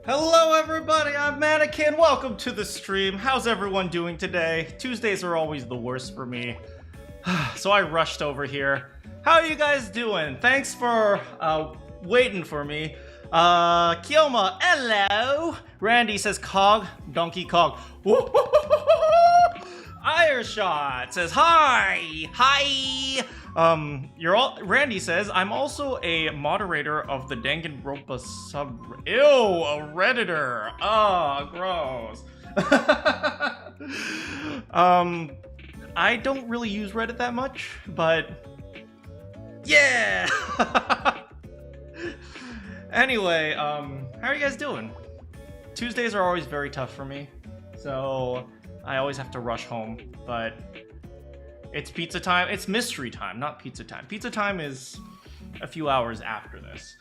Hello everybody, I'm Manakyn. Welcome to the stream. How's everyone doing today? Tuesdays are always the worst for me. So I rushed over here. How are you guys doing? Thanks for waiting for me. Kyoma, hello. Randy says Cog, Donkey Kong. Ireshot says hi. Randy says, I'm also a moderator of the Danganronpa sub. Ew, a Redditor. Ah, gross. I don't really use Reddit that much, but yeah. Anyway, how are you guys doing? Tuesdays are always very tough for me, so I always have to rush home, but it's pizza time. It's mystery time, not pizza time. Pizza time is a few hours after this.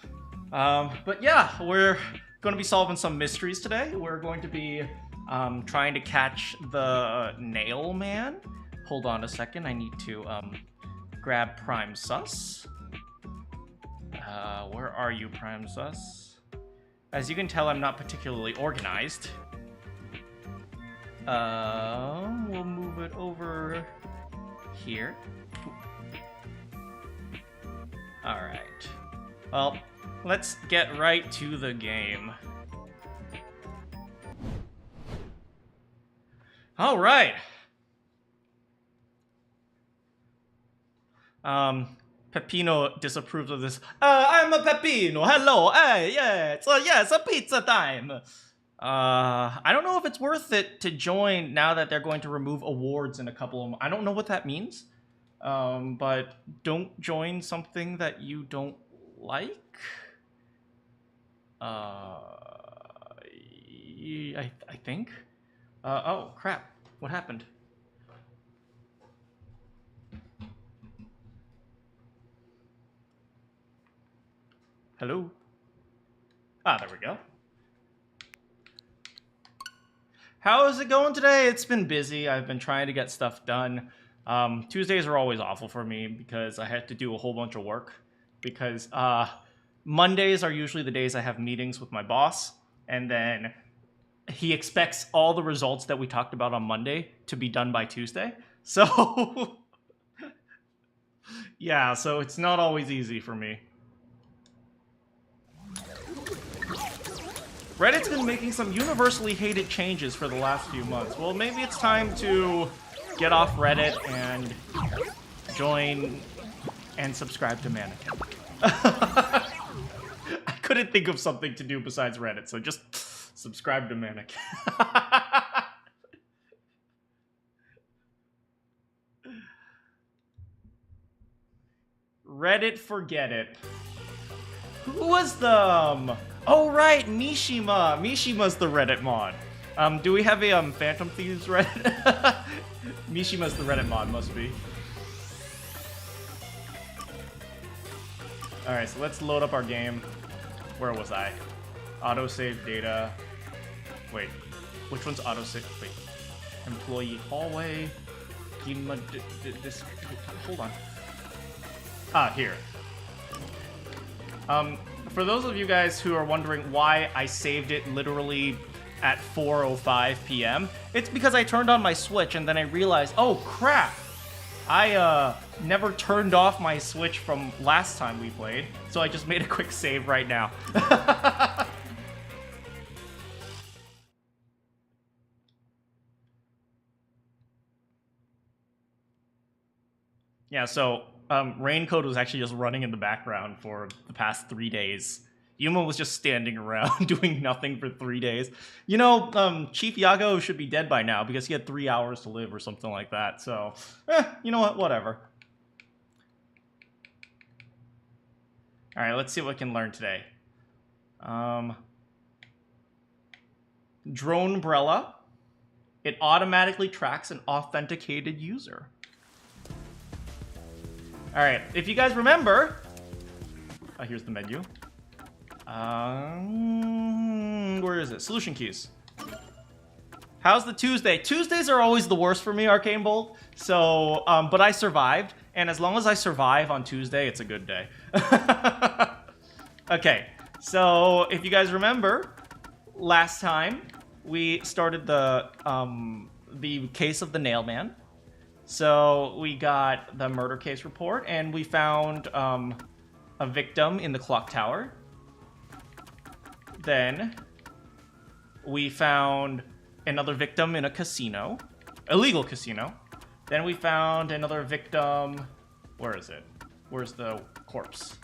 But yeah, we're going to be solving some mysteries today. We're going to be trying to catch the nail man. Hold on a second. I need to grab Prime Sus. Where are you, Prime Sus? As you can tell, I'm not particularly organized. We'll move it over here. Alright. Well, let's get right to the game. Alright. Peppino disapproves of this. I'm a Peppino. Hello. Hey, yeah, it's a pizza time. I don't know if it's worth it to join now that they're going to remove awards in a couple of... I don't know what that means. But don't join something that you don't like. I think. Oh, crap. What happened? Hello? Ah, there we go. How is it going today? It's been busy. I've been trying to get stuff done. Tuesdays are always awful for me because I have to do a whole bunch of work. Because Mondays are usually the days I have meetings with my boss. And then he expects all the results that we talked about on Monday to be done by Tuesday. So, yeah, so it's not always easy for me. Reddit's been making some universally hated changes for the last few months. Well, maybe it's time to get off Reddit and join and subscribe to Manakyn. I couldn't think of something to do besides Reddit, so just subscribe to Manakyn. Reddit, forget it. Who was the... Oh, right, Mishima. Mishima's the Reddit mod. Do we have a Phantom Thieves Reddit? Mishima's the Reddit mod, must be. Alright, so let's load up our game. Where was I? Autosave data. Wait, which one's autosave? Wait. Employee hallway. Yuma, this. Hold on. Ah, here. For those of you guys who are wondering why I saved it literally at 4:05 p.m., it's because I turned on my Switch and then I realized, oh crap, I never turned off my Switch from last time we played, so I just made a quick save right now. Yeah, so Raincode was actually just running in the background for the past 3 days. Yuma was just standing around doing nothing for 3 days. You know, Chief Yago should be dead by now because he had 3 hours to live or something like that. So, you know what? Whatever. All right, let's see what we can learn today. Dronebrella. It automatically tracks an authenticated user. All right, if you guys remember, here's the menu. Where is it? Solution keys. How's the Tuesday? Tuesdays are always the worst for me, Arcane Bolt. So, but I survived, and as long as I survive on Tuesday, it's a good day. Okay, so if you guys remember, last time we started the case of the Nailman. So we got the murder case report, and we found a victim in the clock tower. Then we found another victim in a casino, illegal casino. Then we found another victim. Where is it? Where's the corpse?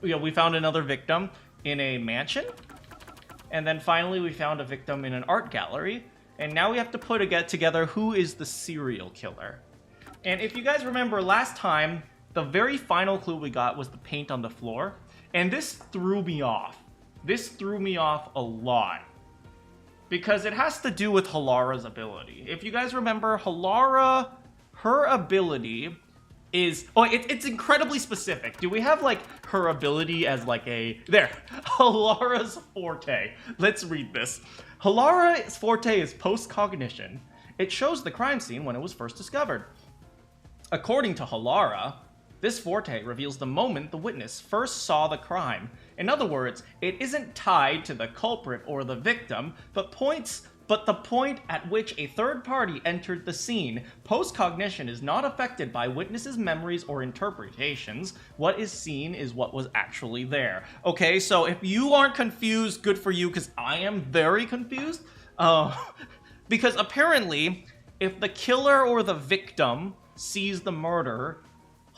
Yeah, we found another victim in a mansion. And then finally we found a victim in an art gallery. And now we have to put together who is the serial killer. And if you guys remember last time, the very final clue we got was the paint on the floor. And this threw me off. This threw me off a lot. Because it has to do with Halara's ability. If you guys remember, Halara, her ability is... Oh, it's incredibly specific. Do we have, like, her ability as, like, a... There. Halara's forte. Let's read this. Halara's forte is post-cognition. It shows the crime scene when it was first discovered. According to Halara, this forte reveals the moment the witness first saw the crime. In other words, it isn't tied to the culprit or the victim, but the point at which a third party entered the scene. Post-cognition is not affected by witnesses' memories or interpretations. What is seen is what was actually there. Okay, so if you aren't confused, good for you, because I am very confused. Because apparently, if the killer or the victim sees the murder,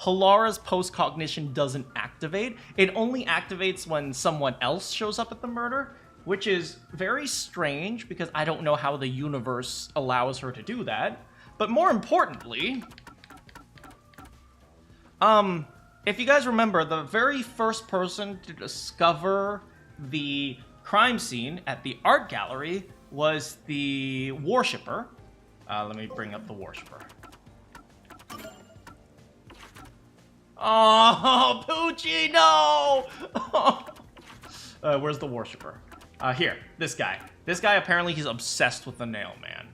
Halara's post-cognition doesn't activate. It only activates when someone else shows up at the murder, which is very strange because I don't know how the universe allows her to do that. But more importantly, if you guys remember, the very first person to discover the crime scene at the art gallery was the worshipper. Let me bring up the worshipper. Oh, Poochie, no! Where's the worshipper? Here, this guy. This guy, apparently, he's obsessed with the Nailman.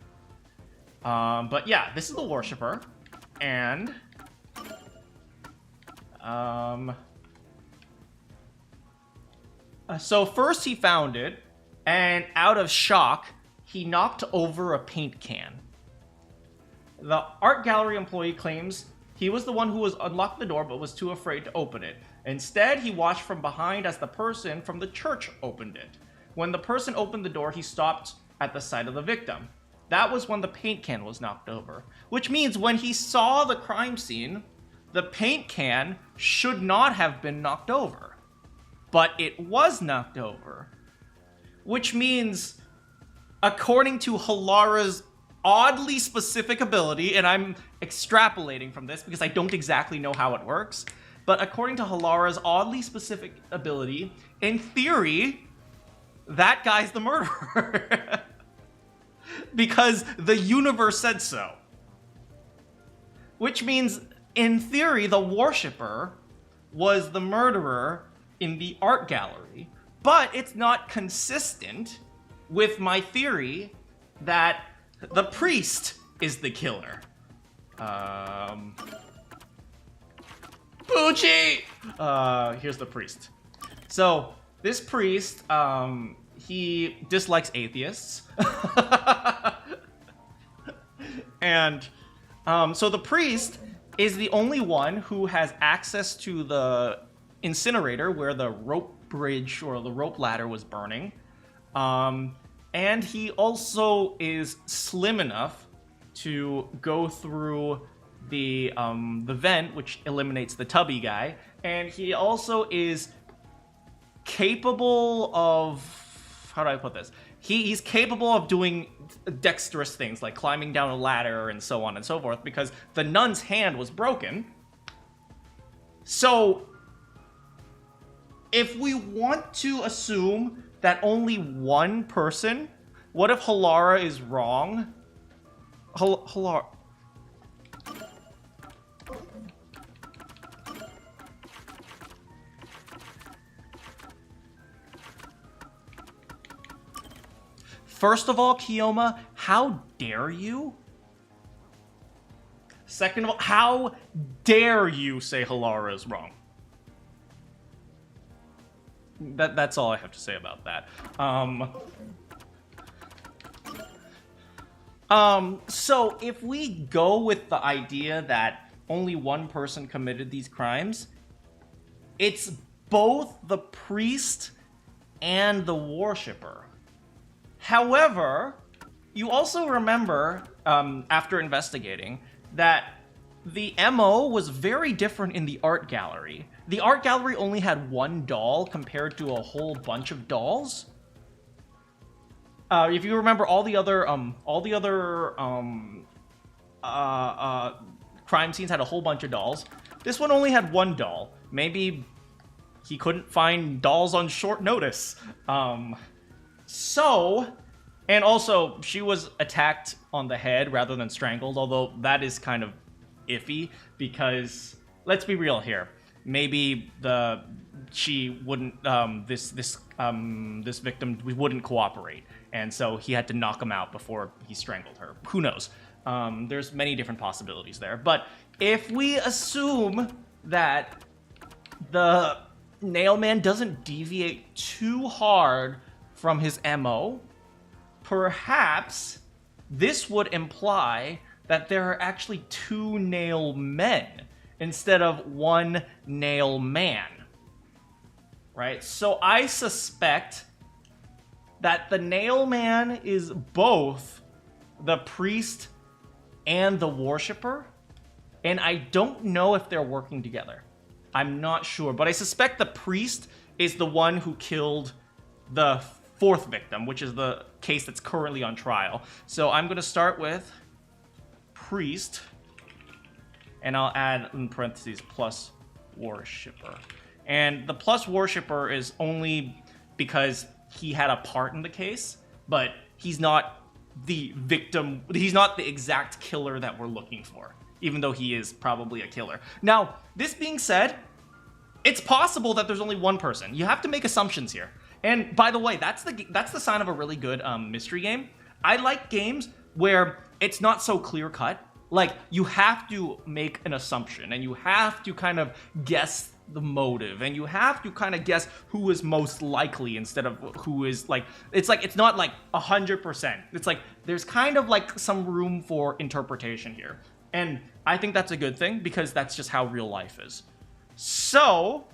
But yeah, this is the worshipper. And... so first he found it, and out of shock, he knocked over a paint can. The art gallery employee claims he was the one who was unlocked the door but was too afraid to open it. Instead, he watched from behind as the person from the church opened it. When the person opened the door, he stopped at the sight of the victim. That was when the paint can was knocked over. Which means when he saw the crime scene, the paint can should not have been knocked over. But it was knocked over. Which means, according to Halara's oddly specific ability, and I'm extrapolating from this because I don't exactly know how it works, but according to Halara's oddly specific ability, in theory, that guy's the murderer. Because the universe said so. Which means, in theory, the worshipper was the murderer in the art gallery. But it's not consistent with my theory that the priest is the killer. Poochie! Here's the priest. So, this priest, he dislikes atheists. And, so the priest is the only one who has access to the incinerator where the rope bridge or the rope ladder was burning. And he also is slim enough to go through the vent, which eliminates the tubby guy. And he also is capable of... How do I put this? He's capable of doing dexterous things, like climbing down a ladder and so on and so forth, because the nun's hand was broken. So, if we want to assume that only one person, what if Halara is wrong? Halara... First of all, Kiyoma, how dare you? Second of all, how dare you say Halara is wrong? that's all I have to say about that. So if we go with the idea that only one person committed these crimes, it's both the priest and the worshipper. However, you also remember, after investigating, that the MO was very different in the art gallery. The art gallery only had one doll compared to a whole bunch of dolls. If you remember, all the other crime scenes had a whole bunch of dolls. This one only had one doll. Maybe he couldn't find dolls on short notice. And also, she was attacked on the head rather than strangled, although that is kind of iffy, because let's be real here. Maybe she wouldn't this victim wouldn't cooperate, and so he had to knock him out before he strangled her. Who knows? There's many different possibilities there. But if we assume that the Nailman doesn't deviate too hard from his MO, perhaps this would imply that there are actually two nail men instead of one nail man, right? So I suspect that the nail man is both the priest and the worshipper, and I don't know if they're working together. I'm not sure, but I suspect the priest is the one who killed the fourth victim, which is the case that's currently on trial. So I'm going to start with priest, and I'll add in parentheses plus worshipper. And the plus worshipper is only because he had a part in the case, but he's not the victim. He's not the exact killer that we're looking for, even though he is probably a killer. Now, this being said, it's possible that there's only one person. You have to make assumptions here. And by the way, that's the sign of a really good mystery game. I like games where it's not so clear-cut. Like, you have to make an assumption, and you have to kind of guess the motive, and you have to kind of guess who is most likely instead of who is, like, it's not like 100%. It's like, there's kind of like some room for interpretation here. And I think that's a good thing, because that's just how real life is. So,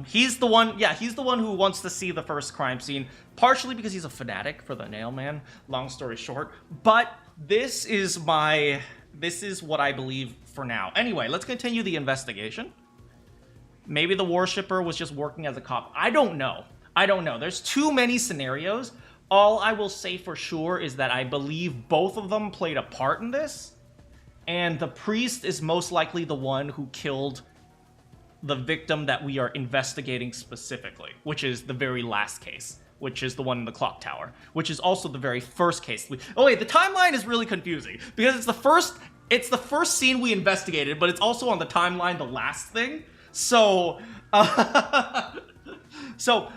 he's the one who wants to see the first crime scene, partially because he's a fanatic for the Nailman, long story short, but this is what I believe for now. Anyway, let's continue the investigation. Maybe the worshipper was just working as a cop. I don't know. There's too many scenarios. All I will say for sure is that I believe both of them played a part in this, and the priest is most likely the one who killed the victim that we are investigating specifically, which is the very last case, which is the one in the clock tower, which is also the very first case. Oh wait, the timeline is really confusing, because it's the first scene we investigated, but it's also on the timeline the last thing. So, so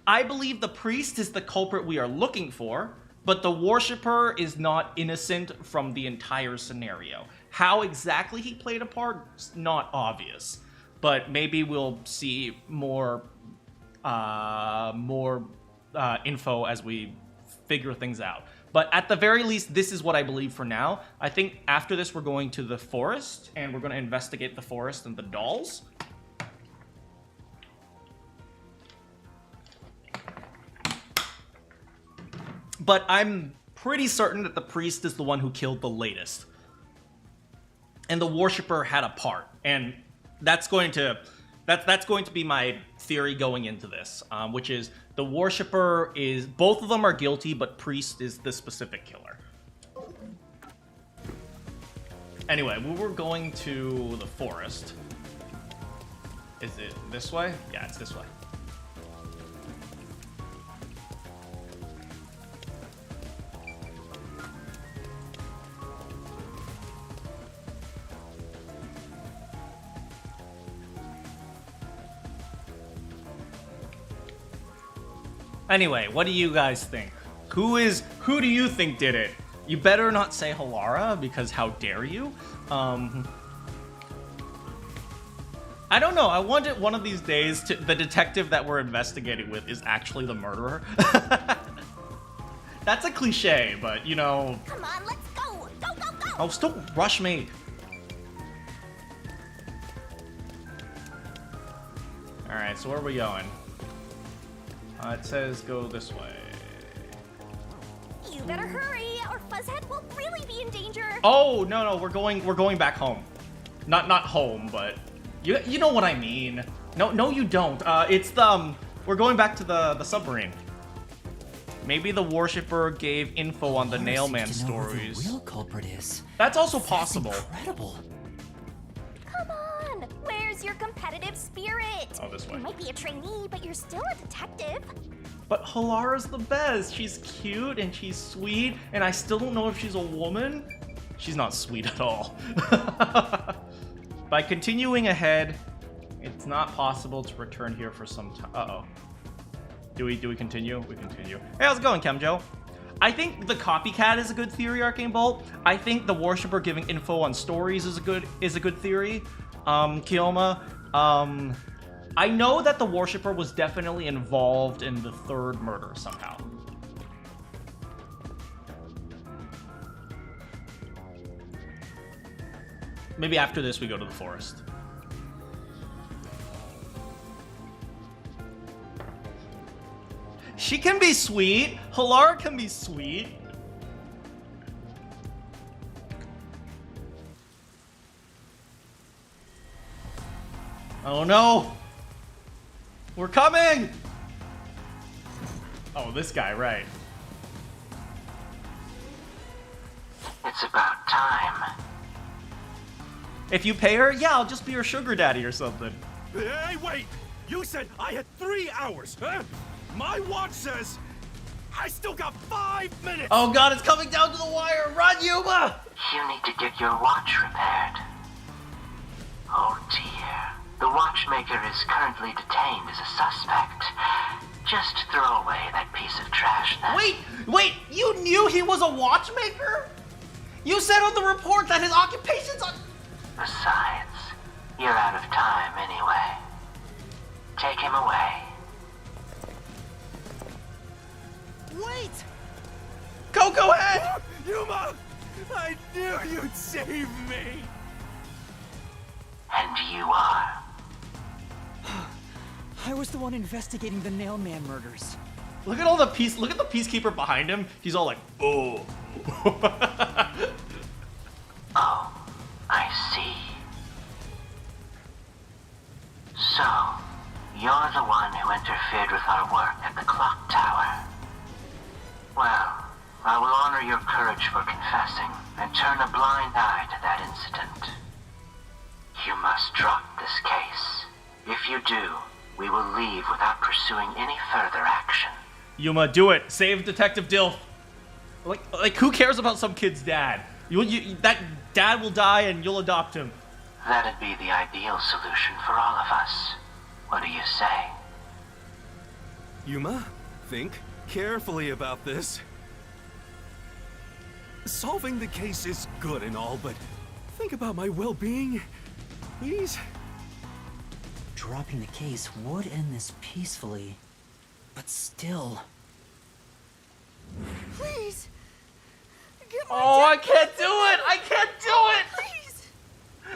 I believe the priest is the culprit we are looking for, but the worshipper is not innocent from the entire scenario. How exactly he played a part is not obvious, but maybe we'll see more info as we figure things out. But at the very least, this is what I believe for now. I think after this, we're going to the forest, and we're going to investigate the forest and the dolls. But I'm pretty certain that the priest is the one who killed the latest. And the worshipper had a part. And that's going to be my theory going into this, which is the worshipper is, both of them are guilty, but priest is the specific killer. Anyway, we're going to the forest. Is it this way? Yeah, it's this way. Anyway, what do you guys think? Who do you think did it? You better not say Halara, because how dare you? I I don't know. I want one of these days the detective that we're investigating with is actually the murderer. That's a cliche, but you know. Come on, let's go. Go, go, go. Oh, still rush me. All right, so where are we going? It says go this way. You better hurry, or Fuzzhead will really be in danger. Oh no, we're going back home. Not home, but you know what I mean. No, you don't. It's the we're going back to the submarine. Maybe the worshipper gave info on the Nailman stories. Who the real culprit is. That's also possible. That's incredible. Come on, where's your competitive spirit? Oh, this way. You might be a trainee, but you're still a detective. But Halara's the best. She's cute and she's sweet, and I still don't know if she's a woman. She's not sweet at all. By continuing ahead, it's not possible to return here for some time. Uh-oh. Do we continue? We continue. Hey, how's it going, Kemjo? I think the copycat is a good theory, Arcane Bolt. I think the worshipper giving info on stories is a good theory. Kioma. I know that the worshipper was definitely involved in the third murder somehow. Maybe after this we go to the forest. She can be sweet. Halara can be sweet. Oh no! We're coming! Oh, this guy, right. It's about time. If you pay her, yeah, I'll just be her sugar daddy or something. Hey, wait! You said I had 3 hours, huh? My watch says I still got 5 minutes! Oh god, it's coming down to the wire! Run, Yuma! You need to get your watch repaired. Oh dear. The watchmaker is currently detained as a suspect. Just throw away that piece of trash then. Wait, you knew he was a watchmaker? You said on the report that his occupation's on... Besides, you're out of time anyway. Take him away. Wait! Go ahead! Yuma! I knew you'd save me! And you are. I was the one investigating the Nailman murders. Look at the Peacekeeper behind him. He's all like, oh. Oh, I see. So, you're the one who interfered with our work at the clock tower. Well, I will honor your courage for confessing and turn a blind eye to that incident. You must drop this case. If you do, we will leave without pursuing any further action. Yuma, do it. Save Detective Dilf. Like who cares about some kid's dad? That dad will die and you'll adopt him. That'd be the ideal solution for all of us. What do you say? Yuma, think carefully about this. Solving the case is good and all, but think about my well-being, please? Dropping the case would end this peacefully, but still. Please. Get my Oh, I dad can't back. do it! I can't do it! Please.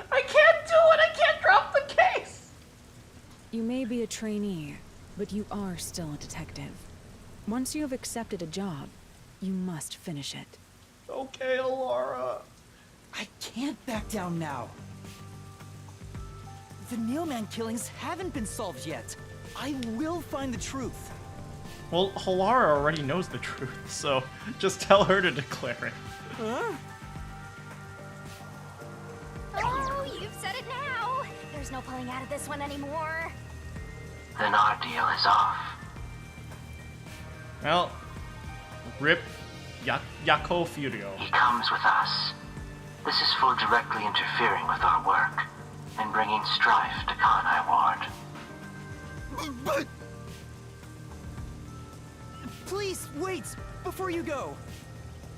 I can't do it! I can't drop the case! You may be a trainee, but you are still a detective. Once you have accepted a job, you must finish it. Okay, Alara. I can't back down now. The Nailman killings haven't been solved yet. I will find the truth. Well, Halara already knows the truth, so just tell her to declare it. Huh? Oh, you've said it now. There's no pulling out of this one anymore. Then our deal is off. Well, rip Yako Furio. He comes with us. This is for directly interfering with our work and bringing strife to Kanai Ward. But Please, wait! Before you go!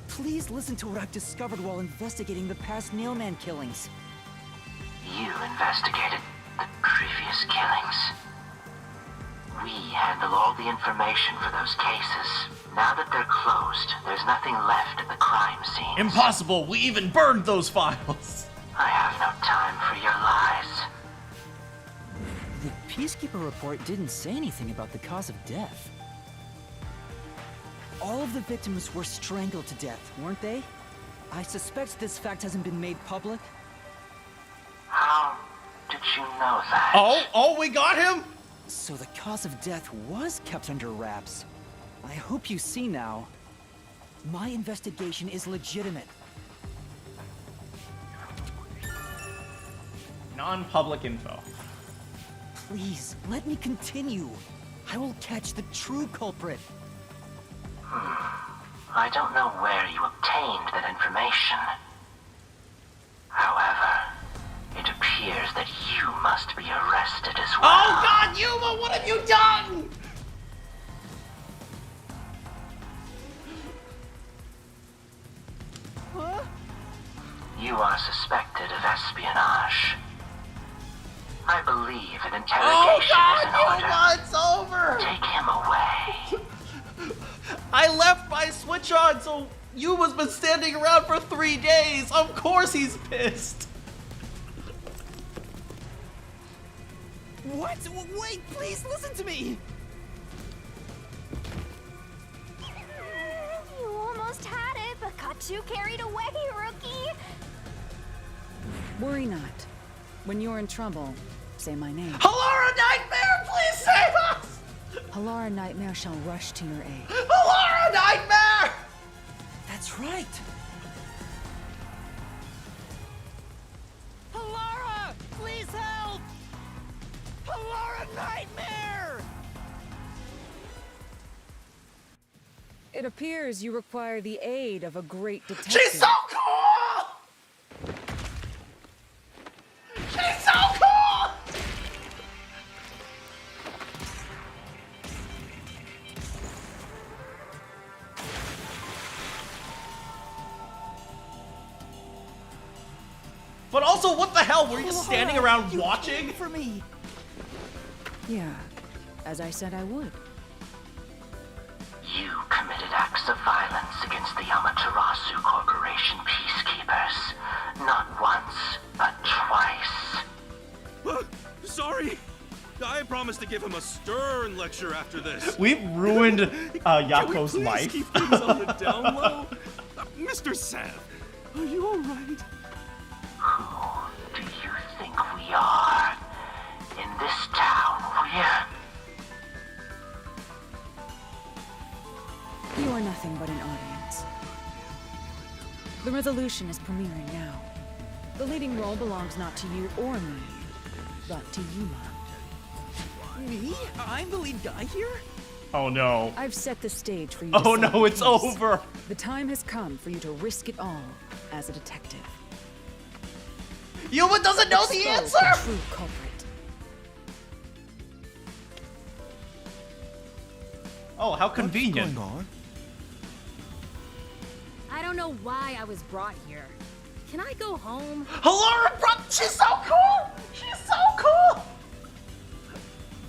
Please listen to what I've discovered while investigating the past Nailman killings. You investigated the previous the information for those cases. Now that they're closed, there's nothing left at the crime scene. Impossible! We even burned those files! I have no time for your lies. The Peacekeeper report didn't say anything about the cause of death. All of the victims were strangled to death, weren't they? I suspect this fact hasn't been made public. How did you know that? Oh, we got him? So the cause of death was kept under wraps. I hope you see now. My investigation is legitimate. Non-public info. Please, let me continue. I will catch the true culprit. I don't know where you obtained that information. However, it appears that you must be arrested as well. Oh god, Yuma, what have you done? Huh? You are suspected of espionage. I believe an Oh interrogation god, is in order. Yuma, it's over! Take him away. I left my switch on, so Yuma's been standing around for 3 days. Of course he's pissed. What? Wait, please listen to me! You almost had it, but got too carried away, rookie. Worry not. When you're in trouble, say my name. Halara Nightmare, please save us! Halara Nightmare shall rush to your aid. Halara Nightmare! That's right! Halara! Please help! Halara Nightmare! It appears you require the aid of a great detective. She's so cool! She's so cool! But also, what the hell? Were you just standing around watching? For me! Yeah, as I said I would. You committed acts of violence against the Amaterasu Corporation Peacekeepers. Not once, but twice. Sorry. I promised to give him a stern lecture after this. We've ruined Yako's Can we please life. keep things on the down low? Mr. Sam, are you all right? Who do you think we are? In this town, You are nothing but an audience. The resolution is premiering now. The leading role belongs not to you or me, but to Yuma. Me? I'm the lead guy here? Oh no. I've set the stage for you to Oh solve no, the it's case. over. The time has come for you to risk it all as a detective. Yuma doesn't know the Expose answer! the true culprit. Oh, how convenient. I don't know why I was brought here. Can I go home? Halara, bro, she's so cool! She's so cool!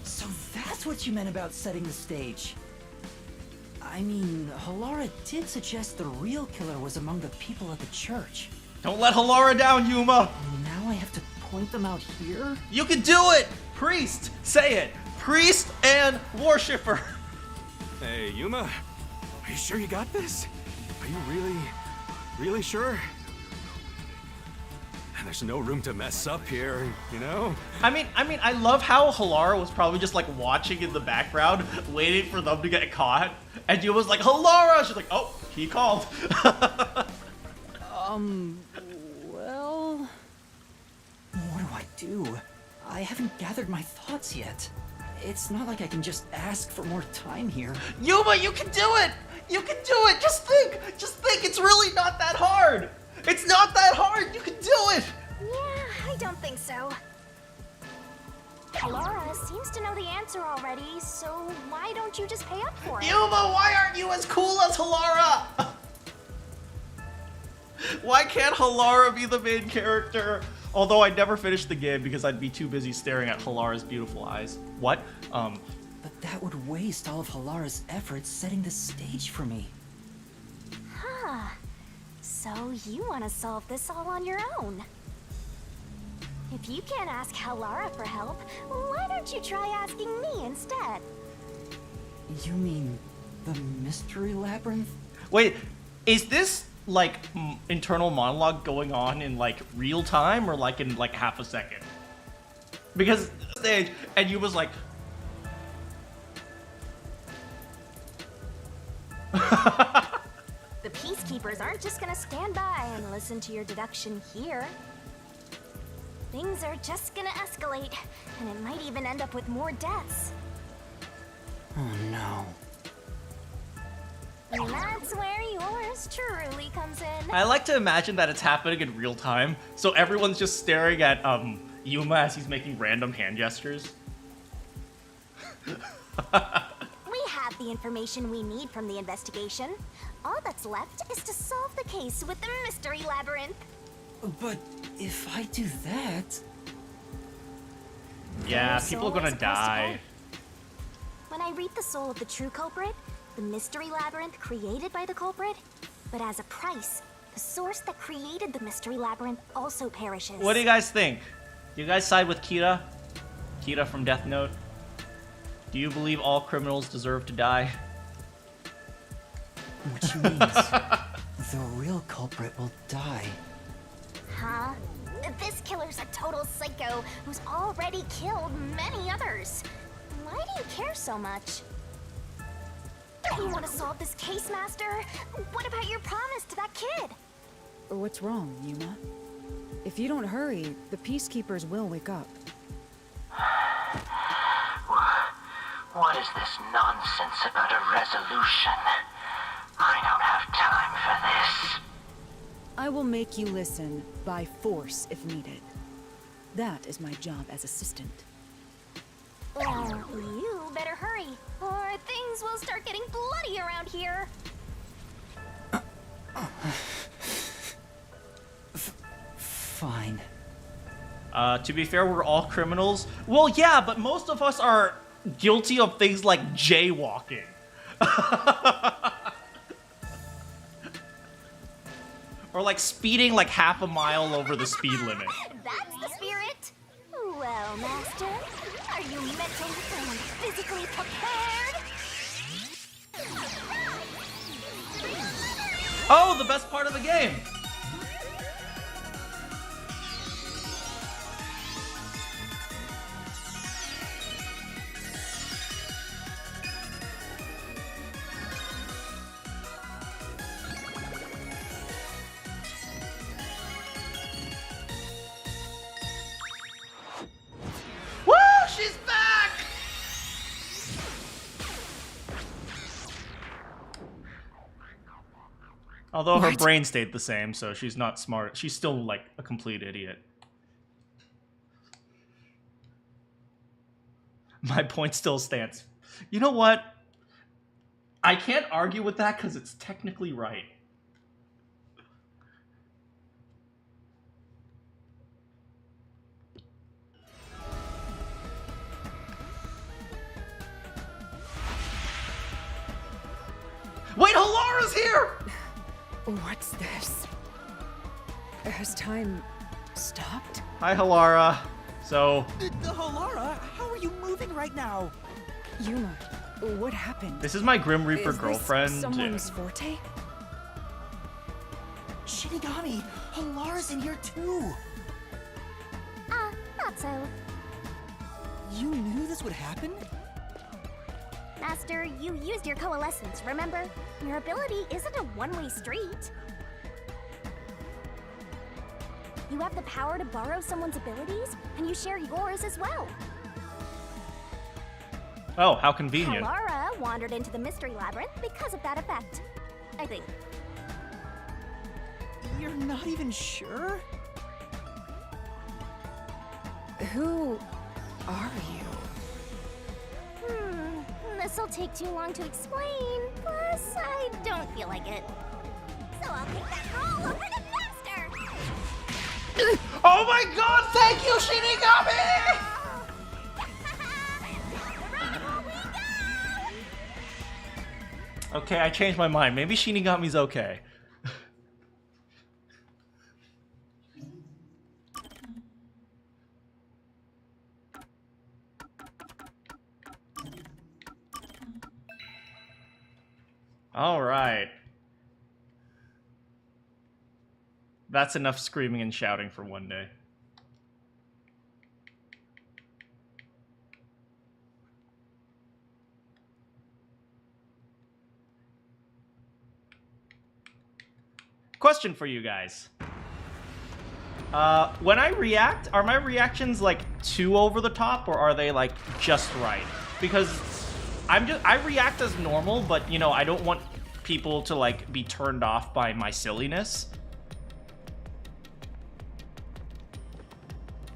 So that's what you meant about setting the stage. I mean, Halara did suggest the real killer was among the people at the church. Don't let Halara down, Yuma! Now I have to point them out here? You can do it! Priest! Say it! Priest and worshipper! Hey, Yuma. Are you sure you got this? Are you really sure? There's no room to mess up here, you know? I mean, I love how Halara was probably just like watching in the background, waiting for them to get caught, and Yuma's like, Halara! She's like, oh, he called. Well... What do I do? I haven't gathered my thoughts yet. It's not like I can just ask for more time here. Yuma, you can do it! You can do it! Just think! It's really not that hard! It's not that hard! You can do it! Yeah, I don't think so. Laura seems to know the answer already, so why don't you just pay up for it? Yuma, why aren't you as cool as Halara? Why can't Halara be the main character? Although I'd never finish the game because I'd be too busy staring at Halara's beautiful eyes. What? But that would waste all of Halara's efforts setting the stage for me. Huh. So you want to solve this all on your own? If you can't ask Halara for help, why don't you try asking me instead? You mean the mystery labyrinth? Wait, is this like internal monologue going on in like real time or like in like half a second? Because stage and you was like The Peacekeepers aren't just gonna stand by and listen to your deduction here. Things are just gonna escalate, and it might even end up with more deaths. Oh no. And that's where yours truly comes in. I like to imagine that it's happening in real time, so everyone's just staring at Yuma as he's making random hand gestures. We have the information we need from the investigation. All that's left is to solve the case with the mystery labyrinth. But if I do that... Yeah, Your people are soul gonna is supposed to die. pay. When I read the soul of the true culprit, the mystery labyrinth created by the culprit, but as a price, the source that created the mystery labyrinth also perishes. What do you guys think? Do you guys side with Kira? Kira from Death Note? Do you believe all criminals deserve to die? Which means the real culprit will die. Huh? This killer's a total psycho who's already killed many others. Why do you care so much? Don't you want to solve this case, Master? What about your promise to that kid? What's wrong, Yuma? If you don't hurry, the Peacekeepers will wake up. What is this nonsense about a resolution? I don't have time for this. I will make you listen by force if needed. That is my job as assistant. Well, you better hurry, or things will start getting bloody around here. Fine. To be fair, we're all criminals. Well, yeah, but most of us are guilty of things like jaywalking. Or like speeding like half a mile over the speed limit. That's the spirit. Well, Master, are you mentally and physically prepared? Oh, the best part of the game! Woo! She's back! Although her brain stayed the same, so she's not smart. She's still, like, a complete idiot. My point still stands. You know what? I can't argue with that because it's technically right. Wait, Halara's here! What's this? Has time stopped? Hi, Halara. So, Halara, how are you moving right now? Yuma, what happened? this is my Grim Reaper Is this girlfriend. someone's forte? Shinigami, Halara's in here too. Not so. You knew this would happen? Master, you used your coalescence, remember? Your ability isn't a one-way street. You have the power to borrow someone's abilities, and you share yours as well. Oh, how convenient. Halara wandered into the mystery labyrinth because of that effect, I think. You're not even sure? Who are you? This'll take too long to explain, plus I don't feel like it. So I'll take that role over to Master! Oh my god, thank you, Shinigami! The rifle we got! Okay, I changed my mind. Maybe Shinigami's okay. All right. That's enough screaming and shouting for one day. Question for you guys. When I react, are my reactions like too over the top, or are they like just right? Because I react as normal, but you know, I don't want people to like be turned off by my silliness.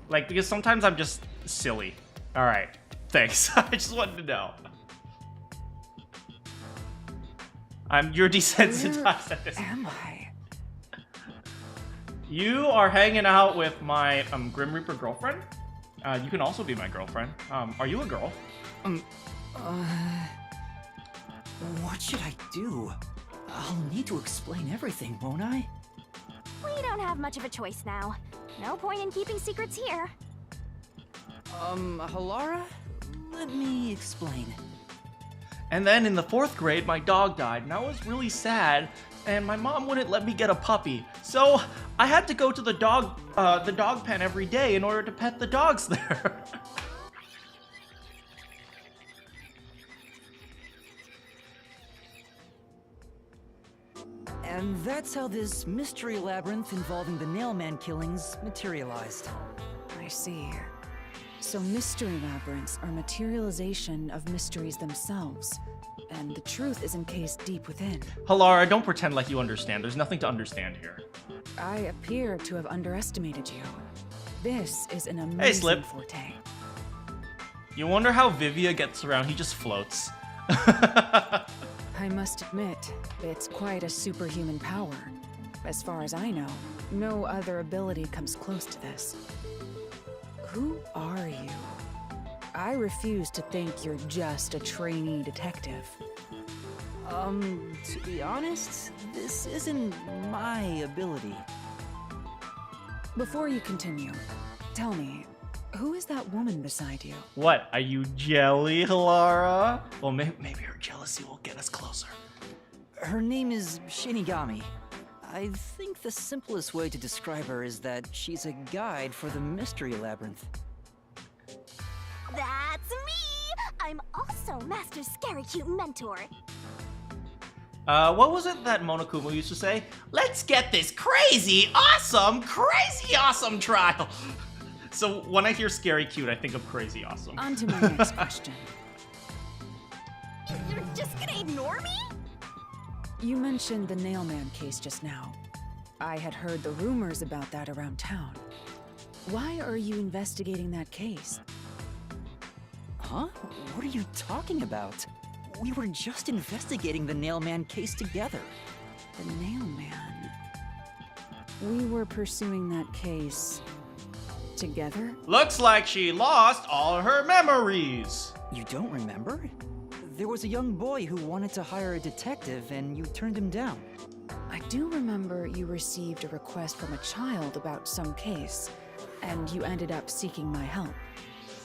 Like, because sometimes I'm just silly. All right, thanks. I just wanted to know. You're desensitized at this. Where am I? You are hanging out with my Grim Reaper girlfriend. You can also be my girlfriend. Are you a girl? What should I do? I'll need to explain everything, won't I? We don't have much of a choice now. No point in keeping secrets here. Halara? Let me explain. And then in the 4th grade, my dog died, and I was really sad, and my mom wouldn't let me get a puppy. So I had to go to the dog pen every day in order to pet the dogs there. And that's how this mystery labyrinth involving the Nailman killings materialized. I see. So mystery labyrinths are materialization of mysteries themselves, and the truth is encased deep within. Halara, don't pretend like you understand. There's nothing to understand here. I appear to have underestimated you. This is an amazing Hey, Slip. forte. You wonder how Vivia gets around. He just floats. I must admit, it's quite a superhuman power. As far as I know, no other ability comes close to this. Who are you? I refuse to think you're just a trainee detective. To be honest, this isn't my ability. Before you continue, tell me, who is that woman beside you? What? Are you jelly, Halara? Well, maybe her jealousy will get us closer. Her name is Shinigami. I think the simplest way to describe her is that she's a guide for the mystery labyrinth. That's me! I'm also Master Scary Cute Mentor. What was it that Monokuma used to say? Let's get this crazy awesome trial. So when I hear scary cute, I think of crazy awesome. On to my next question. You're just gonna ignore me? You mentioned the Nailman case just now. I had heard the rumors about that around town. Why are you investigating that case? Huh? What are you talking about? We were just investigating the Nailman case together. The Nailman. We were pursuing that case together? Looks like she lost all her memories. You don't remember? There was a young boy who wanted to hire a detective and you turned him down. I do remember you received a request from a child about some case, and you ended up seeking my help.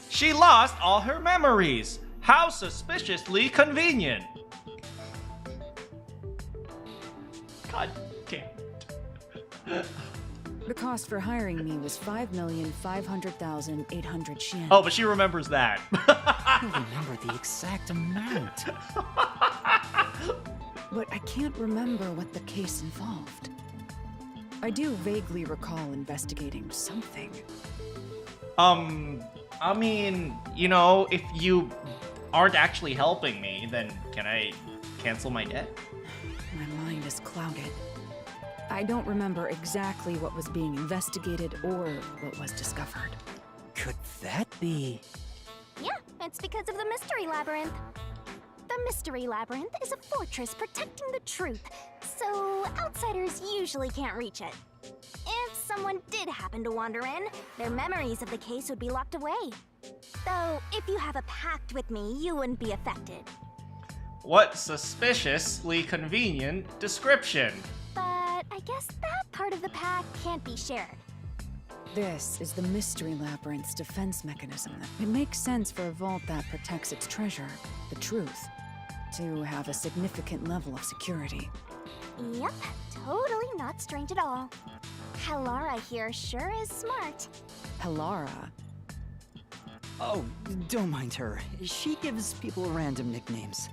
She lost all her memories. How suspiciously convenient. God damn it. The cost for hiring me was 5,500,800 yen. Oh, but she remembers that. I don't remember the exact amount. But I can't remember what the case involved. I do vaguely recall investigating something. I mean, you know, if you aren't actually helping me, then can I cancel my debt? My mind is clouded. I don't remember exactly what was being investigated or what was discovered. Could that be? Yeah, it's because of the Mystery Labyrinth. The Mystery Labyrinth is a fortress protecting the truth, so outsiders usually can't reach it. If someone did happen to wander in, their memories of the case would be locked away. Though, if you have a pact with me, you wouldn't be affected. What suspiciously convenient description. But I guess that part of the pack can't be shared. This is the Mystery Labyrinth's defense mechanism. It makes sense for a vault that protects its treasure, the truth, to have a significant level of security. Yep, totally not strange at all. Halara here sure is smart. Halara. Oh, don't mind her. She gives people random nicknames.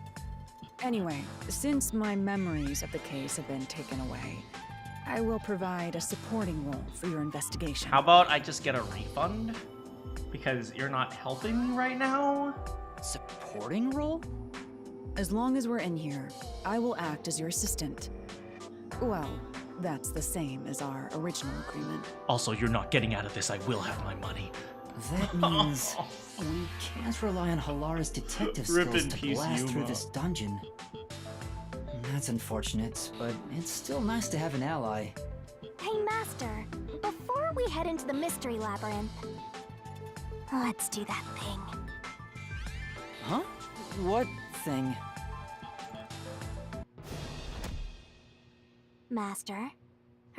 Anyway, since my memories of the case have been taken away, I will provide a supporting role for your investigation. How about I just get a refund? Because you're not helping me right now? Supporting role? As long as we're in here, I will act as your assistant. Well, that's the same as our original agreement. Also, you're not getting out of this. I will have my money. That means we can't rely on Halara's detective Rip skills in to peace, blast through Yuma. this dungeon. That's unfortunate, but it's still nice to have an ally. Hey, Master, before we head into the Mystery Labyrinth, let's do that thing. Huh? What thing? Master,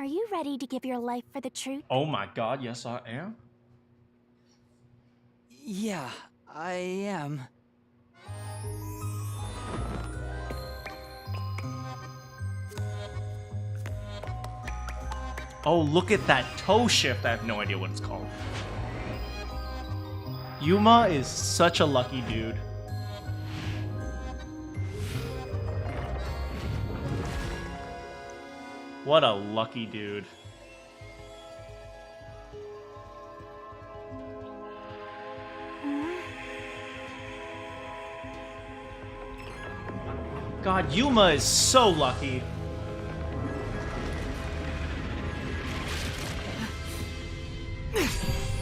are you ready to give your life for the truth? Oh my god, yes I am. Yeah, I am. Oh, look at that toe shift. I have no idea what it's called. Yuma is such a lucky dude. What a lucky dude. God, Yuma is so lucky.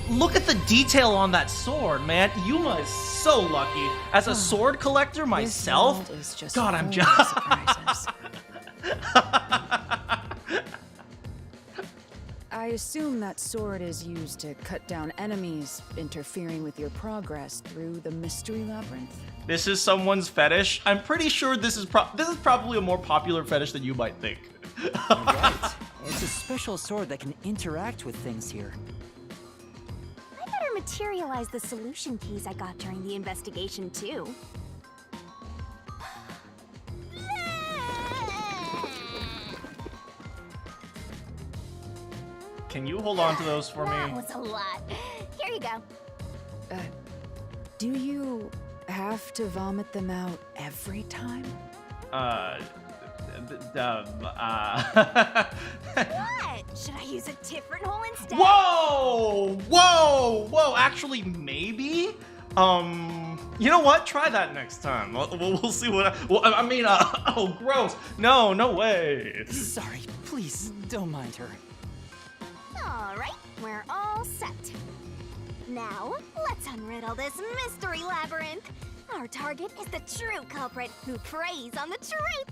Look at the detail on that sword, man. Yuma is so lucky. As a sword collector myself, This world is just God, I'm full of surprises. I assume that sword is used to cut down enemies, interfering with your progress through the Mystery Labyrinth. This is someone's fetish. I'm pretty sure this is probably a more popular fetish than you might think. Right. It's a special sword that can interact with things here. I better materialize the solution keys I got during the investigation, too. Can you hold on to those for That me? was a lot. Here you go. Do you have to vomit them out every time? What? Should I use a different hole instead? Whoa! Whoa! Whoa! Actually, maybe? You know what? Try that next time. We'll see what I mean, oh, gross. No, no way. Sorry, please, don't mind her. Alright, we're all set. Now, let's unriddle this mystery labyrinth. Our target is the true culprit who preys on the truth.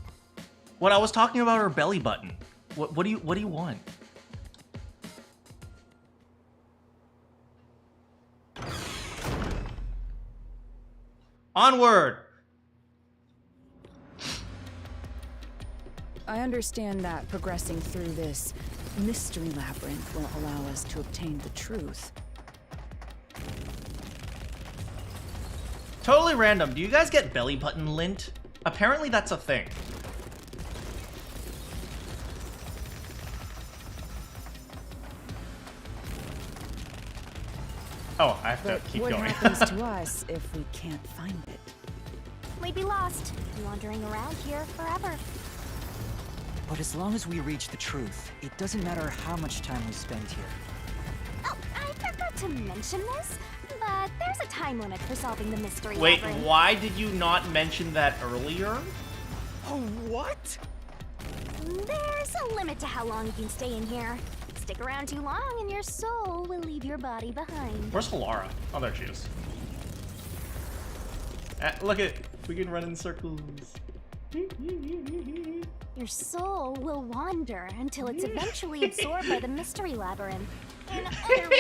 What I was talking about her belly button. What do you want? Onward! I understand that progressing through this Mystery Labyrinth will allow us to obtain the truth. Totally random. Do you guys get belly button lint? Apparently that's a thing. Oh, I have to But keep what going. happens to us if we can't find it? We'd be lost, wandering around here forever. But as long as we reach the truth, it doesn't matter how much time we spend here. Oh, I forgot to mention this, but there's a time limit for solving the mystery Wait, labyrinth. why did you not mention that earlier? Oh, what? There's a limit to how long you can stay in here. Stick around too long and your soul will leave your body behind. Where's Halara? Oh, there she is. Look at, we can run in circles. Your soul will wander until it's eventually absorbed by the mystery labyrinth. In other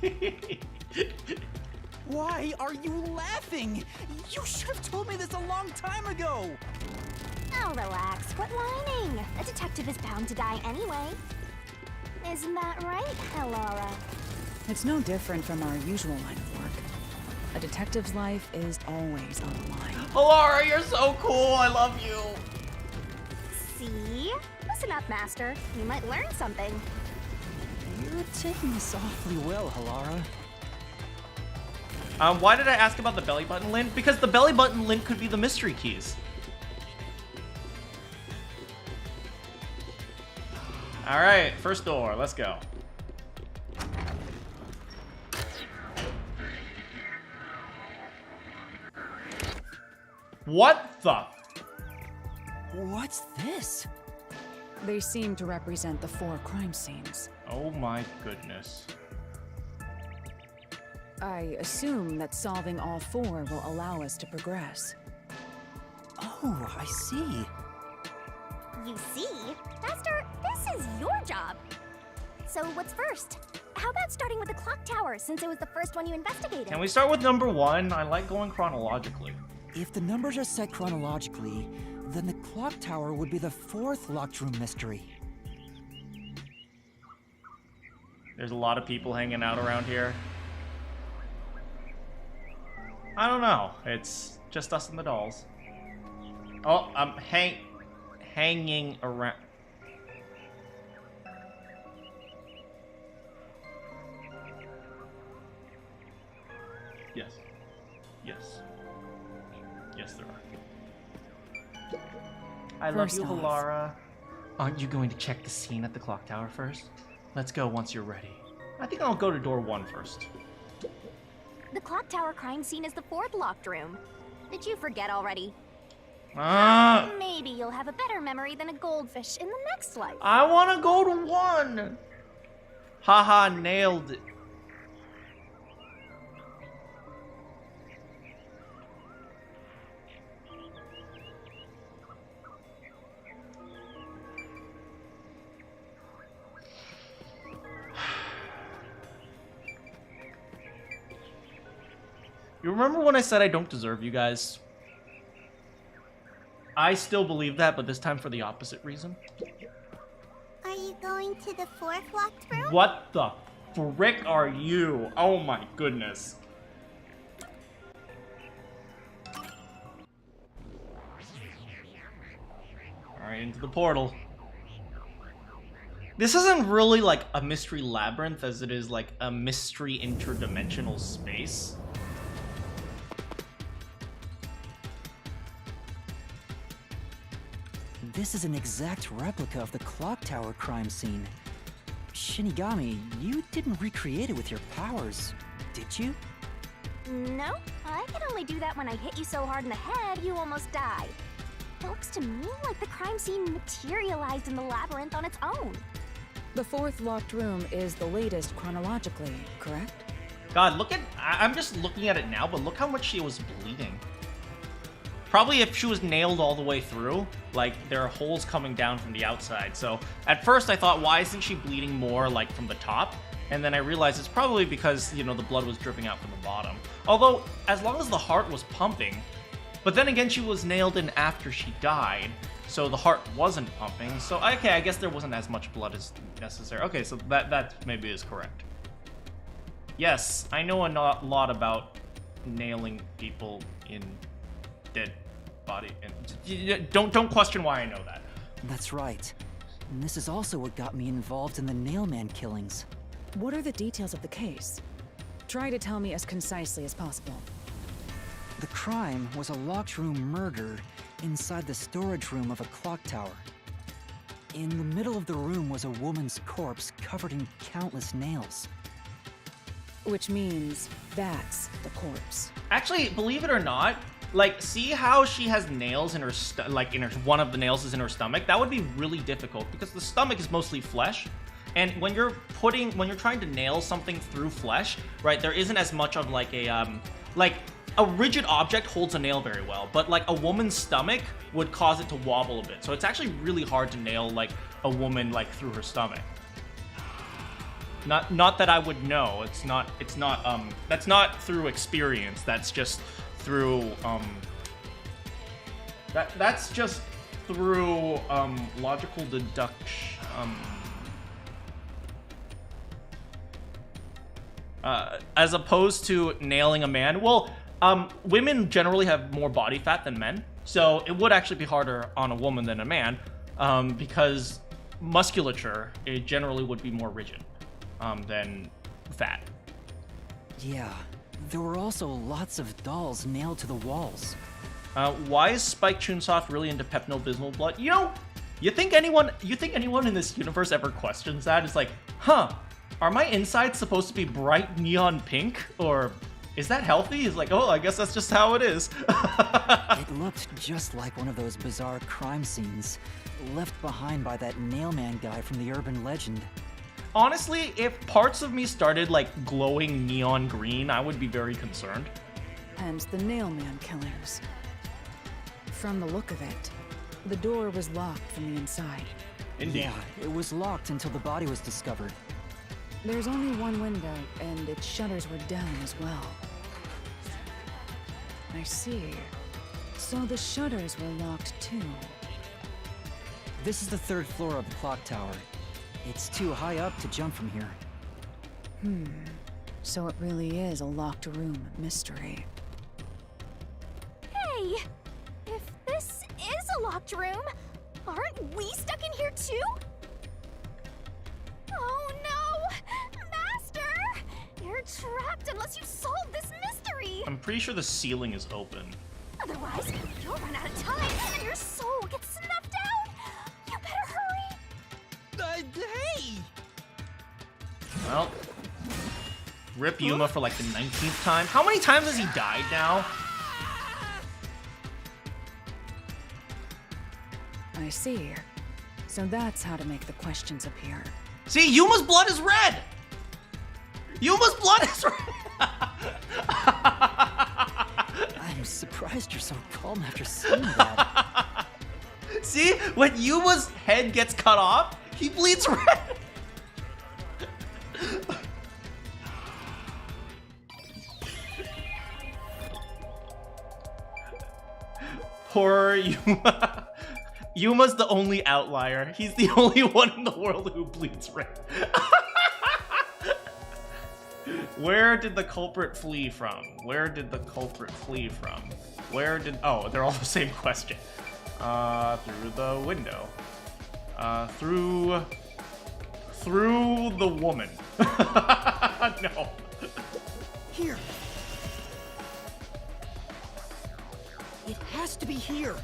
words, Why are you laughing? You should have told me this a long time ago! Oh, relax. Quit whining. A detective is bound to die anyway. Isn't that right, Laura? It's no different from our usual line of work. A detective's life is always on the line. Laura, you're so cool. I love you. See? Listen up, Master. You might learn something. You're taking this awfully well, Halara. Why did I ask about the belly button lint? Because the belly button lint could be the mystery keys. All right, first door. Let's go. What the? What's this? They seem to represent the 4 crime scenes. Oh my goodness. I assume that solving all 4 will allow us to progress. Oh, I see. You see? Master, this is your job. So what's first? How about starting with the clock tower, since it was the first one you investigated? Can we start with number 1? I like going chronologically. If the numbers are set chronologically, then the clock tower would be the 4th locked room mystery. There's a lot of people hanging out around here. I don't know. It's just us and the dolls. Oh, I'm hanging around. Yes. Yes. Yes, there are. I love First you, off. Halara. Aren't you going to check the scene at the clock tower first? Let's go once you're ready. I think I'll go to door 1 first. The clock tower crime scene is the 4th locked room. Did you forget already? Ah! Maybe you'll have a better memory than a goldfish in the next life. I want to go to 1! Haha, nailed it. You remember when I said I don't deserve you guys? I still believe that, but this time for the opposite reason. Are you going to the 4th locked room? What the frick are you? Oh my goodness. Alright, into the portal. This isn't really like a mystery labyrinth as it is like a mystery interdimensional space. This is an exact replica of the clock tower crime scene. Shinigami, you didn't recreate it with your powers, did you? No, I can only do that when I hit you so hard in the head you almost died. It looks to me like the crime scene materialized in the labyrinth on its own. The 4th locked room is the latest chronologically, correct? God, look at... I'm just looking at it now, but look how much she was bleeding. Probably if she was nailed all the way through, like, there are holes coming down from the outside. So, at first I thought, why isn't she bleeding more, like, from the top? And then I realized it's probably because, you know, the blood was dripping out from the bottom. Although, as long as the heart was pumping... But then again, she was nailed in after she died, so the heart wasn't pumping. So, okay, I guess there wasn't as much blood as necessary. Okay, so that maybe is correct. Yes, I know a lot about nailing people in dead body. And don't question why I know that. That's right. And this is also what got me involved in the Nailman killings. What are the details of the case? Try to tell me as concisely as possible. The crime was a locked room murder inside the storage room of a clock tower. In the middle of the room was a woman's corpse covered in countless nails. Which means that's the corpse. Actually, believe it or not, like, see how she has nails in her one of the nails is in her stomach? That would be really difficult because the stomach is mostly flesh. And when you're trying to nail something through flesh, right, there isn't as much of like a rigid object holds a nail very well, but like a woman's stomach would cause it to wobble a bit. So it's actually really hard to nail like a woman like through her stomach. Not that I would know. It's not that's not through experience. That's just through that's just through logical deduction. As opposed to nailing a man. Well, women generally have more body fat than men, so it would actually be harder on a woman than a man, because musculature, it generally would be more rigid than fat. Yeah, there were also lots of dolls nailed to the walls. Why is Spike Chunsoft really into Pepto-Bismol blood? You know, you think anyone in this universe ever questions that? It's like, huh, are my insides supposed to be bright neon pink? Or is that healthy? It's like, oh, I guess that's just how it is. It looked just like one of those bizarre crime scenes left behind by that nailman guy from the urban legend. Honestly, if parts of me started like glowing neon green, I would be very concerned. And the nailman killers. From the look of it, the door was locked from the inside. Indeed. Yeah, it was locked until the body was discovered. There's only one window, and its shutters were down as well. I see. So the shutters were locked too. This is the 3rd floor of the clock tower. It's too high up to jump from here. So it really is a locked room mystery. Hey! If this is a locked room, aren't we stuck in here too? Oh no! Master! You're trapped unless you solve this mystery! I'm pretty sure the ceiling is open. Otherwise, you'll run out of time and your soul gets snuffed out! You better hurry! Hey! Well, rip Yuma for like the 19th time. How many times has he died now? I see. So that's how to make the questions appear. See, Yuma's blood is red! Yuma's blood is red! I'm surprised you're so calm after seeing that. See, when Yuma's head gets cut off, he bleeds red! Poor Yuma. Yuma's the only outlier. He's the only one in the world who bleeds red. Where did the culprit flee from? Where did the culprit flee from? Where did... Oh, they're all the same question. Through the window. Through the woman. No. Here. It has to be here.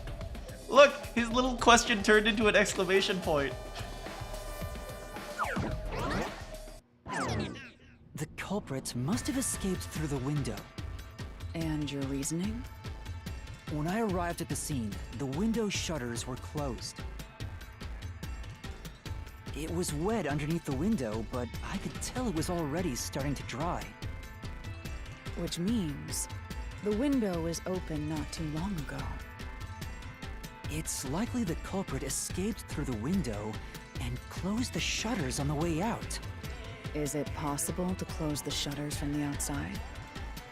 Look, his little question turned into an exclamation point. The culprit must have escaped through the window. And your reasoning? When I arrived at the scene, the window shutters were closed. It was wet underneath the window, but I could tell it was already starting to dry. Which means the window was open not too long ago. It's likely the culprit escaped through the window and closed the shutters on the way out. Is it possible to close the shutters from the outside?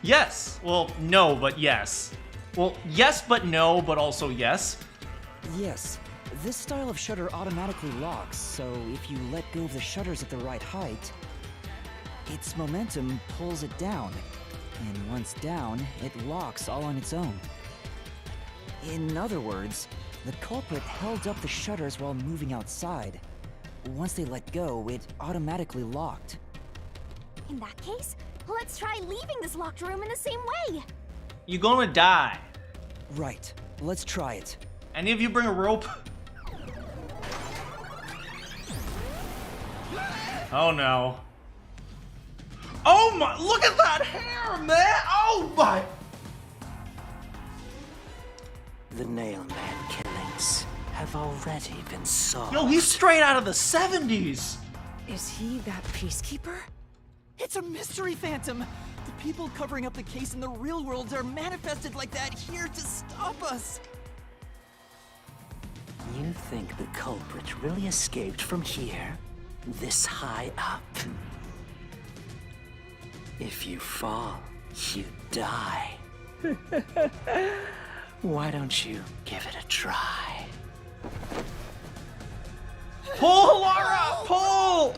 Yes. Well, no, but yes. Well, yes, but no, but also yes. Yes, this style of shutter automatically locks, so if you let go of the shutters at the right height, its momentum pulls it down, and once down, it locks all on its own. In other words, the culprit held up the shutters while moving outside. Once they let go, it automatically locked. In that case, let's try leaving this locked room in the same way. You're gonna die. Right, let's try it. Any of you bring a rope? Oh no. Oh my, look at that hair, man! Oh my! The Nailman killings have already been solved. Yo, he's straight out of the 70s! Is he that Peacekeeper? It's a mystery phantom. The people covering up the case in the real world are manifested like that here to stop us. You think the culprit really escaped from here? This high up? If you fall, you die. Why don't you give it a try? Pull, Laura! Pull!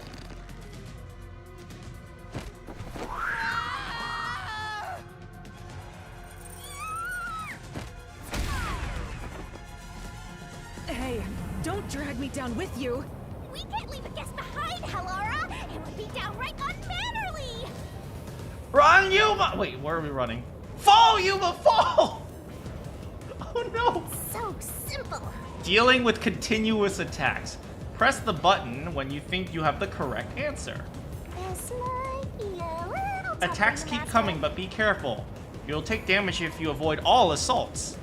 Hey, don't drag me down with you. We can't leave a guest behind, Halara! It would be downright unmannerly! Run, Yuma! Wait, where are we running? Fall, Yuma, fall! Oh no! So simple. Dealing with continuous attacks. Press the button when you think you have the correct answer. This might be a little tougher Attacks than keep last coming, time. but be careful. You'll take damage if you avoid all assaults.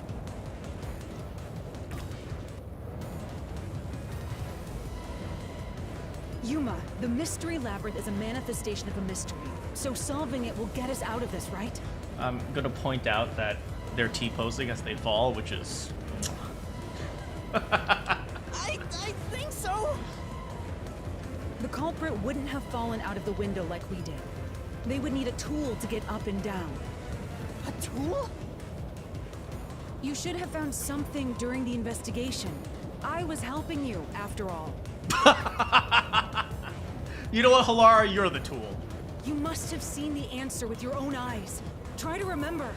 Yuma, the mystery labyrinth is a manifestation of a mystery. So solving it will get us out of this, right? I'm gonna point out that they're T-posing as they fall, which is... I think so. The culprit wouldn't have fallen out of the window like we did. They would need a tool to get up and down. A tool? You should have found something during the investigation. I was helping you, after all. You know what, Halara? You're the tool. You must have seen the answer with your own eyes. Try to remember.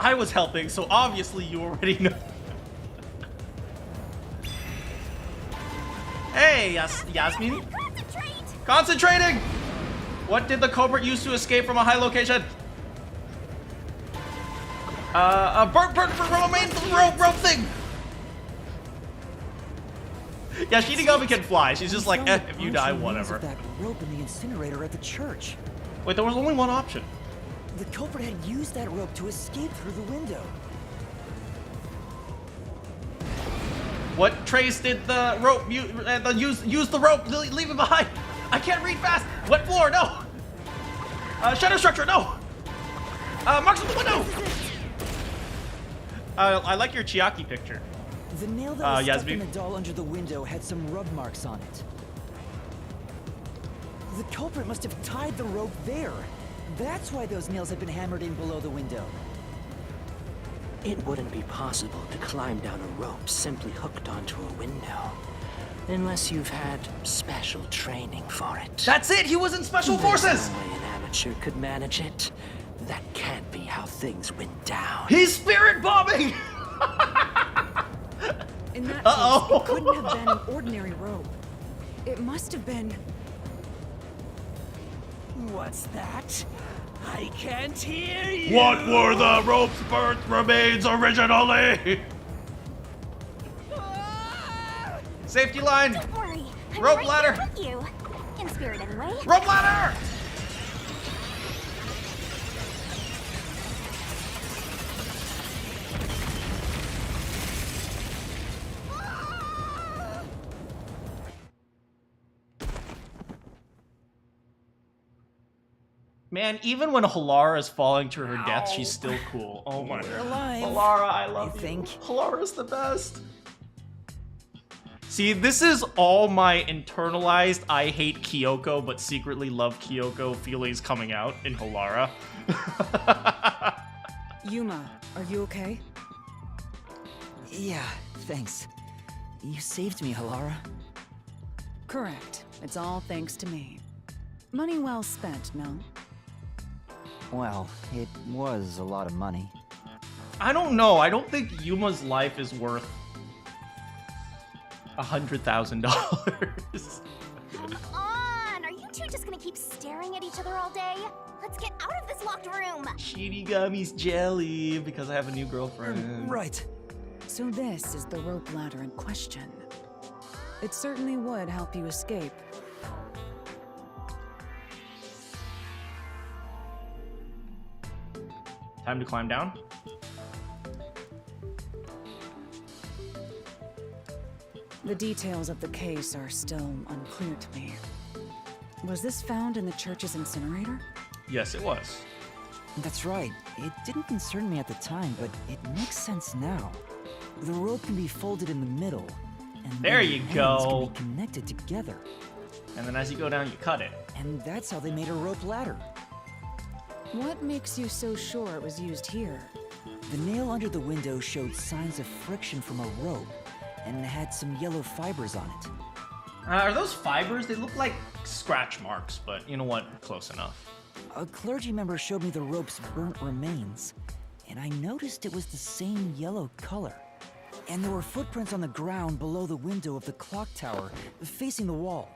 I was helping, so obviously you already know. Hey, Yasmin. Concentrate! Concentrating! What did the culprit use to escape from a high location? A burn from a main rope thing! Yeah, Shinigami can fly. She's just like, if you die, whatever. That rope in the incinerator at the church. Wait, there was only one option. The culprit had used that rope to escape through the window. What trace did the rope use the rope? Leave it behind. I can't read fast. Wet floor, no. Shadow structure, no. Marks on the window. I like your Chiaki picture. The nail that was stuck Yasmin. in the doll under the window had some rub marks on it. The culprit must have tied the rope there. That's why those nails had been hammered in below the window. It wouldn't be possible to climb down a rope simply hooked onto a window. Unless you've had special training for it. That's it. He was in special forces. No way an amateur could manage it. That can't be how things went down. He's spirit bombing. In that Uh-oh. case, it couldn't have been an ordinary rope. It must have been... What's that? I can't hear you. What were the rope's birth remains originally? Safety line. Don't worry. I'm Rope right ladder. here with you. In spirit, anyway. Rope ladder. Man, even when Halara is falling to her death, she's still cool. Oh my god. alive. Halara, I love I you. think. Halara's the best. See, this is all my internalized I hate Kyoko but secretly love Kyoko feelings coming out in Halara. Yuma, are you okay? Yeah, thanks. You saved me, Halara. Correct. It's all thanks to me. Money well spent, no? Well, it was a lot of money. I don't know. I don't think Yuma's life is worth $100,000. Come on! Are you two just gonna keep staring at each other all day? Let's get out of this locked room! Shinigami's jelly because I have a new girlfriend. Right. So this is the rope ladder in question. It certainly would help you escape. Time to climb down. The details of the case are still unclear to me. Was this found in the church's incinerator? Yes, it was. That's right. It didn't concern me at the time, but it makes sense now. The rope can be folded in the middle, and There then you the ends go. can be connected together. And then as you go down, you cut it. And that's how they made a rope ladder. What makes you so sure it was used here? The nail under the window showed signs of friction from a rope and had some yellow fibers on it. Are those fibers? They look like scratch marks, but you know what? Close enough. A clergy member showed me the rope's burnt remains, and I noticed it was the same yellow color. And there were footprints on the ground below the window of the clock tower, facing the wall.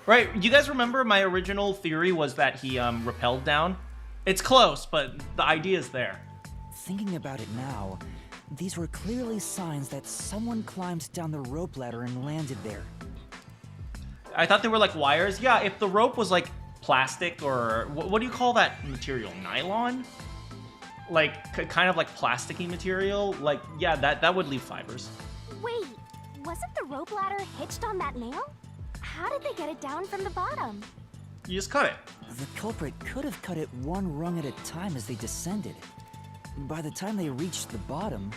Right, you guys remember my original theory was that he rappelled down? It's close, but the idea is there. Thinking about it now, these were clearly signs that someone climbed down the rope ladder and landed there. I thought they were like wires. Yeah, if the rope was like plastic or what do you call that material? Nylon? Like kind of like plasticky material? Like, yeah, that would leave fibers. Wait, wasn't the rope ladder hitched on that nail? How did they get it down from the bottom? You just cut it. The culprit could have cut it one rung at a time as they descended. By the time they reached the bottom,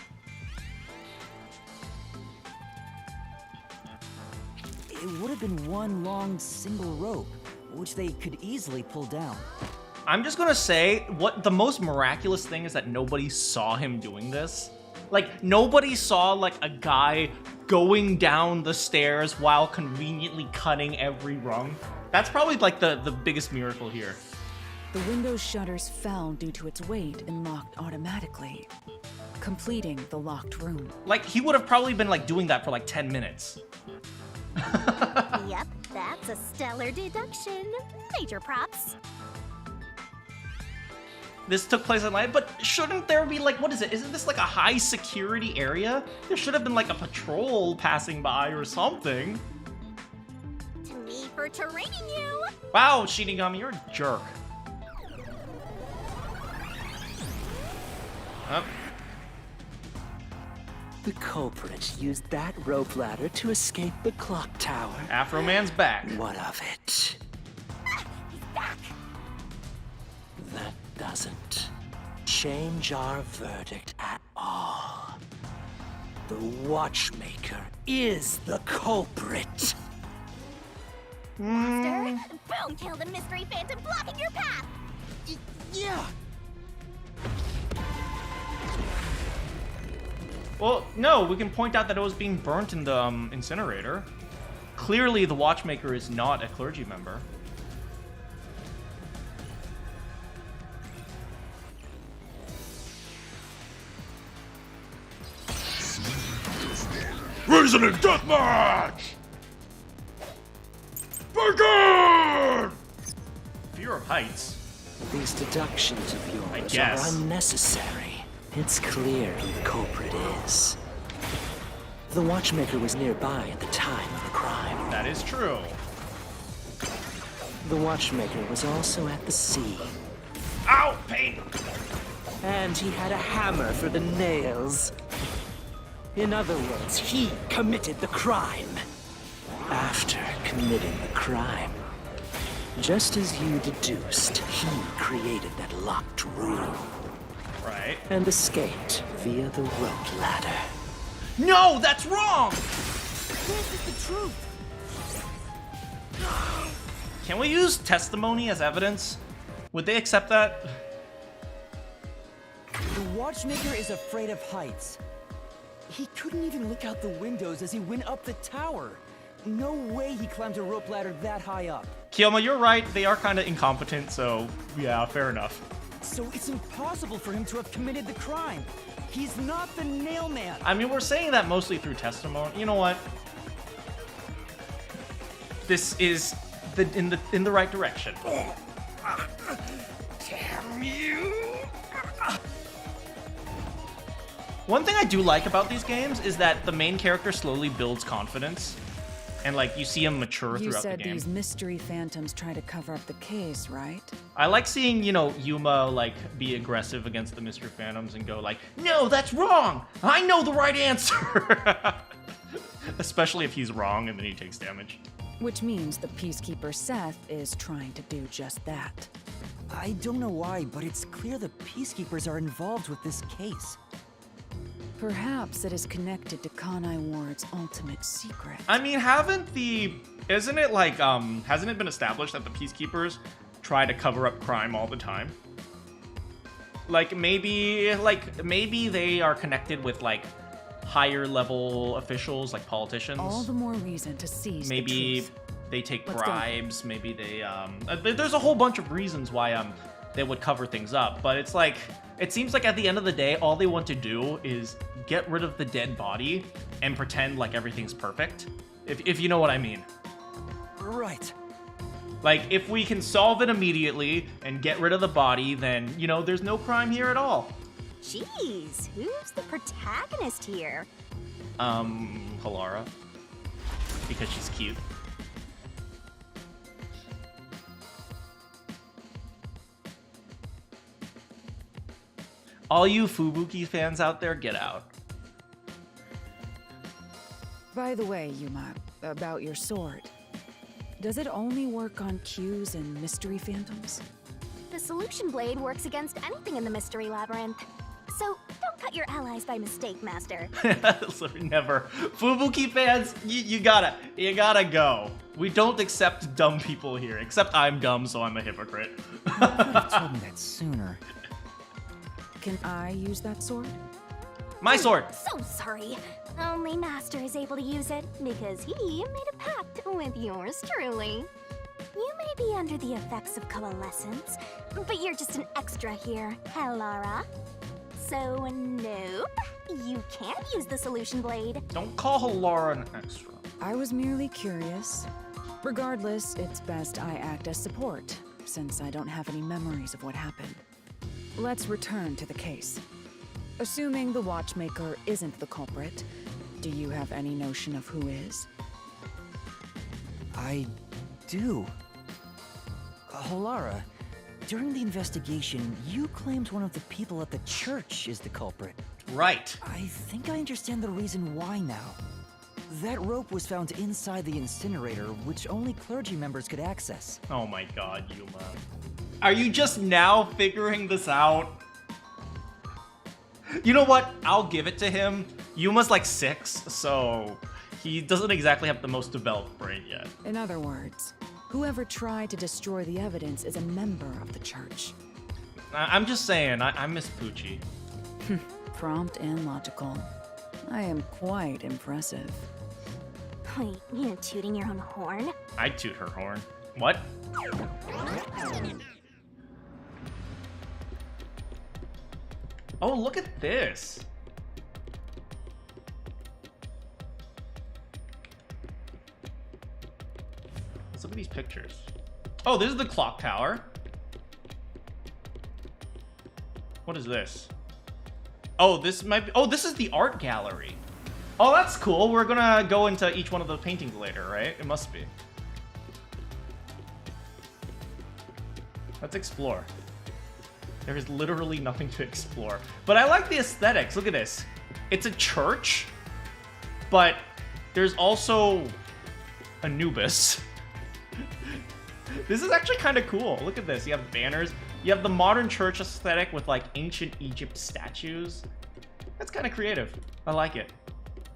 it would have been one long single rope, which they could easily pull down. I'm just gonna say, what the most miraculous thing is that nobody saw him doing this. Like, nobody saw like a guy going down the stairs while conveniently cutting every rung. That's probably like the biggest miracle here. The window's shutters fell due to its weight and locked automatically, completing the locked room. Like, he would have probably been like doing that for like 10 minutes. Yep, that's a stellar deduction. Major props. This took place at night, but shouldn't there be like, what is it? Isn't this like a high security area? There should have been like a patrol passing by or something. To me for training you. Wow, Shinigami, you're a jerk. Up. The culprit used that rope ladder to escape the clock tower. Afro Man's back. What of it? He's back. That doesn't change our verdict at all. The watchmaker is the culprit. Monster, boom, kill the mystery phantom blocking your path. Yeah! Well, no, we can point out that it was being burnt in the incinerator. Clearly, the watchmaker is not a clergy member. Reasoning deathmatch! Begin! Fear of heights. These deductions of I yours guess. are unnecessary. It's clear who the culprit is. The watchmaker was nearby at the time of the crime. That is true. The watchmaker was also at the scene. Ow, pain! And he had a hammer for the nails. In other words, he committed the crime. After committing the crime, just as you deduced, he created that locked room. Right. And escaped via the rope ladder. No, that's wrong! This is the truth! Can we use testimony as evidence? Would they accept that? The watchmaker is afraid of heights. He couldn't even look out the windows as he went up the tower. No way he climbed a rope ladder that high up. Kiyoma, you're right. They are kind of incompetent, so yeah, fair enough. So it's impossible for him to have committed the crime. He's not the nail man. I mean, we're saying that mostly through testimony. You know what? This is in the right direction. Damn you! One thing I do like about these games is that the main character slowly builds confidence. And like you see him mature You throughout the said game. these mystery phantoms try to cover up the case, right? I like seeing, you know, Yuma like be aggressive against the Mystery Phantoms and go like, "No, that's wrong. I know the right answer." Especially if he's wrong and then he takes damage. Which means the Peacekeeper Seth is trying to do just that. I don't know why, but it's clear the Peacekeepers are involved with this case. Perhaps it is connected to Kanai Ward's ultimate secret. I mean, hasn't it been established that the Peacekeepers try to cover up crime all the time? Like maybe they are connected with like higher level officials, like politicians. All the more reason to seize the Maybe truth. they take Let's go. bribes. Maybe they there's a whole bunch of reasons why they would cover things up. But it's like it seems like at the end of the day, all they want to do is get rid of the dead body and pretend like everything's perfect. If you know what I mean. Right. Like, if we can solve it immediately and get rid of the body, then, you know, there's no crime here at all. Jeez, who's the protagonist here? Halara. Because she's cute. All you Fubuki fans out there, get out. By the way, Yuma, about your sword. Does it only work on cues and mystery phantoms? The solution blade works against anything in the mystery labyrinth. So don't cut your allies by mistake, Master. So never. Fubuki fans, you gotta go. We don't accept dumb people here. Except I'm dumb, so I'm a hypocrite. You could have told me that sooner. Can I use that sword? My sword. So sorry. Only Master is able to use it because he made a pact with yours truly. You may be under the effects of coalescence, but you're just an extra here, Halara. So, nope, you can't use the solution blade. Don't call Halara an extra. I was merely curious. Regardless, it's best I act as support, since I don't have any memories of what happened. Let's return to the case. Assuming the watchmaker isn't the culprit, do you have any notion of who is? I do. Halara, during the investigation, you claimed one of the people at the church is the culprit. Right. I think I understand the reason why now. That rope was found inside the incinerator, which only clergy members could access. Oh my god, Yuma. Are you just now figuring this out? You know what? I'll give it to him. Yuma's like 6, so he doesn't exactly have the most developed brain yet. In other words, whoever tried to destroy the evidence is a member of the church. I'm just saying, I miss Poochie. Prompt and logical. I am quite impressive. Wait, you're tooting your own horn? I'd toot her horn. What? Oh, look at this. Let's look at these pictures. Oh, this is the clock tower. What is this? Oh, this might be... Oh, this is the art gallery. Oh, that's cool. We're gonna go into each one of the paintings later, right? It must be. Let's explore. There is literally nothing to explore. But I like the aesthetics. Look at this. It's a church, but there's also Anubis. This is actually kind of cool. Look at this. You have banners. You have the modern church aesthetic with like ancient Egypt statues. That's kind of creative. I like it.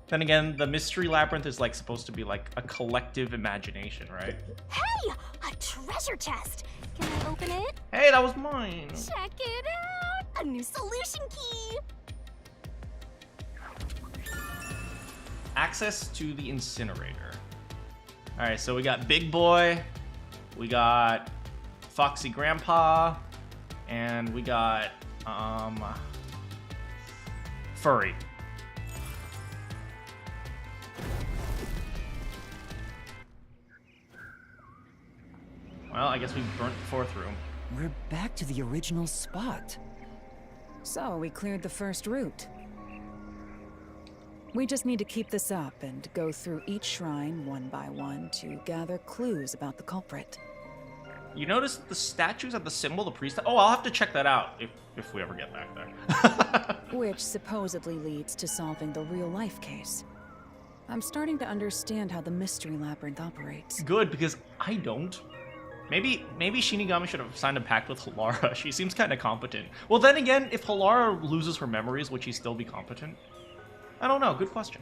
Then again, the mystery labyrinth is like supposed to be like a collective imagination, right? Hey! A treasure chest! Can I open it? Hey, that was mine. Check it out! A new solution key! Access to the incinerator. All right, so we got Big Boy, we got Foxy Grandpa, and we got Furry. Well, I guess we burnt the 4th room. We're back to the original spot. So, we cleared the first route. We just need to keep this up and go through each shrine one by one to gather clues about the culprit. You notice the statues have the symbol, the priest. Oh, I'll have to check that out if we ever get back there. Which supposedly leads to solving the real-life case. I'm starting to understand how the mystery labyrinth operates. Good, because I don't. Maybe Shinigami should have signed a pact with Halara. She seems kind of competent. Well, then again, if Halara loses her memories, would she still be competent? I don't know. Good question.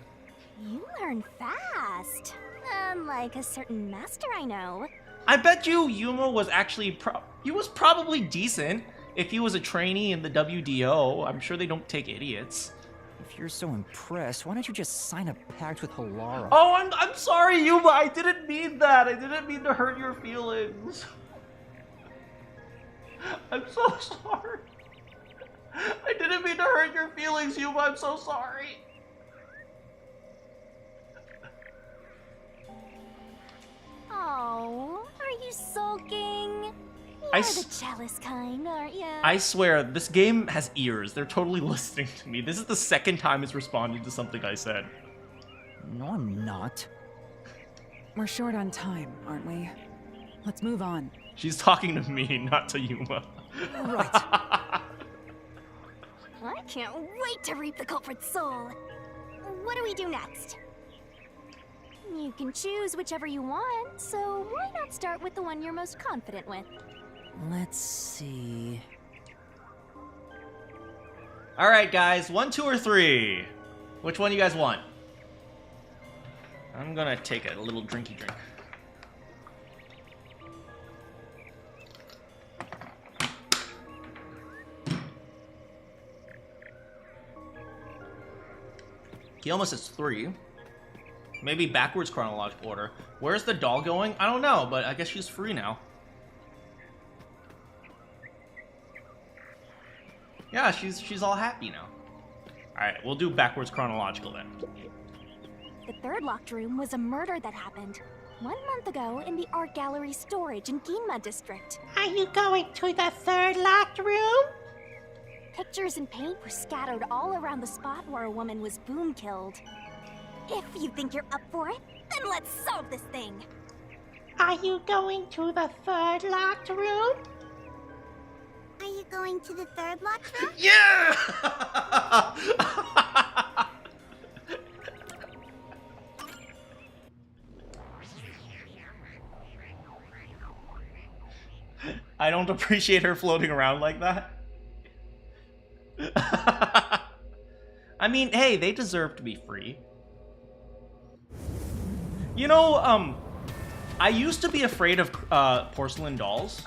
You learn fast. Unlike a certain master I know. I bet you Yuma was actually he was probably decent. if he was a trainee in the WDO, I'm sure they don't take idiots. If you're so impressed, why don't you just sign a pact with Halara? Oh, I'm sorry, Yuma. I didn't mean that. I didn't mean to hurt your feelings. I'm so sorry. I didn't mean to hurt your feelings, Yuma. I'm so sorry. Oh, are you sulking? You're the jealous kind, aren't you? I swear, this game has ears. They're totally listening to me. This is the second time it's responded to something I said. No, I'm not. We're short on time, aren't we? Let's move on. She's talking to me, not to Yuma. Right. I can't wait to reap the culprit's soul. What do we do next? You can choose whichever you want, so why not start with the one you're most confident with? Let's see. All right, guys. 1, 2, or 3. Which one do you guys want? I'm gonna take a little drinky drink. He almost says 3. Maybe backwards chronological order. Where's the doll going? I don't know, but I guess she's free now. Yeah, she's all happy now. Alright, we'll do backwards chronological then. The third locked room was a murder that happened 1 month ago in the art gallery storage in Ginma district. Are you going to the third locked room? Pictures and paint were scattered all around the spot where a woman was boom killed. If you think you're up for it, then let's solve this thing. Are you going to the third locked room? Are you going to the third locked room? Yeah! I don't appreciate her floating around like that. I mean, hey, they deserve to be free. You know, I used to be afraid of porcelain dolls.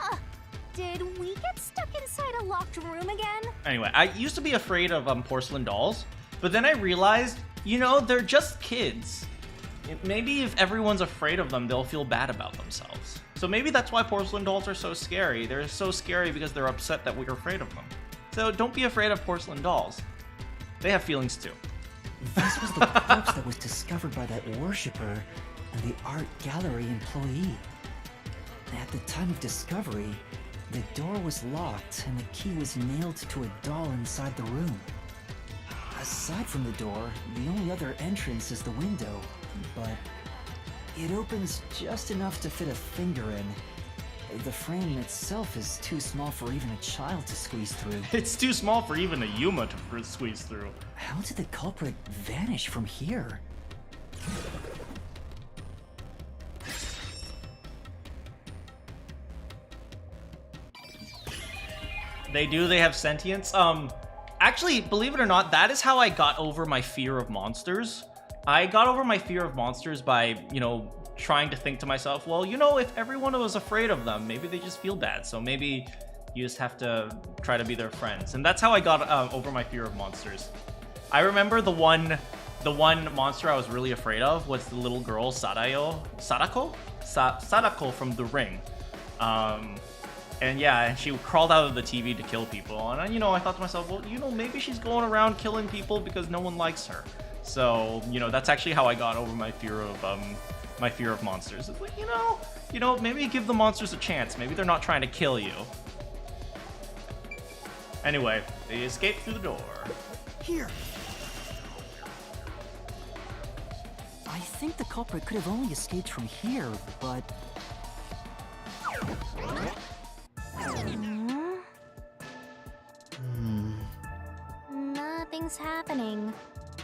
Did we get stuck inside a locked room again? Anyway, I used to be afraid of porcelain dolls, but then I realized, you know, they're just kids. Maybe if everyone's afraid of them, they'll feel bad about themselves. So maybe that's why porcelain dolls are so scary. They're so scary because they're upset that we're afraid of them. So don't be afraid of porcelain dolls. They have feelings too. This was the corpse that was discovered by that worshipper and the art gallery employee. At the time of discovery, the door was locked and the key was nailed to a doll inside the room. Aside from the door, the only other entrance is the window, but it opens just enough to fit a finger in. The frame itself is too small for even a child to squeeze through. It's too small for even a Yuma to squeeze through. How did the culprit vanish from here? They have sentience. Actually, believe it or not, that is how I got over my fear of monsters. I got over my fear of monsters by, you know, trying to think to myself, well, you know, if everyone was afraid of them, maybe they just feel bad. So maybe you just have to try to be their friends. And that's how I got over my fear of monsters. I remember the one monster I was really afraid of was the little girl Sadako from The Ring. And yeah, and she crawled out of the TV to kill people. And, you know, I thought to myself, well, you know, maybe she's going around killing people because no one likes her. So, you know, that's actually how I got over my fear of monsters. It's like, you know, maybe give the monsters a chance. Maybe they're not trying to kill you. Anyway, they escape through the door. Here. I think the culprit could have only escaped from here, but... Nothing's happening.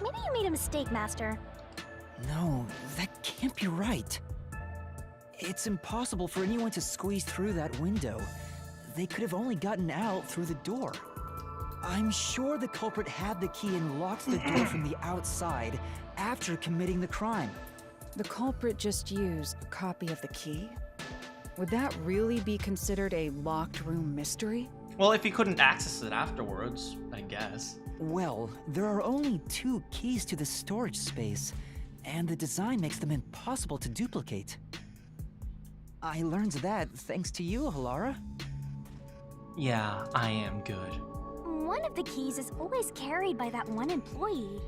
Maybe you made a mistake, Master. No, that can't be right. It's impossible for anyone to squeeze through that window. They could have only gotten out through the door. I'm sure the culprit had the key and locked the door from the outside after committing the crime. The culprit just used a copy of the key? Would that really be considered a locked room mystery? Well, if he couldn't access it afterwards, I guess. Well, there are only 2 keys to the storage space, and the design makes them impossible to duplicate. I learned that thanks to you, Halara. Yeah, I am good. One of the keys is always carried by that one employee.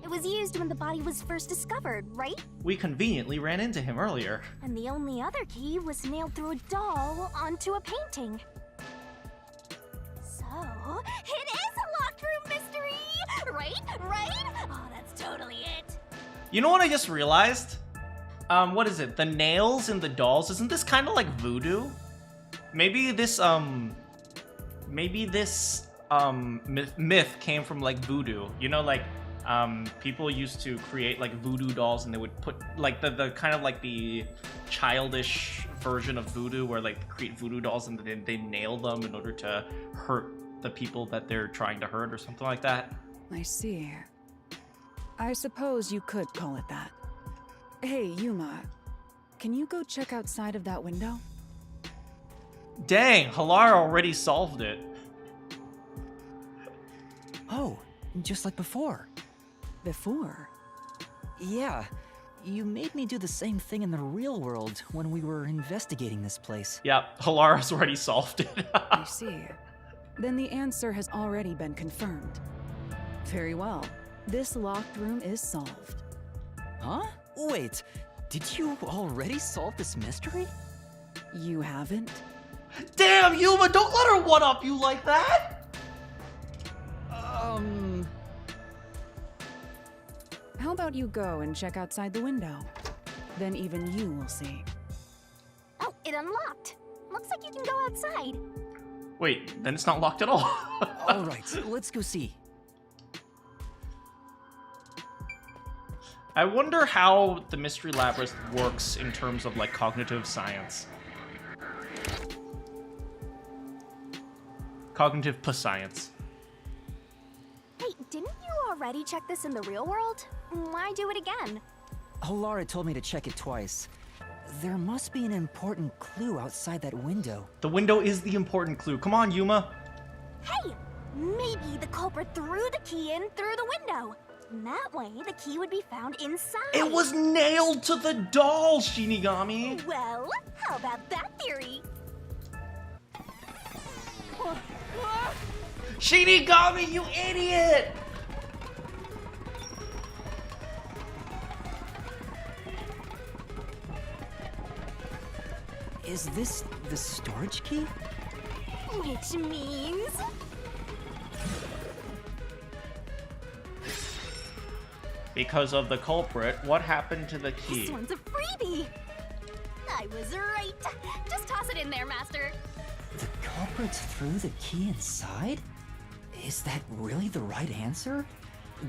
It was used when the body was first discovered, right? We conveniently ran into him earlier. And the only other key was nailed through a doll onto a painting. So, it is a locked room mystery! Right? Oh, that's totally it. You know what I just realized? What is it? The nails in the dolls, isn't this kind of like voodoo? Maybe this myth came from like voodoo. You know, like, people used to create like voodoo dolls, and they would put like the kind of like the childish version of voodoo where like create voodoo dolls and then they nail them in order to hurt the people that they're trying to hurt or something like that. I see. I suppose you could call it that. Hey, Yuma, can you go check outside of that window? Dang, Halara already solved it. Oh, just like before. Before? Yeah, you made me do the same thing in the real world when we were investigating this place. Yeah, Halara's already solved it. I see. Then the answer has already been confirmed. Very well. This locked room is solved. Huh? Wait, did you already solve this mystery? You haven't? Damn, Yuma, don't let her one-up you like that! How about you go and check outside the window? Then even you will see. Oh, it unlocked. Looks like you can go outside. Wait, then it's not locked at all. Alright, let's go see. I wonder how the Mystery Labyrinth works in terms of like cognitive science. Cognitive science. Hey, didn't you already check this in the real world? Why do it again? Halara told me to check it twice. There must be an important clue outside that window. The window is the important clue. Come on, Yuma. Hey, maybe the culprit threw the key in through the window. That way, the key would be found inside. It was nailed to the doll, Shinigami. Well, how about that theory? Shinigami, you idiot! Is this the storage key? Which means... Because of the culprit, what happened to the This key? one's a freebie. I was right. Just toss it in there, Master. The culprit threw the key inside? Is that really the right answer?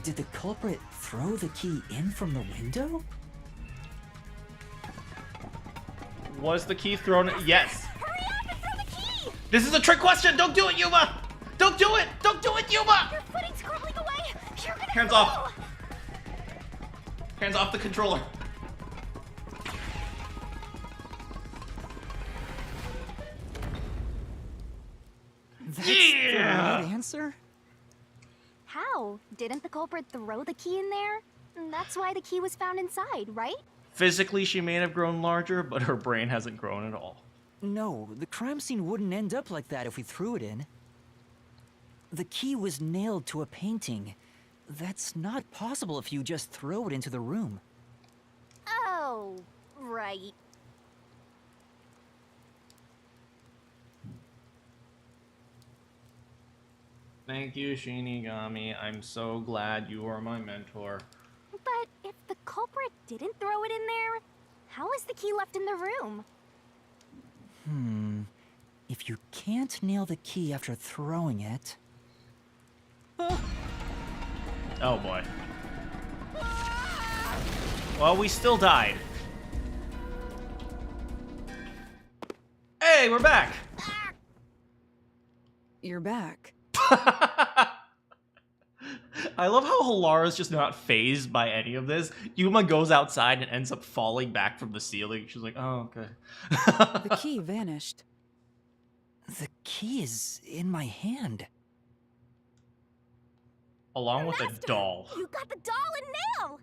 Did the culprit throw the key in from the window? Was the key thrown? Yes. Hurry up and throw the key! This is a trick question. Don't do it, Yuma. Don't do it. Don't do it, Yuma. Your footing's crumbling away. You're gonna Hands fall. off. Hands off the controller. That's the right answer? How? Didn't the culprit throw the key in there? That's why the key was found inside, right? Physically, she may have grown larger, but her brain hasn't grown at all. No, the crime scene wouldn't end up like that if we threw it in. The key was nailed to a painting. That's not possible if you just throw it into the room. Oh, right. Thank you, Shinigami. I'm so glad you are my mentor. But if the culprit didn't throw it in there, how is the key left in the room? If you can't nail the key after throwing it... Oh boy. Well, we still died. Hey, we're back! You're back. I love how Halara's just not fazed by any of this. Yuma goes outside and ends up falling back from the ceiling. She's like, oh, okay. The key vanished. The key is in my hand. Along with a Master, doll. You got the doll and nail!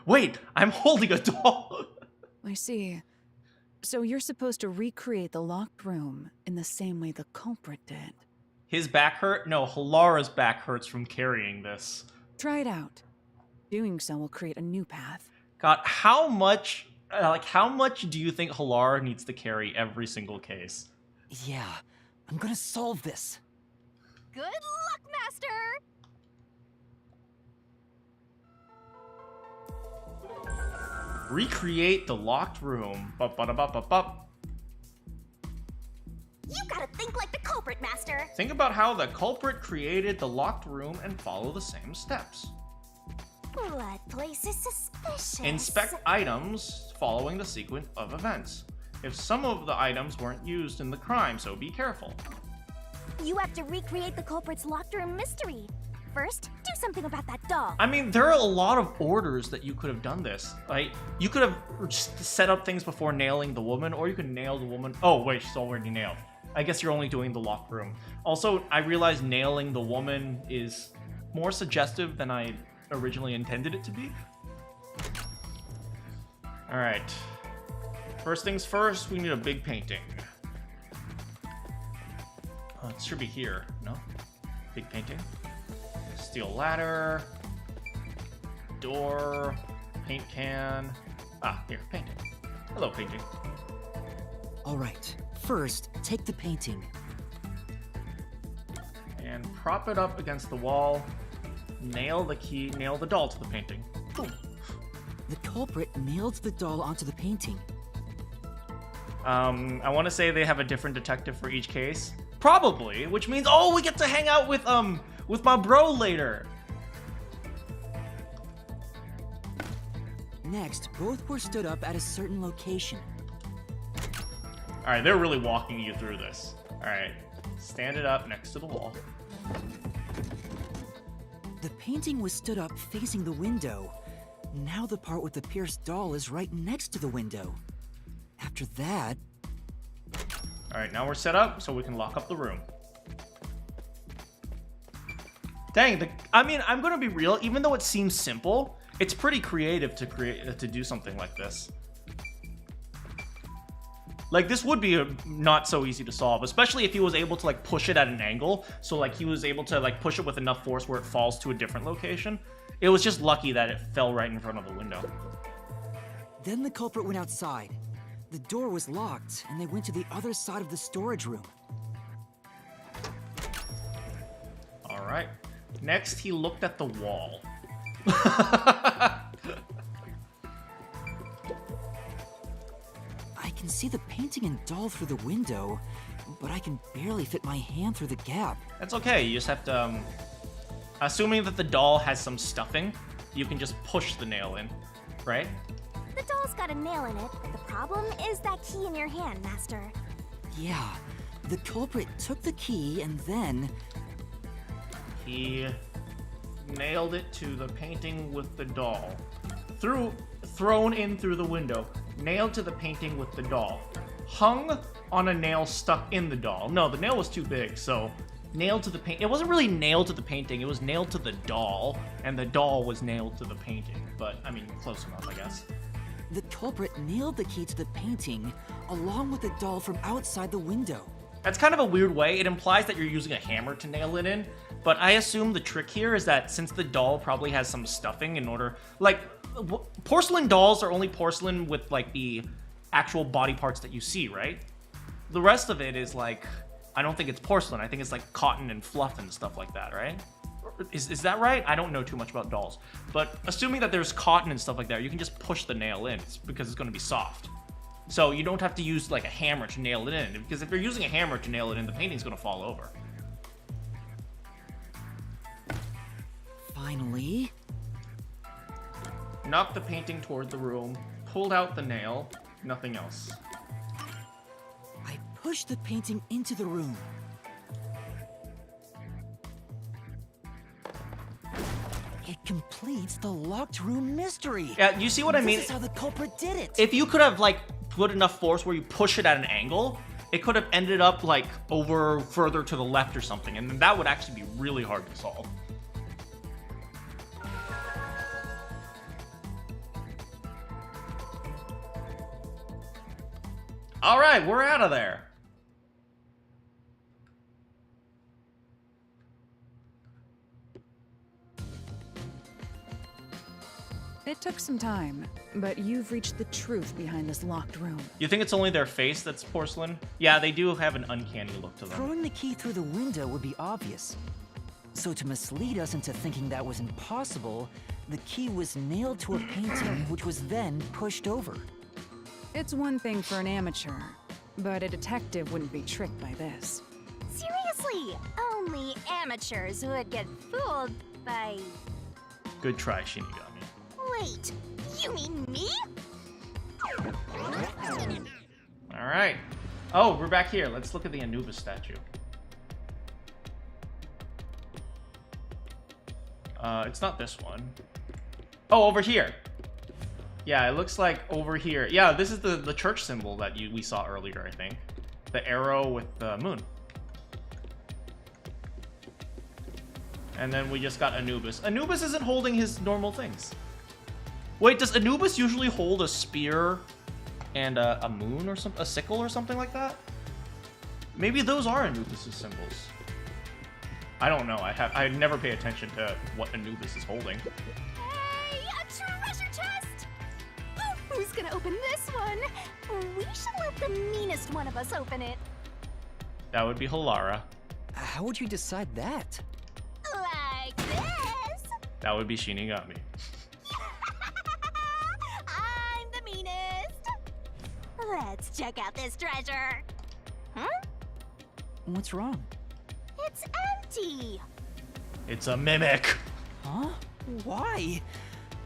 Wait, I'm holding a doll. I see. So you're supposed to recreate the locked room in the same way the culprit did. His back hurt? No, Halara's back hurts from carrying this. Try it out. Doing so will create a new path. God, how much do you think Halara needs to carry every single case? Yeah, I'm gonna solve this. Good luck, Master! Recreate the locked room. Ba-ba-da-ba-ba-ba. You gotta think like the culprit, Master! Think about how the culprit created the locked room and follow the same steps. What place is suspicious? Inspect items following the sequence of events. If some of the items weren't used in the crime, so be careful. You have to recreate the culprit's locked room mystery. First, do something about that doll. I mean, there are a lot of orders that you could have done this. Like, you could have just set up things before nailing the woman, or you could nail the woman. Oh, wait, she's already nailed. I guess you're only doing the locked room. Also, I realize nailing the woman is more suggestive than I originally intended it to be. All right. First things first, we need a big painting. Oh, it should be here, no? Big painting. Steel ladder. Door. Paint can. Ah, here, painting. Hello, painting. All right, first, take the painting. And prop it up against the wall. Nail the doll to the painting. Boom. The culprit nailed the doll onto the painting. I want to say they have a different detective for each case. Probably, which means, oh, we get to hang out with my bro later. Next, both were stood up at a certain location. All right, they're really walking you through this. All right, stand it up next to the wall. The painting was stood up facing the window. Now the part with the pierced doll is right next to the window. After that... All right, now we're set up so we can lock up the room. Dang, I mean, I'm gonna be real. Even though it seems simple, it's pretty creative to do something like this. Like, this would be not so easy to solve, especially if he was able to, like, push it at an angle. So, like, he was able to, like, push it with enough force where it falls to a different location. It was just lucky that it fell right in front of the window. Then the culprit went outside. The door was locked, and they went to the other side of the storage room. All right. Next, he looked at the wall. I can see the painting and doll through the window, but I can barely fit my hand through the gap. That's okay. You just have to, assuming that the doll has some stuffing, you can just push the nail in, right? The doll's got a nail in it, but the problem is that key in your hand, Master. Yeah, the culprit took the key and then... He nailed it to the painting with the doll. Thrown in through the window. Nailed to the painting with the doll. Hung on a nail stuck in the doll. No, the nail was too big, so nailed to the paint. It wasn't really nailed to the painting, it was nailed to the doll, and the doll was nailed to the painting. But, I mean, close enough, I guess. The culprit nailed the key to the painting, along with the doll from outside the window. That's kind of a weird way. It implies that you're using a hammer to nail it in, but I assume the trick here is that since the doll probably has some stuffing in order... Like, porcelain dolls are only porcelain with, like, the actual body parts that you see, right? The rest of it is, like... I don't think it's porcelain. I think it's, like, cotton and fluff and stuff like that, right? Is that right? I don't know too much about dolls. But assuming that there's cotton and stuff like that, you can just push the nail in because it's going to be soft. So you don't have to use, like, a hammer to nail it in. Because if you're using a hammer to nail it in, the painting's going to fall over. Finally... Knocked the painting toward the room, pulled out the nail, nothing else. I pushed the painting into the room. It completes the locked room mystery. Yeah, you see what I mean? This is how the culprit did it. If you could have, like, put enough force where you push it at an angle, it could have ended up like over further to the left or something, and then that would actually be really hard to solve. All right, we're out of there. It took some time, but you've reached the truth behind this locked room. You think it's only their face that's porcelain? Yeah, they do have an uncanny look to them. Throwing the key through the window would be obvious. So to mislead us into thinking that was impossible, the key was nailed to a painting which was then pushed over. It's one thing for an amateur, but a detective wouldn't be tricked by this. Seriously, only amateurs would get fooled by... Good try, Shinigami. Wait, you mean me? All right. Oh, we're back here. Let's look at the Anubis statue. It's not this one. Oh, over here. Yeah, it looks like over here. Yeah, this is the church symbol that we saw earlier, I think. The arrow with the moon. And then we just got Anubis. Anubis isn't holding his normal things. Wait, does Anubis usually hold a spear and a moon or a sickle or something like that? Maybe those are Anubis' symbols. I don't know. I never pay attention to what Anubis is holding. Hey, a treasure chest! Who's gonna open this one? We should let the meanest one of us open it. That would be Halara. How would you decide that? Like this. That would be Shinigami. I'm the meanest. Let's check out this treasure. Huh? What's wrong? It's empty. It's a mimic. Huh? Why?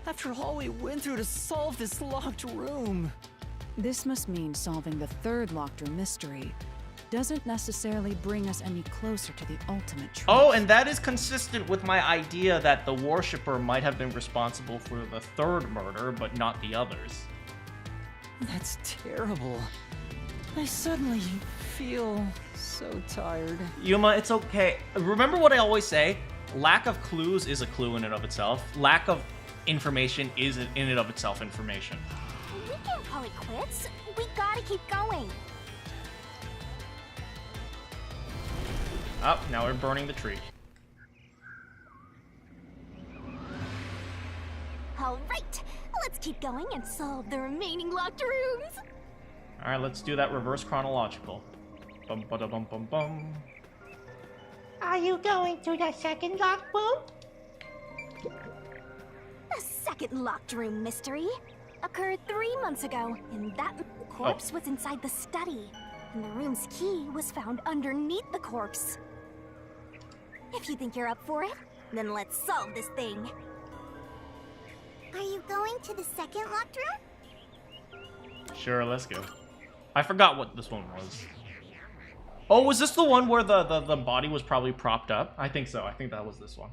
After all we went through to solve this locked room. This must mean solving the third locked room mystery doesn't necessarily bring us any closer to the ultimate truth. Oh, and that is consistent with my idea that the worshipper might have been responsible for the third murder, but not the others. That's terrible. I suddenly feel so tired. Yuma, it's okay. Remember what I always say? Lack of clues is a clue in and of itself. Lack of information is in and of itself information. We can't call it quits. We gotta keep going. Oh, now we're burning the tree. All right, let's keep going and solve the remaining locked rooms. All right, let's do that reverse chronological. Bum ba da bum bum bum. Are you going to the second locked room? The second locked room mystery occurred 3 months ago, and that corpse was inside the study, and the room's key was found underneath the corpse. If you think you're up for it, then let's solve this thing. Are you going to the second locked room? Sure, let's go. I forgot what this one was. Oh, was this the one where the body was probably propped up? I think so. I think that was this one.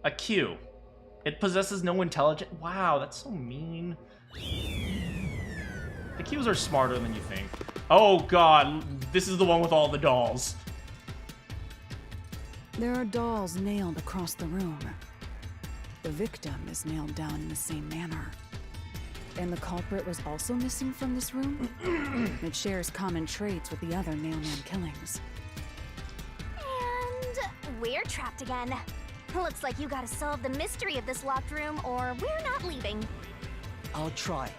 A Q. It possesses no intelligence. Wow, that's so mean. The Qs are smarter than you think. Oh god, this is the one with all the dolls. There are dolls nailed across the room. The victim is nailed down in the same manner. And the culprit was also missing from this room? It shares common traits with the other nailman killings. And we're trapped again. Looks like you gotta solve the mystery of this locked room, or we're not leaving. I'll try.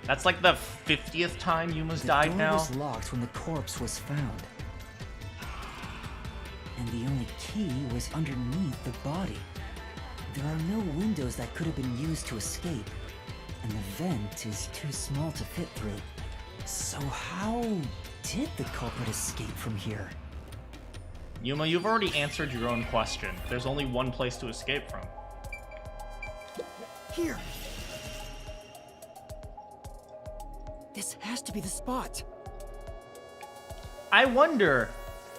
That's like the 50th time Yuma's died now. The door was locked when the corpse was found. And the only key was underneath the body. There are no windows that could have been used to escape. And the vent is too small to fit through. So how did the culprit escape from here? Yuma, you've already answered your own question. There's only one place to escape from. Here! This has to be the spot. I wonder,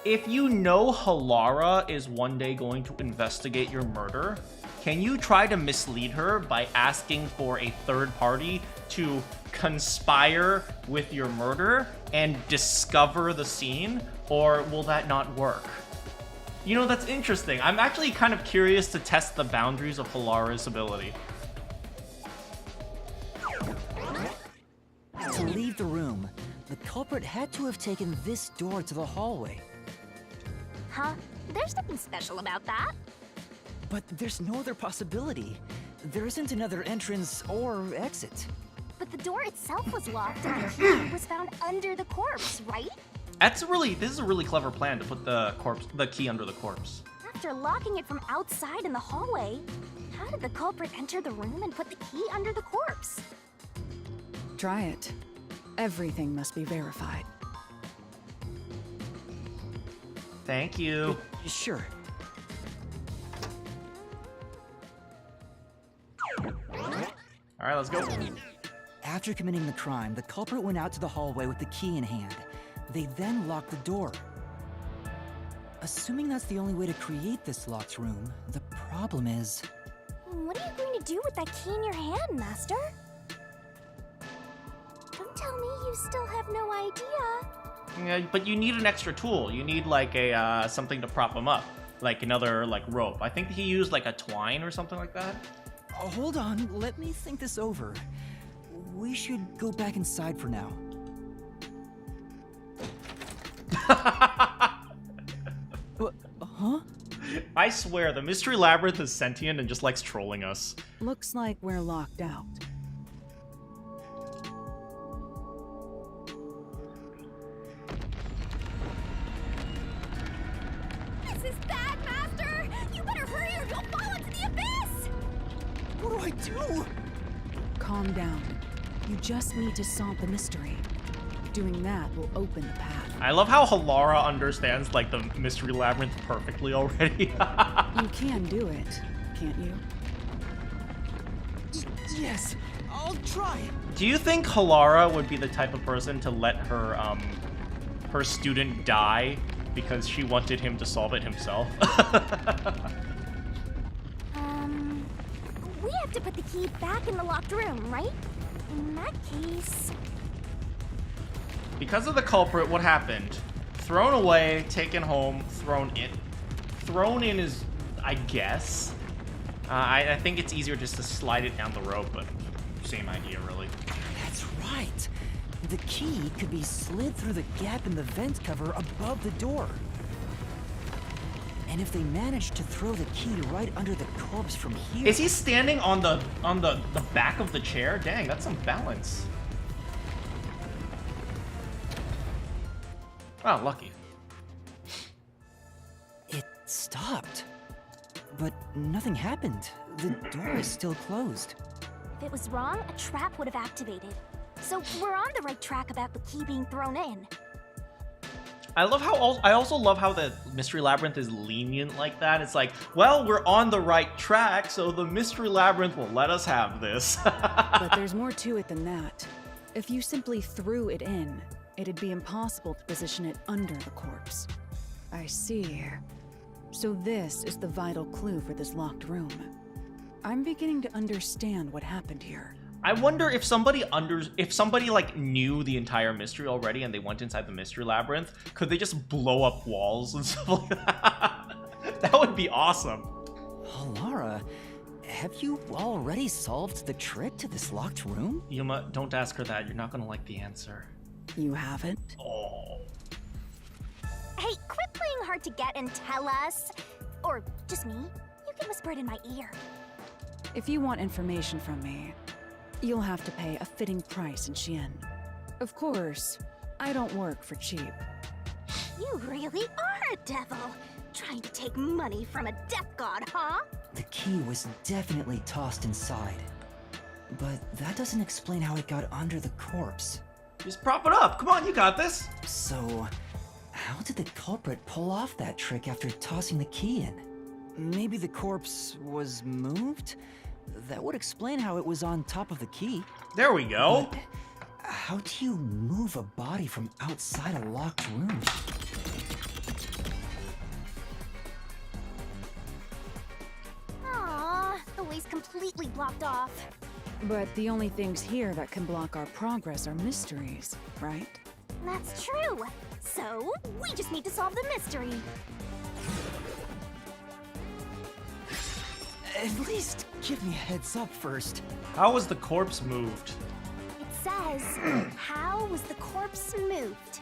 if you know Halara is one day going to investigate your murder, can you try to mislead her by asking for a third party to conspire with your murder and discover the scene, or will that not work? You know, that's interesting. I'm actually kind of curious to test the boundaries of Halara's ability. To leave the room, the culprit had to have taken this door to the hallway. Huh? There's nothing special about that. But there's no other possibility. There isn't another entrance or exit. But the door itself was locked and the key was found under the corpse, right? This is a really clever plan to put the key under the corpse. After locking it from outside in the hallway, how did the culprit enter the room and put the key under the corpse? Try it. Everything must be verified. Thank you. Sure. All right, let's go. After committing the crime, the culprit went out to the hallway with the key in hand. They then locked the door. Assuming that's the only way to create this locked room, the problem is... What are you going to do with that key in your hand, Master? Don't tell me you still have no idea. Yeah, but you need an extra tool. You need like a something to prop him up, like another like rope. I think he used like a twine or something like that. Oh, hold on, let me think this over. We should go back inside for now. Huh? I swear, the Mystery Labyrinth is sentient and just likes trolling us. Looks like we're locked out. This is bad, Master! You better hurry or you'll fall into the abyss! What do I do? Calm down. You just need to solve the mystery. Doing that will open the path. I love how Halara understands like the Mystery Labyrinth perfectly already. You can do it, can't you? Yes, I'll try. Do you think Halara would be the type of person to let her her student die because she wanted him to solve it himself? We have to put the key back in the locked room, right? In that case... Because of the culprit, what happened? Thrown away, taken home, thrown in. Thrown in is, I guess. I think it's easier just to slide it down the rope, but same idea, really. That's right. The key could be slid through the gap in the vent cover above the door. And if they manage to throw the key right under the corpse from here... Is he standing on the back of the chair? Dang, that's some balance. Oh, lucky. It stopped. But nothing happened. The door is still closed. If it was wrong, a trap would have activated. So we're on the right track about the key being thrown in. I also love how the Mystery Labyrinth is lenient like that. It's like, well, we're on the right track, so the Mystery Labyrinth will let us have this. But there's more to it than that. If you simply threw it in, it'd be impossible to position it under the corpse. I see. So this is the vital clue for this locked room. I'm beginning to understand what happened here. I wonder if somebody like knew the entire mystery already and they went inside the Mystery Labyrinth, could they just blow up walls and stuff like that? That would be awesome. Halara, have you already solved the trick to this locked room? Yuma, don't ask her that. You're not gonna like the answer. You haven't? Oh. Hey, quit playing hard to get and tell us. Or just me. You can whisper it in my ear. If you want information from me, you'll have to pay a fitting price in Xian. Of course, I don't work for cheap. You really are a devil. Trying to take money from a death god, huh? The key was definitely tossed inside. But that doesn't explain how it got under the corpse. Just prop it up. Come on, you got this. So, how did the culprit pull off that trick after tossing the key in? Maybe the corpse was moved? That would explain how it was on top of the key. There we go. But how do you move a body from outside a locked room? completely blocked off. But the only things here that can block our progress are mysteries, right? That's true. So, we just need to solve the mystery. At least give me a heads up first. How was the corpse moved? It says, how was the corpse moved?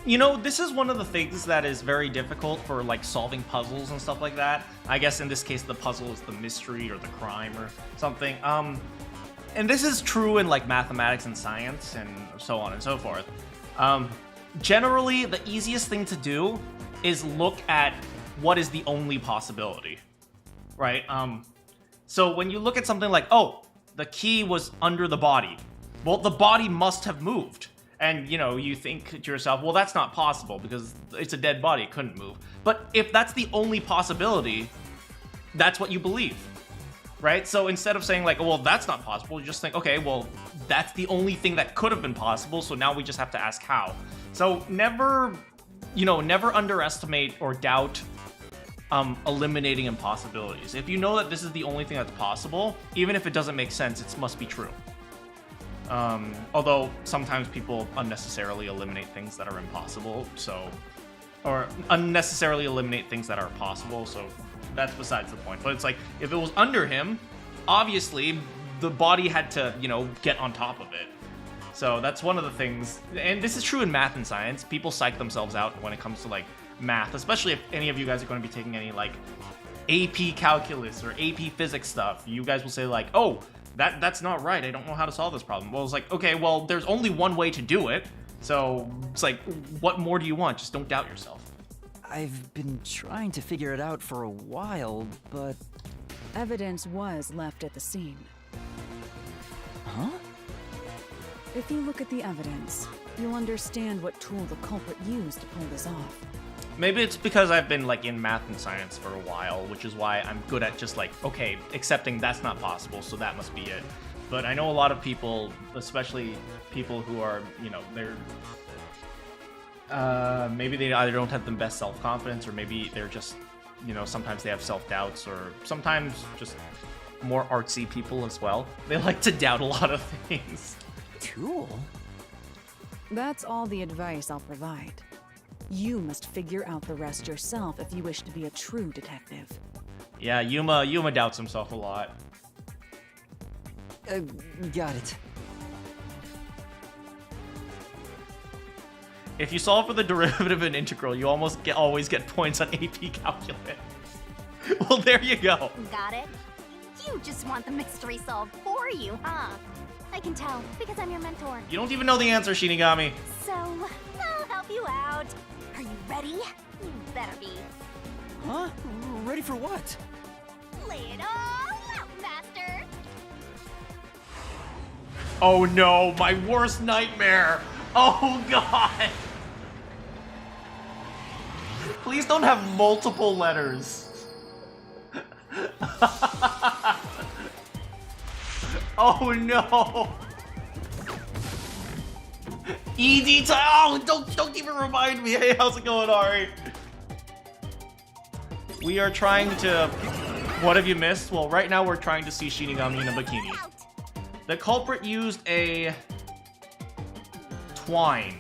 You know, this is one of the things that is very difficult for, like, solving puzzles and stuff like that. I guess in this case, the puzzle is the mystery or the crime or something. And this is true in, like, mathematics and science and so on and so forth. Generally, the easiest thing to do is look at what is the only possibility, right? So when you look at something like, oh, the key was under the body. Well, the body must have moved. And, you know, you think to yourself, well, that's not possible because it's a dead body, it couldn't move. But if that's the only possibility, that's what you believe, right? So instead of saying like, oh, well, that's not possible, you just think, okay, well, that's the only thing that could have been possible, so now we just have to ask how. So never, you know, never underestimate or doubt eliminating impossibilities. If you know that this is the only thing that's possible, even if it doesn't make sense, it must be true. Although sometimes people unnecessarily eliminate things that are impossible, or unnecessarily eliminate things that are possible, so that's besides the point. But it's like, if it was under him, obviously the body had to, you know, get on top of it. So that's one of the things, and this is true in math and science. People psych themselves out when it comes to, like, math, especially if any of you guys are going to be taking any, like, AP calculus or AP physics stuff. You guys will say, like, oh, that's not right, I don't know how to solve this problem. Well, it's like, okay, well, there's only one way to do it, so it's like, what more do you want? Just don't doubt yourself. I've been trying to figure it out for a while, but... Evidence was left at the scene. Huh? If you look at the evidence, you'll understand what tool the culprit used to pull this off. Maybe it's because I've been, like, in math and science for a while, which is why I'm good at just, like, okay, accepting that's not possible, so that must be it. But I know a lot of people, especially people who are, you know, they're... maybe they either don't have the best self-confidence, or maybe they're just, you know, sometimes they have self-doubts, or sometimes just more artsy people as well. They like to doubt a lot of things. Tool? That's all the advice I'll provide. You must figure out the rest yourself if you wish to be a true detective. Yeah, Yuma doubts himself a lot. Got it. If you solve for the derivative and integral, you always get points on AP calculus. Well, there you go. Got it? You just want the mystery solved for you, huh? I can tell, because I'm your mentor. You don't even know the answer, Shinigami. So, I'll help you out. Are you ready? You better be. Huh? Ready for what? Lay it all out, Master! Oh no, my worst nightmare! Oh god! Please don't have multiple letters. Oh no! ED time! Oh, don't even remind me. Hey, how's it going, Ari? We are trying to... What have you missed? Well, right now we're trying to see Shinigami in a bikini. The culprit used a... twine.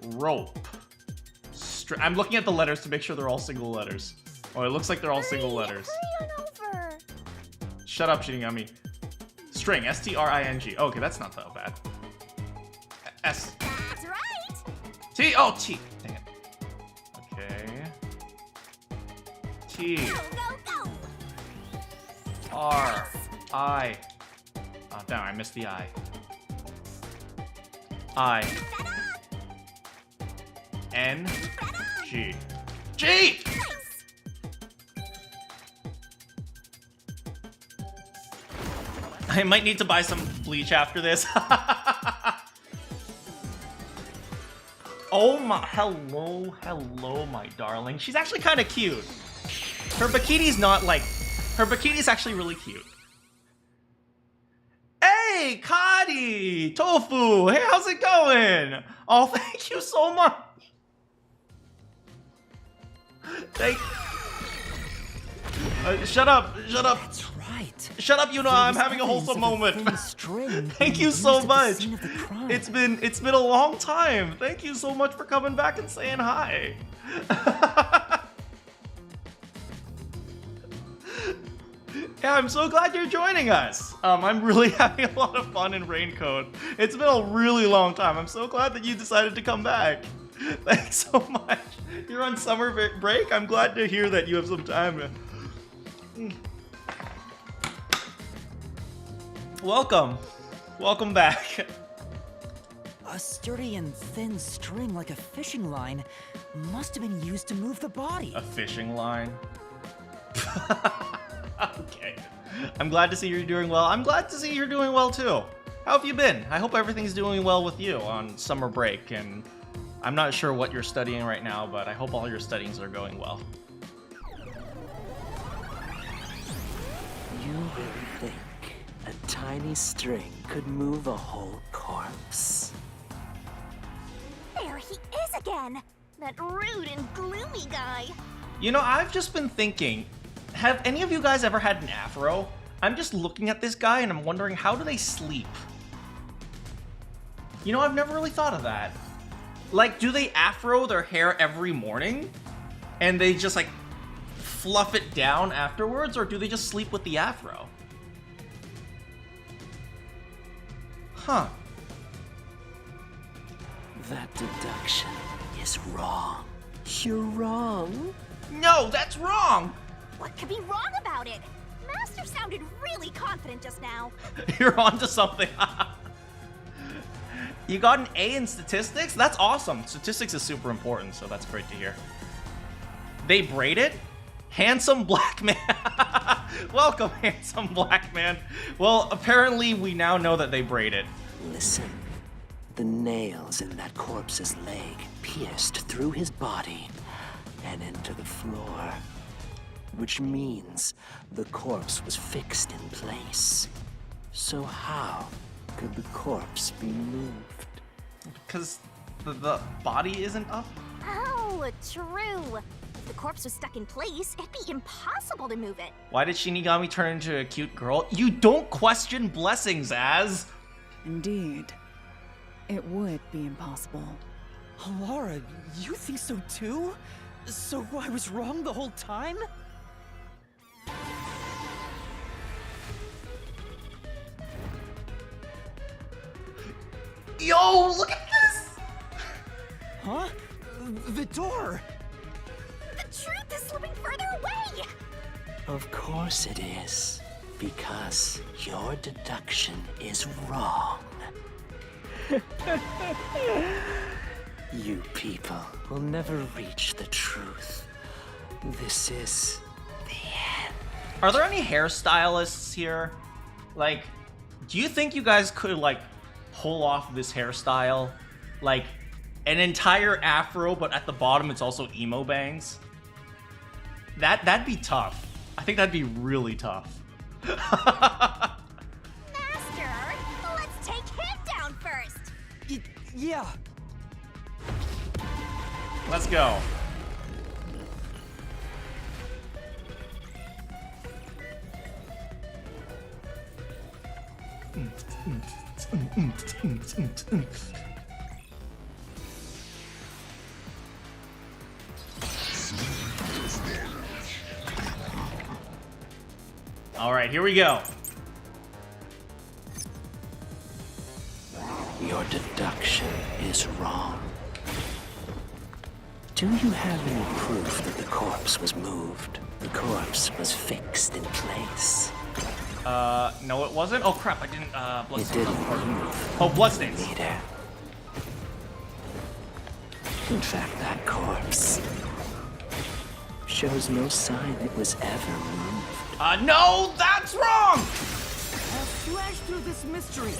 Rope. I'm looking at the letters to make sure they're all single letters. Oh, it looks like they're all single letters. Hurry on over! Shut up, Shinigami. String, S-T-R-I-N-G. Okay, that's not that bad. S. That's right! T. Oh, T. Dang it. Okay. T. Go, go, go! R. I. Oh, damn, I missed the I. I. N. G. G! I might need to buy some bleach after this. Oh my, hello, my darling. She's actually kind of cute. Her bikini's not like, her bikini's actually really cute. Hey, Kadi! Tofu! Hey, how's it going? Oh, thank you so much. Shut up. That's right. right. Shut up, Yuna. I'm having a wholesome moment. Thank you so much. It's been a long time. Thank you so much for coming back and saying hi. Yeah, I'm so glad you're joining us. I'm really having a lot of fun in Raincoat. It's been a really long time. I'm so glad that you decided to come back. Thanks so much. You're on summer break? I'm glad to hear that you have some time. Welcome. Welcome back. A sturdy and thin string like a fishing line must have been used to move the body. A fishing line? Okay. I'm glad to see you're doing well. I'm glad to see you're doing well too. How have you been? I hope everything's doing well with you on summer break, and I'm not sure what you're studying right now, but I hope all your studies are going well. You really think a tiny string could move a whole corpse? There he is again! That rude and gloomy guy! You know, I've just been thinking, have any of you guys ever had an afro? I'm just looking at this guy and I'm wondering, how do they sleep? You know, I've never really thought of that. Like, do they afro their hair every morning? And they just, like, fluff it down afterwards? Or do they just sleep with the afro? Huh. That deduction is wrong. You're wrong. No, that's wrong! What could be wrong about it? Master sounded really confident just now. You're onto something. You got an A in statistics? That's awesome. Statistics is super important, so that's great to hear. They braid it? Handsome black man. Welcome, handsome black man. Well, apparently we now know that they braid it. Listen. The nails in that corpse's leg pierced through his body and into the floor. Which means the corpse was fixed in place. So how could the corpse be moved? Because the body isn't up? Oh, true. If the corpse was stuck in place, it'd be impossible to move it. Why did Shinigami turn into a cute girl? You don't question blessings, Az! Indeed. It would be impossible. Laura, you think so too? So I was wrong the whole time? Yo, look at this! Huh? The door! The truth is slipping further away! Of course it is. Because your deduction is wrong. You people will never reach the truth. This is the end. Are there any hairstylists here? Like, do you think you guys could, like, pull off this hairstyle? Like, an entire afro, but at the bottom it's also emo bangs? That'd be tough. I think that'd be really tough. Master, let's take him down first! Yeah. Let's go. All right, here we go. Your deduction is wrong. Do you have any proof that the corpse was moved? The corpse was fixed in place. No, it wasn't. Oh crap! I didn't. It Bloodstains. didn't move. Oh, bloodstains. Neither. In fact, that corpse shows no sign it was ever moved. No, that's wrong. I'll slash through this mystery.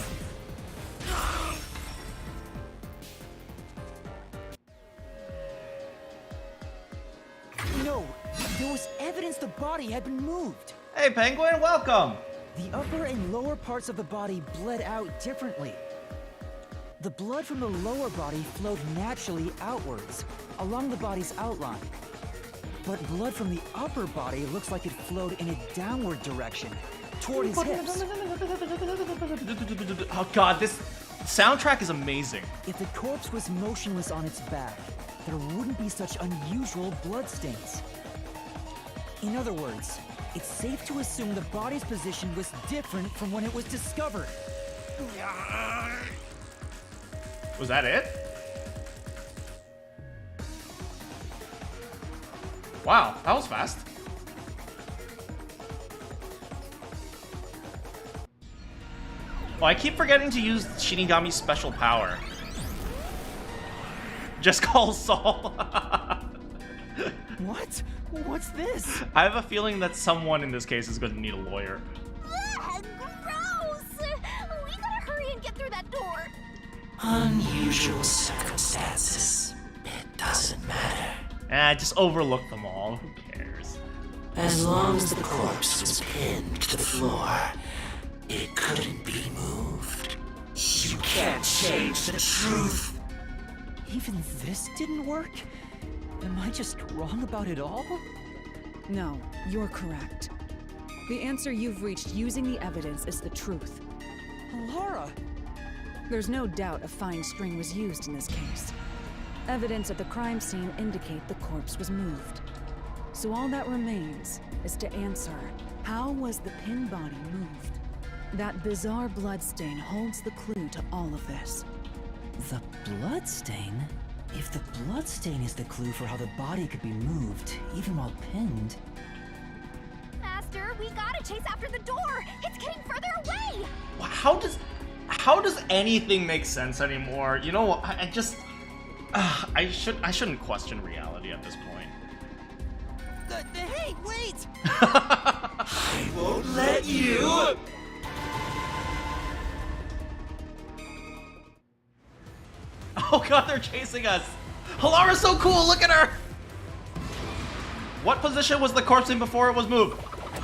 No, there was evidence the body had been moved. Hey, Penguin, welcome. The upper and lower parts of the body bled out differently. The blood from the lower body flowed naturally outwards, along the body's outline. But blood from the upper body looks like it flowed in a downward direction, toward his hips. Oh god, this soundtrack is amazing. If the corpse was motionless on its back, there wouldn't be such unusual bloodstains. In other words, it's safe to assume the body's position was different from when it was discovered. Was that it? Wow, that was fast. Oh, I keep forgetting to use Shinigami's special power. Just call Saul. What? What's this? I have a feeling that someone in this case is going to need a lawyer. Ugh, gross! We gotta hurry and get through that door. Unusual circumstances. It doesn't matter. Just overlook them all. Who cares? As long as the corpse was pinned to the floor, it couldn't be moved. You can't change the truth. Even this didn't work? Am I just wrong about it all? No, you're correct. The answer you've reached using the evidence is the truth. Laura! There's no doubt a fine string was used in this case. Evidence at the crime scene indicate the corpse was moved. So all that remains is to answer, how was the pinned body moved? That bizarre bloodstain holds the clue to all of this. The bloodstain? If the bloodstain is the clue for how the body could be moved, even while pinned... Master, we gotta chase after the door! It's getting further away! Wow, how does anything make sense anymore? You know, I just... I shouldn't question reality at this point. Hey, wait! I won't let you! Oh god, they're chasing us! Halara's so cool, look at her! What position was the corpse in before it was moved?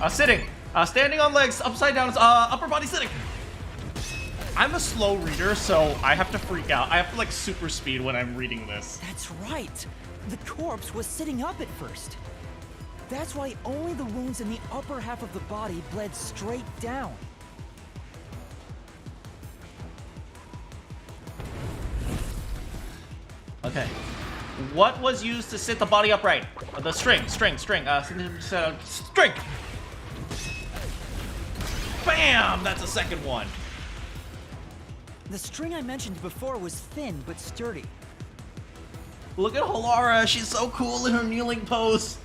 Sitting. Standing on legs, upside down, upper body sitting. I'm a slow reader, so I have to freak out. I have to like super speed when I'm reading this. That's right! The corpse was sitting up at first. That's why only the wounds in the upper half of the body bled straight down. Okay. What was used to sit the body upright? The string. String! Bam! That's a second one. The string I mentioned before was thin but sturdy. Look at Halara, she's so cool in her kneeling pose.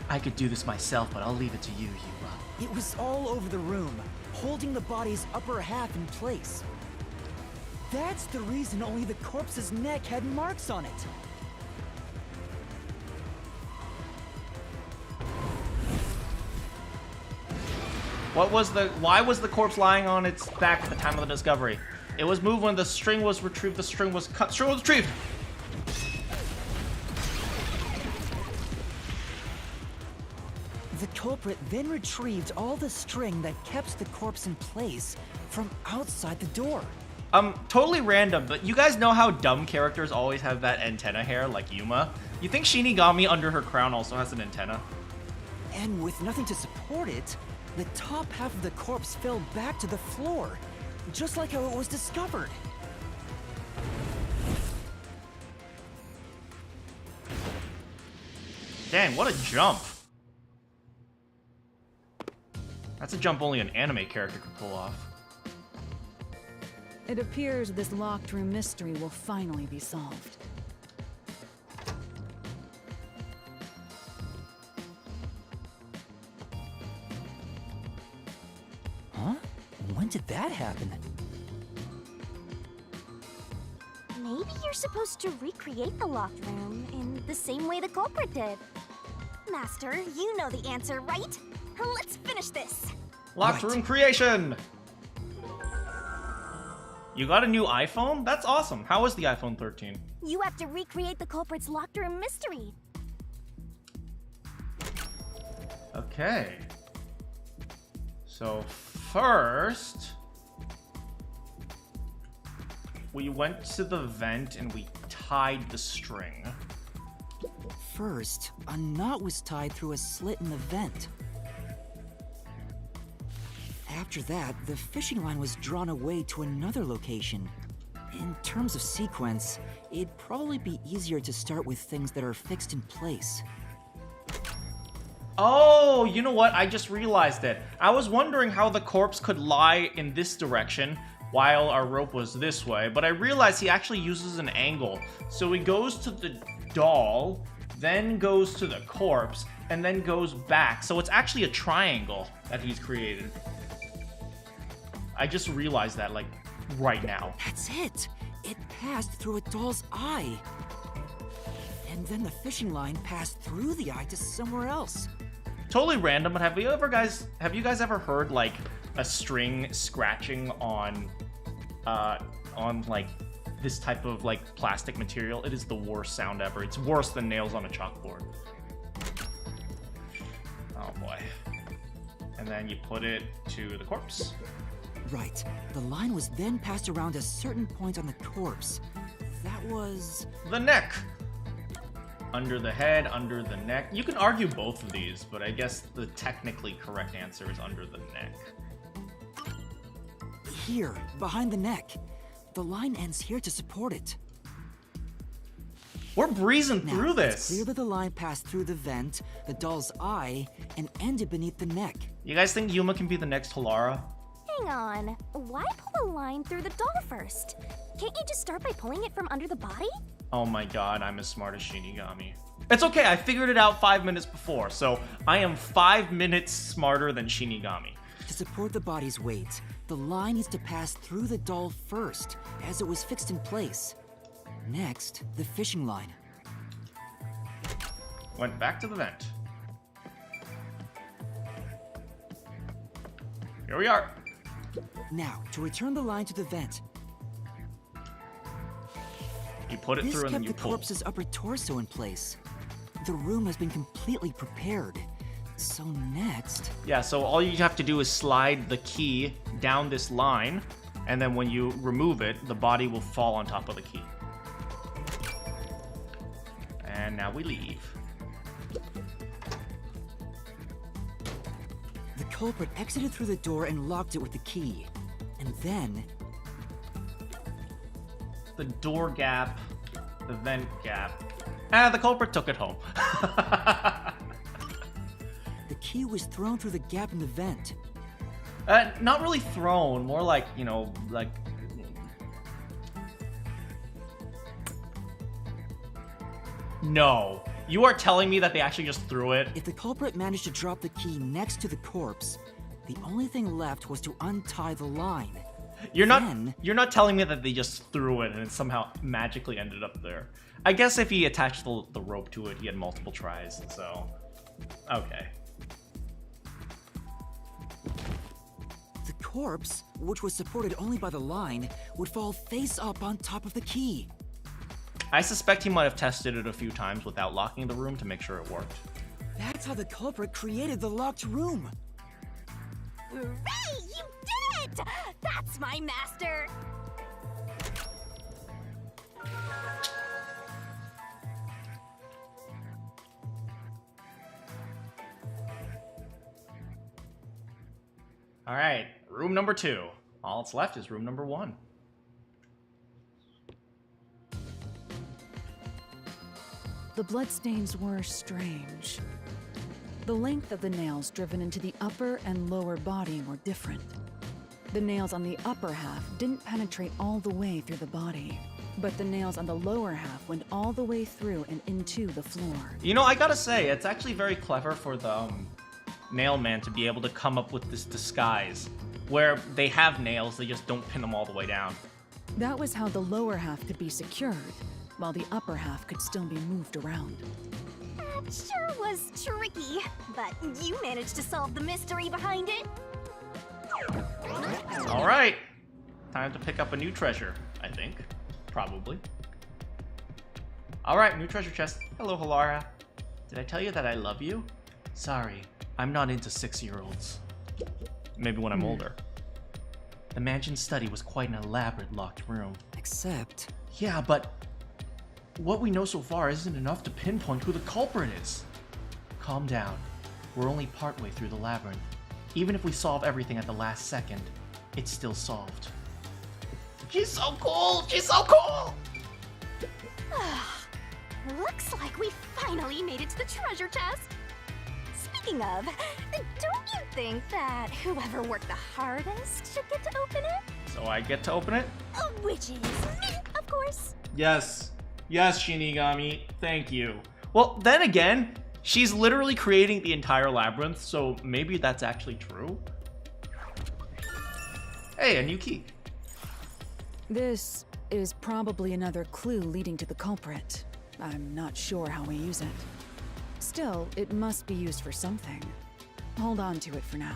I could do this myself, but I'll leave it to you, Yuma. It was all over the room, holding the body's upper half in place. That's the reason only the corpse's neck had marks on it. Why was the corpse lying on its back at the time of the discovery? It was moved when the string was retrieved, the string was cut, string was retrieved! The culprit then retrieved all the string that kept the corpse in place from outside the door. Totally random, but you guys know how dumb characters always have that antenna hair, like Yuma? You think Shinigami under her crown also has an antenna? And with nothing to support it, the top half of the corpse fell back to the floor, just like how it was discovered. Dang, what a jump. That's a jump only an anime character could pull off. It appears this locked room mystery will finally be solved. Huh? When did that happen? Maybe you're supposed to recreate the locked room in the same way the culprit did. Master, you know the answer, right? Let's finish this. Locked room creation! You got a new iPhone? That's awesome. How was the iPhone 13? You have to recreate the culprit's locked room mystery. Okay. So first, we went to the vent and we tied the string. First, a knot was tied through a slit in the vent. After that, the fishing line was drawn away to another location. In terms of sequence, it'd probably be easier to start with things that are fixed in place. Oh, you know what? I just realized it. I was wondering how the corpse could lie in this direction while our rope was this way, but I realized he actually uses an angle. So he goes to the doll, then goes to the corpse, and then goes back. So it's actually a triangle that he's created. I just realized that, like, right now. That's it! It passed through a doll's eye. And then the fishing line passed through the eye to somewhere else. Totally random, but have you guys ever heard like a string scratching on like this type of like plastic material? It is the worst sound ever. It's worse than nails on a chalkboard. Oh boy. And then you put it to the corpse. Right. The line was then passed around a certain point on the corpse. That was... the neck. Under the head, under the neck. You can argue both of these, but I guess the technically correct answer is under the neck. Here, behind the neck. The line ends here to support it. We're breezing Now, through this. It's clear that the line passed through the vent, the doll's eye, and ended beneath the neck. You guys think Yuma can be the next Halara? Hang on. Why pull a line through the doll first? Can't you just start by pulling it from under the body? Oh my god, I'm as smart as Shinigami. It's okay, I figured it out 5 minutes before, so I am 5 minutes smarter than Shinigami. To support the body's weight, the line needs to pass through the doll first, as it was fixed in place. Next, the fishing line. Went back to the vent. Here we are. Now, to return the line to the vent. You put it This through and then kept you the pull. corpse's upper torso in place. The room has been completely prepared. So next... Yeah, so all you have to do is slide the key down this line, and then when you remove it, the body will fall on top of the key. And now we leave. The culprit exited through the door and locked it with the key. And then... the door gap, the vent gap. Ah, the culprit took it home. the key was thrown through the gap in the vent. Not really thrown, more like, you know, like... No. You are telling me that they actually just threw it? If the culprit managed to drop the key next to the corpse, the only thing left was to untie the line. You're not telling me that they just threw it and it somehow magically ended up there. I guess if he attached the rope to it, he had multiple tries, so... okay. The corpse, which was supported only by the line, would fall face up on top of the key. I suspect he might have tested it a few times without locking the room to make sure it worked. That's how the culprit created the locked room. Hooray! You did it! That's my master! Alright, room number 2. All that's left is room number 1. The bloodstains were strange. The length of the nails driven into the upper and lower body were different. The nails on the upper half didn't penetrate all the way through the body, but the nails on the lower half went all the way through and into the floor. You know, I gotta say, it's actually very clever for the nail man to be able to come up with this disguise, where they have nails, they just don't pin them all the way down. That was how the lower half could be secured, while the upper half could still be moved around. That sure was tricky, but you managed to solve the mystery behind it. Alright, time to pick up a new treasure, I think. Probably. Alright, new treasure chest. Hello, Halara. Did I tell you that I love you? Sorry, I'm not into 6-year-olds. Maybe when I'm older. The mansion's study was quite an elaborate locked room. Except... Yeah, but what we know so far isn't enough to pinpoint who the culprit is. Calm down. We're only partway through the labyrinth. Even if we solve everything at the last second, it's still solved. She's so cool! She's so cool! Looks like we finally made it to the treasure chest. Speaking of, don't you think that whoever worked the hardest should get to open it? So I get to open it? Which is me, of course. Yes. Yes, Shinigami. Thank you. Well, then again, she's literally creating the entire labyrinth, so maybe that's actually true. Hey, a new key. This is probably another clue leading to the culprit. I'm not sure how we use it. Still, it must be used for something. Hold on to it for now.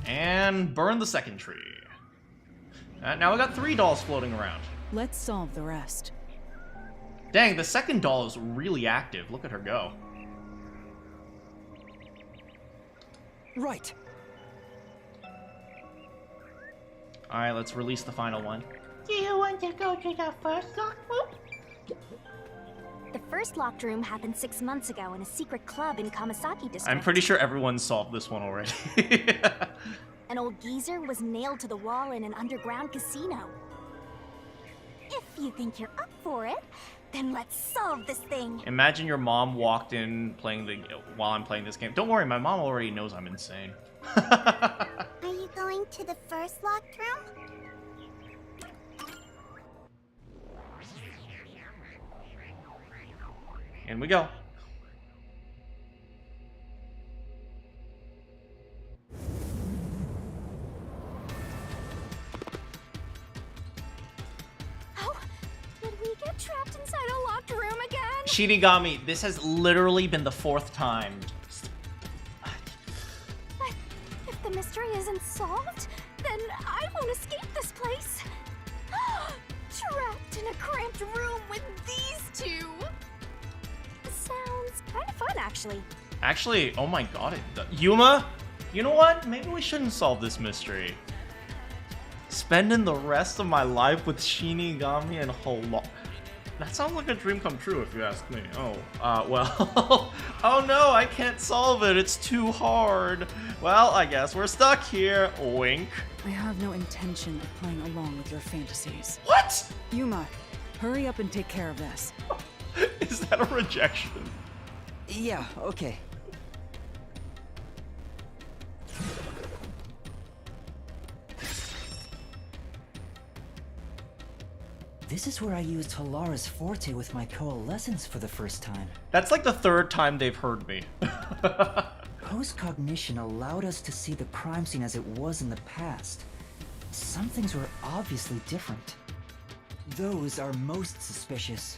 And burn the second tree. Now we got 3 dolls floating around. Let's solve the rest. Dang, the second doll is really active. Look at her go. Right. Alright, let's release the final one. Do you want to go to the first locked room? The first locked room happened 6 months ago in a secret club in Kamasaki district. I'm pretty sure everyone solved this one already. An old geezer was nailed to the wall in an underground casino. If you think you're up for it, then let's solve this thing. Imagine your mom walked in while I'm playing this game. Don't worry, my mom already knows I'm insane. Are you going to the first locked room? In we go. Oh, did we get trapped inside a locked room again? Shinigami, this has literally been the 4th time. But if the mystery isn't solved, then I won't escape this place. Trapped in a cramped room with these two. Sounds kind of fun, actually. Actually, oh my god, Yuma, you know what? Maybe we shouldn't solve this mystery. Spending the rest of my life with Shinigami and That sounds like a dream come true, if you ask me. Oh, well. Oh no, I can't solve it. It's too hard. Well, I guess we're stuck here. Wink. I have no intention of playing along with your fantasies. What? Yuma, hurry up and take care of this. Is that a rejection? Yeah, okay. This is where I used Halara's forte with my coalescence for the first time. That's like the 3rd time they've heard me. Post-cognition allowed us to see the crime scene as it was in the past. Some things were obviously different. Those are most suspicious.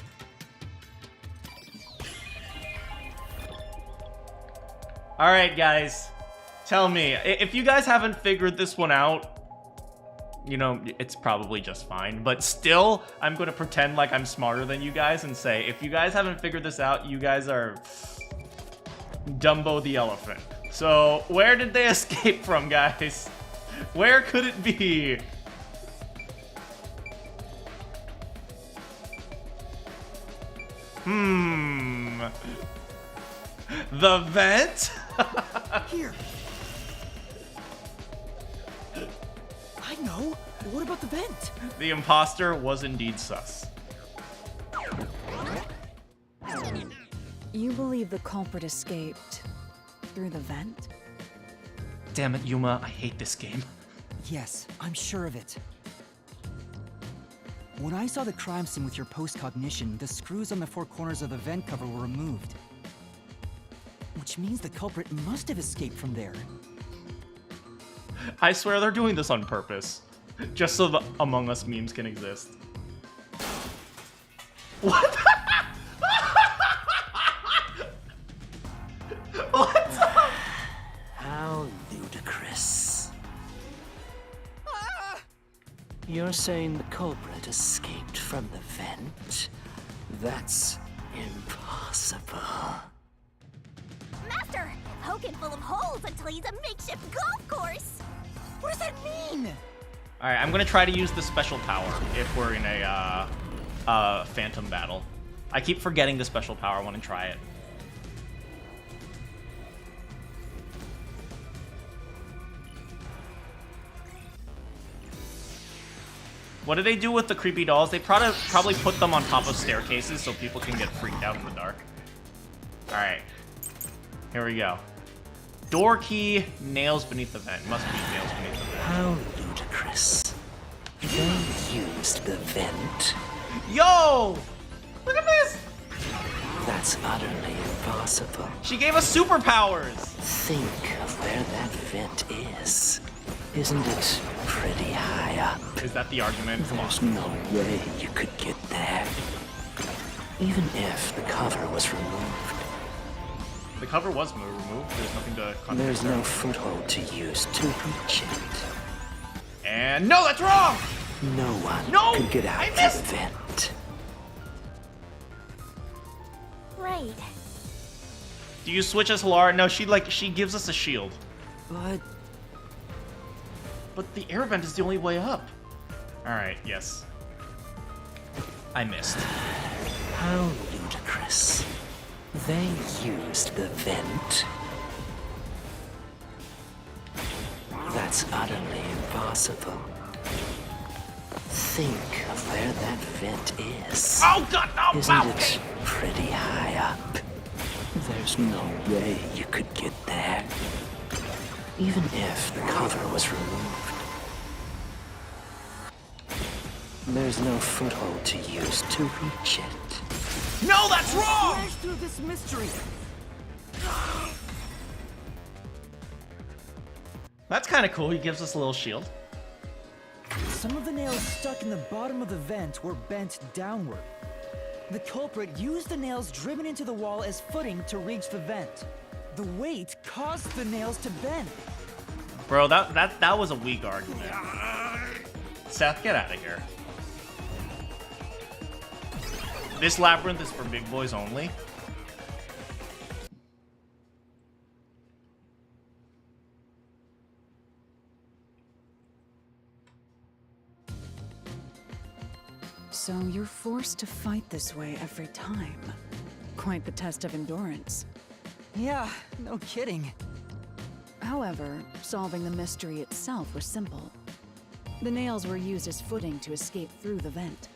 Alright, guys. Tell me, if you guys haven't figured this one out, you know, it's probably just fine. But still, I'm going to pretend like I'm smarter than you guys and say, if you guys haven't figured this out, you guys are Dumbo the elephant. So, where did they escape from, guys? Where could it be? The vent? Here. I know. What about the vent? The imposter was indeed sus. You believe the culprit escaped through the vent? Damn it, Yuma, I hate this game. Yes, I'm sure of it. When I saw the crime scene with your post-cognition, the screws on the 4 corners of the vent cover were removed. Which means the culprit must have escaped from there. I swear they're doing this on purpose. Just so the Among Us memes can exist. What? What? How ludicrous. You're saying the culprit escaped from the vent? That's impossible. Master, poking full of holes until he's a makeshift golf course. What does that mean? Alright, I'm gonna try to use the special power if we're in a phantom battle. I keep forgetting the special power. I want to try it. What do they do with the creepy dolls? They probably put them on top of staircases so people can get freaked out in the dark. Alright. Here we go. Door key, nails beneath the vent. Must be nails beneath the vent. How ludicrous. They used the vent. Yo! Look at this! That's utterly impossible. She gave us superpowers! Think of where that vent is. Isn't it pretty high up? Is that the argument? Come on. There's no way you could get there. Even if the cover was removed. The cover was removed. There's nothing to contradict. There's no foothold to use to reach it. And no, that's wrong! No one could get out that vent. Right. Do you switch as Hilara? No, she gives us a shield. But the air vent is the only way up. Alright, yes. I missed. How ludicrous. They used the vent. That's utterly impossible. Think of where that vent is. Oh god, no! Isn't it pretty high up? There's no way you could get there. Even if the cover was removed. There's no foothold to use to reach it. No, that's wrong! Smash through this mystery. That's kind of cool. He gives us a little shield. Some of the nails stuck in the bottom of the vent were bent downward. The culprit used the nails driven into the wall as footing to reach the vent. The weight caused the nails to bend. Bro, that was a weak argument. Seth, get out of here. This labyrinth is for big boys only. So you're forced to fight this way every time. Quite the test of endurance. Yeah, no kidding. However, solving the mystery itself was simple. The nails were used as footing to escape through the vent.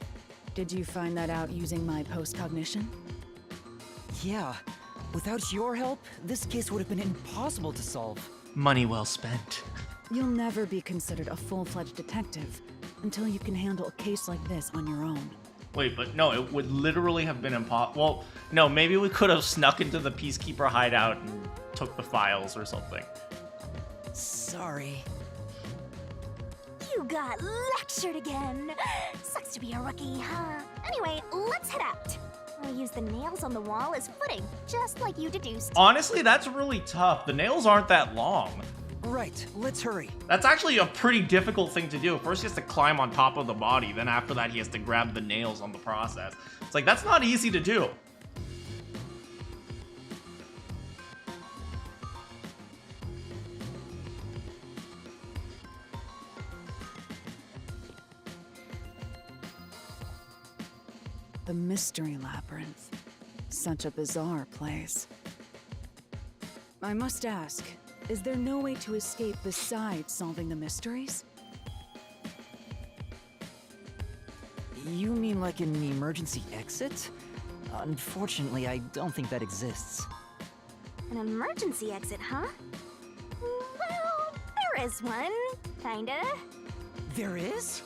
Did you find that out using my post-cognition? Yeah, without your help, this case would have been impossible to solve. Money well spent. You'll never be considered a full-fledged detective until you can handle a case like this on your own. Wait, but no, it would literally have been impossible. Well, no, maybe we could have snuck into the Peacekeeper hideout and took the files or something. Sorry. You got lectured again. Sucks to be a rookie, huh? Anyway, let's head out. I'll use the nails on the wall as footing, just like you deduced. Honestly, that's really tough. The nails aren't that long. Right, let's hurry. That's actually a pretty difficult thing to do. First, he has to climb on top of the body. Then after that, he has to grab the nails on the process. It's like, that's not easy to do. The Mystery Labyrinth. Such a bizarre place. I must ask, is there no way to escape besides solving the mysteries? You mean like an emergency exit? Unfortunately, I don't think that exists. An emergency exit, huh? Well, there is one, kinda. There is?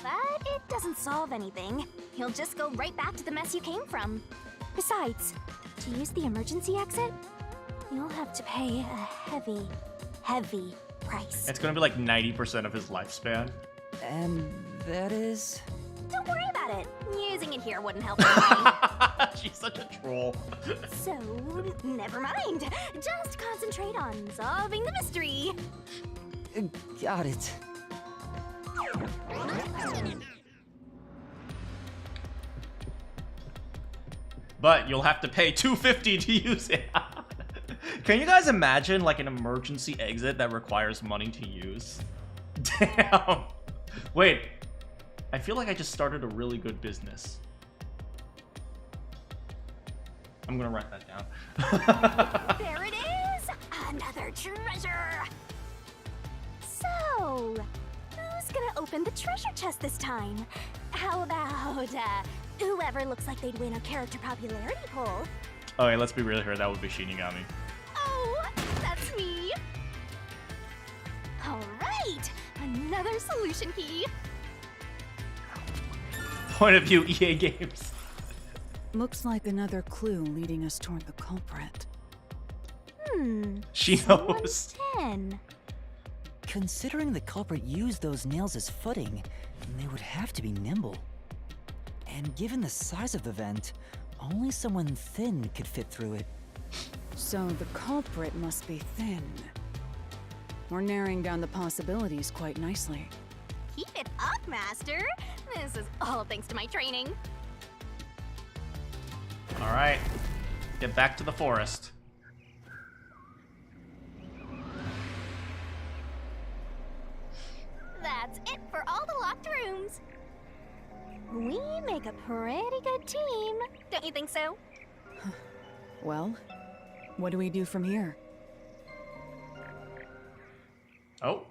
But it doesn't solve anything. You'll just go right back to the mess you came from. Besides, to use the emergency exit, you'll have to pay a heavy, heavy price. It's gonna be like 90% of his lifespan. And that is? Don't worry about it. Using it here wouldn't help anything. She's such a troll. So, never mind. Just concentrate on solving the mystery. Got it. But you'll have to pay $250 to use it. Can you guys imagine like an emergency exit that requires money to use? Damn. Wait, I feel like I just started a really good business. I'm gonna write that down. There it is! Another treasure! So, Who's gonna open the treasure chest this time? How about, whoever looks like they'd win a character popularity poll? Okay, let's be real here. That would be Shinigami. Oh, that's me. All right, another solution key. Point of view, EA Games. Looks like another clue leading us toward the culprit. She knows. 10. Considering the culprit used those nails as footing, they would have to be nimble. And given the size of the vent, only someone thin could fit through it. So the culprit must be thin. We're narrowing down the possibilities quite nicely. Keep it up, Master. This is all thanks to my training. All right, get back to the forest. That's it for all the locked rooms. We make a pretty good team, don't you think so? Well, what do we do from here? Oh.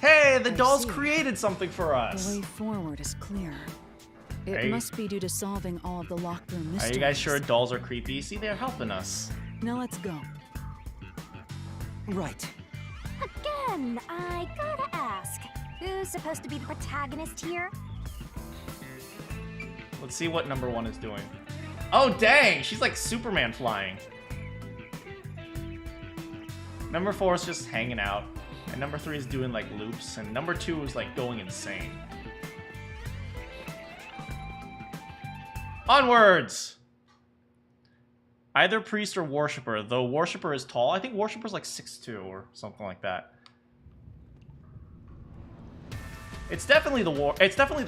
Hey, the I dolls see. created something for The us. way forward is clear. It Hey. must be due to solving all of the locked room Are mysteries. you guys sure dolls are creepy? See, they're helping us. Now let's go. Right. Again, I gotta ask, who's supposed to be the protagonist here? Let's see what number 1 is doing. Oh, dang! She's like Superman flying. Number 4 is just hanging out. And number 3 is doing like loops. And number 2 is like going insane. Onwards! Either priest or worshipper, though worshipper is tall. I think worshipper's like 6'2" or something like that. It's definitely the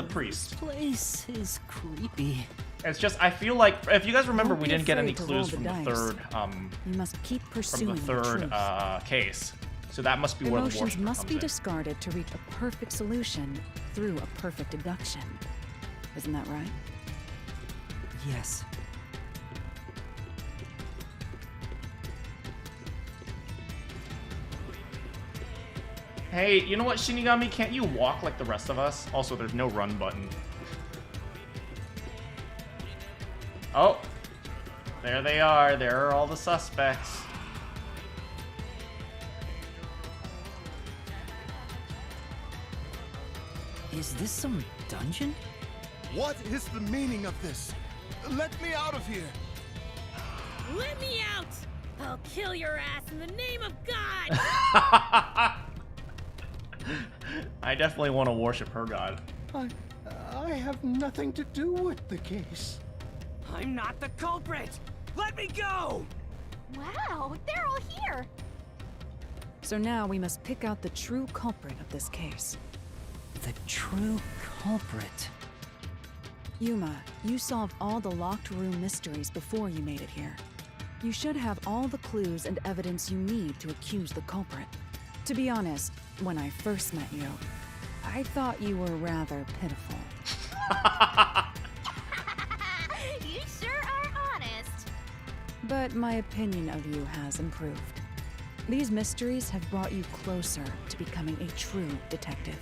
priest. This place is creepy. It's just I feel like if you guys remember, Don't we be didn't get any afraid to roll clues the from the dice. third You must keep from pursuing the the third truth. case. So that must be where the Emotions worshipper must comes be in. discarded to reach a perfect solution through a perfect deduction. Isn't that right? Yes. Hey, you know what, Shinigami? Can't you walk like the rest of us? Also, there's no run button. Oh, there they are. There are all the suspects. Is this some dungeon? What is the meaning of this? Let me out of here! Let me out! I'll kill your ass in the name of God! I definitely want to worship her god. I have nothing to do with the case. I'm not the culprit! Let me go! Wow, they're all here. So now we must pick out the true culprit of this case. The true culprit. Yuma, you solved all the locked room mysteries before you made it here. You should have all the clues and evidence you need to accuse the culprit. To be honest, when I first met you, I thought you were rather pitiful. You sure are honest. But my opinion of you has improved. These mysteries have brought you closer to becoming a true detective.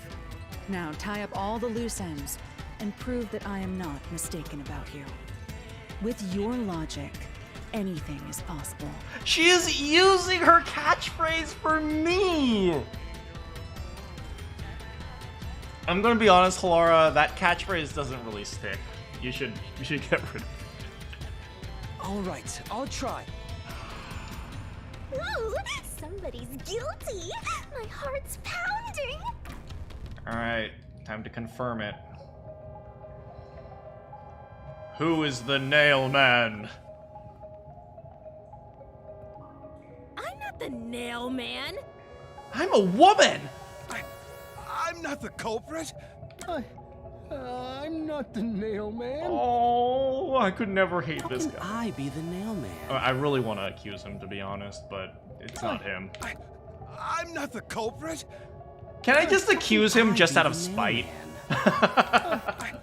Now tie up all the loose ends and prove that I am not mistaken about you. With your logic, anything is possible. She is using her catchphrase for me! I'm gonna be honest, Halara, that catchphrase doesn't really stick. You should get rid of it. All right, I'll try. Ooh, somebody's guilty. My heart's pounding. Alright, time to confirm it. Who is the nail man? I'm not the nail man! I'm a woman! I'm not the culprit! I'm not the nail man. Oh, I could never hate How this can guy. I be the nail man? I really want to accuse him, to be honest, but it's not him. I'm not the culprit! Can I just accuse him I just be out of the nail spite? man?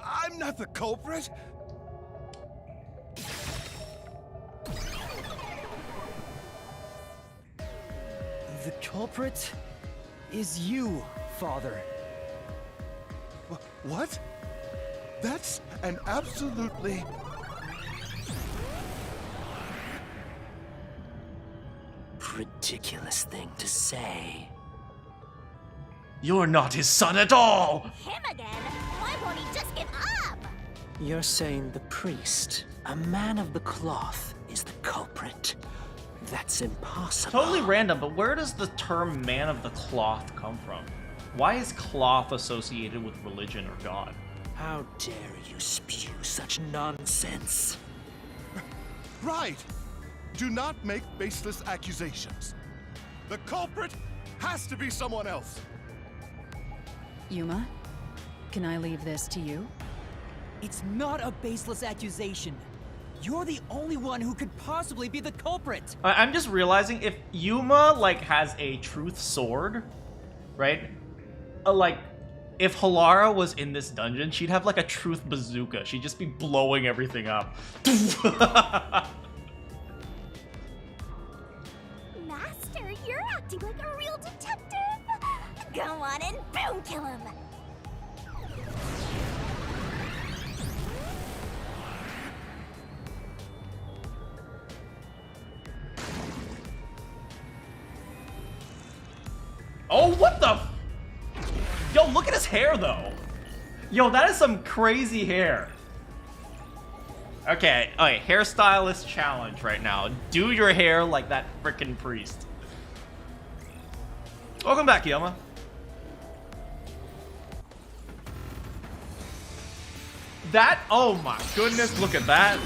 I'm not the culprit! The culprit is you, Father. What? That's an absolutely... Ridiculous thing to say. You're not his son at all! Him again? Why won't he just give up? You're saying the priest, a man of the cloth, is the culprit? That's impossible. Totally random, but where does the term man of the cloth come from? Why is cloth associated with religion or God? How dare you spew such nonsense? Right! Do not make baseless accusations. The culprit has to be someone else. Yuma, can I leave this to you? It's not a baseless accusation. You're the only one who could possibly be the culprit. I'm just realizing if Yuma, like, has a truth sword, right? Like, if Halara was in this dungeon, she'd have, like, a truth bazooka. She'd just be blowing everything up. Master, you're acting like a real detective. Go on and boom kill him. Oh, what the? Yo, look at his hair, though. Yo, that is some crazy hair. Okay, hairstylist challenge right now. Do your hair like that frickin' priest. Welcome back, Yuma. That, oh my goodness, look at that.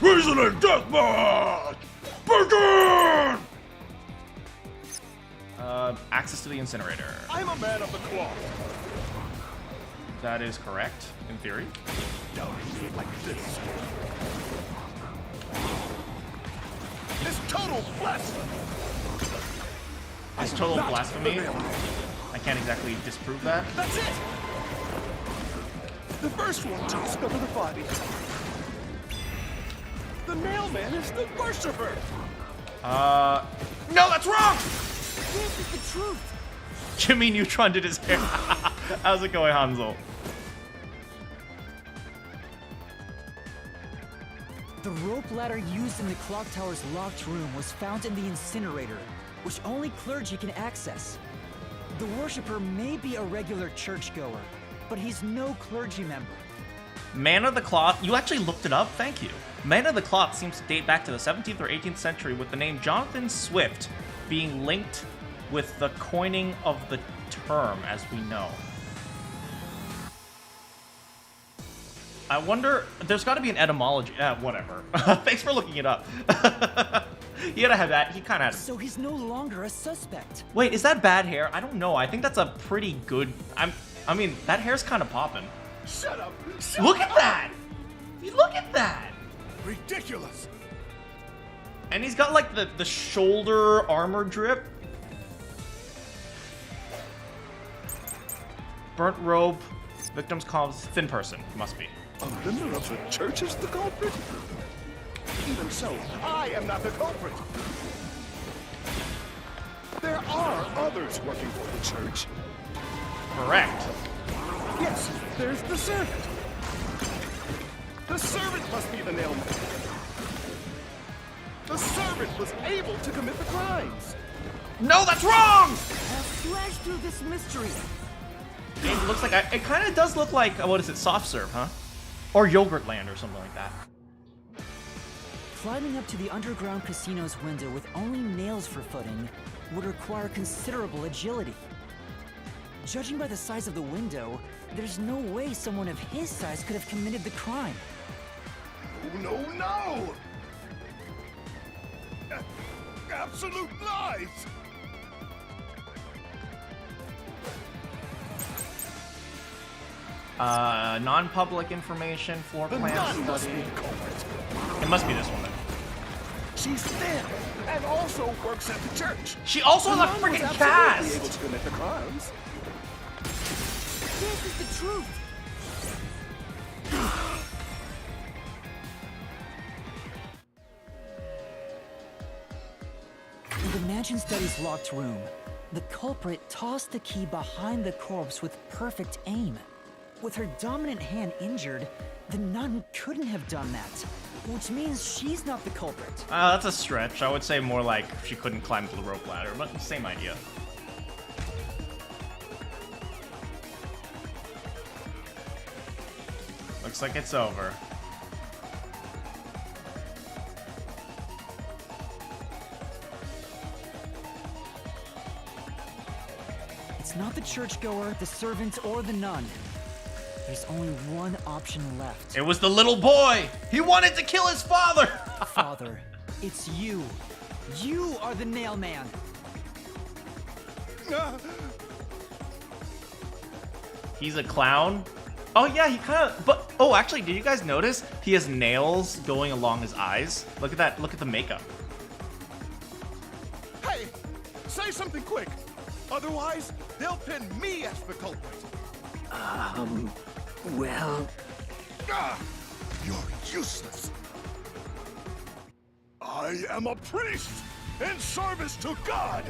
Reason and deathmatch! Begin! Access to the incinerator. I'm a man of the cloth. That is correct, in theory. Die like this. It's total blasphemy. It's total blasphemy. I can't exactly disprove that. That's it. The first one to discover the body. The mailman is the worshiper. No, that's wrong! This is the truth. Jimmy Neutron did his hair. How's it going, Hansel? The rope ladder used in the clock tower's locked room was found in the incinerator, which only clergy can access. The worshipper may be a regular churchgoer, but he's no clergy member. Man of the Cloth, you actually looked it up? Thank you. Man of the Cloth seems to date back to the 17th or 18th century, with the name Jonathan Swift being linked with the coining of the term, as we know. I wonder, there's got to be an etymology. Whatever. Thanks for looking it up. He gotta have that. He kind of had. So he's no longer a suspect. Wait, is that bad hair? I don't know. I think that's a pretty good. I mean, that hair's kind of popping. Shut up. Look at that. Look at that. Ridiculous. And he's got like the shoulder armor drip. Burnt robe. Victim's called thin person. Must be. A member of the church is the culprit? Even so, I am not the culprit. There are others working for the church. Correct. Yes, there's the servant. The servant must be the nailman. The servant was able to commit the crimes. No, that's wrong! Now slash through this mystery. It looks like it kind of does look like what is it, soft serve, huh? Or Yogurt Land or something like that. Climbing up to the underground casino's window with only nails for footing would require considerable agility. Judging by the size of the window, there's no way someone of his size could have committed the crime. No, no! Absolute lies! Non-public information, floor The plan nun must study. be the culprit. It must be this one then. She's thin and also works at the church. She also The has a nun was freaking absolutely cast! able to commit the crimes. This is the truth. In the mansion study's locked room, The culprit tossed the key behind the corpse with perfect aim. With her dominant hand injured, the nun couldn't have done that, which means she's not the culprit. That's a stretch. I would say more like she couldn't climb to the rope ladder, but same idea. Looks like it's over. It's not the churchgoer, the servant, or the nun. There's only one option left. It was the little boy! He wanted to kill his father! Father, it's you. You are the nail man. He's a clown? Oh yeah, he kind of, but, oh actually, did you guys notice? He has nails going along his eyes. Look at that, look at the makeup. Hey, say something quick. Otherwise, they'll pin me as the culprit. Well... You're useless. I am a priest in service to God.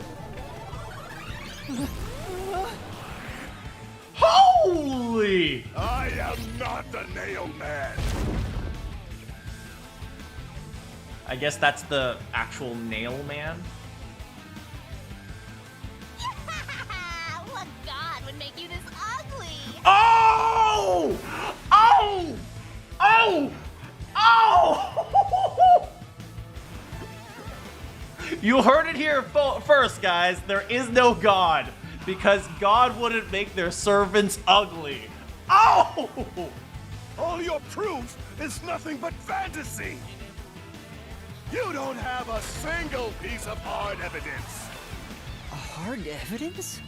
Holy! I am not the nail man. I guess that's the actual nail man. What god would make you this ugly? Oh! Oh! Oh! Oh! You heard it here first, guys. There is no God, because God wouldn't make their servants ugly. Oh! All your proof is nothing but fantasy. You don't have a single piece of hard evidence. Hard evidence?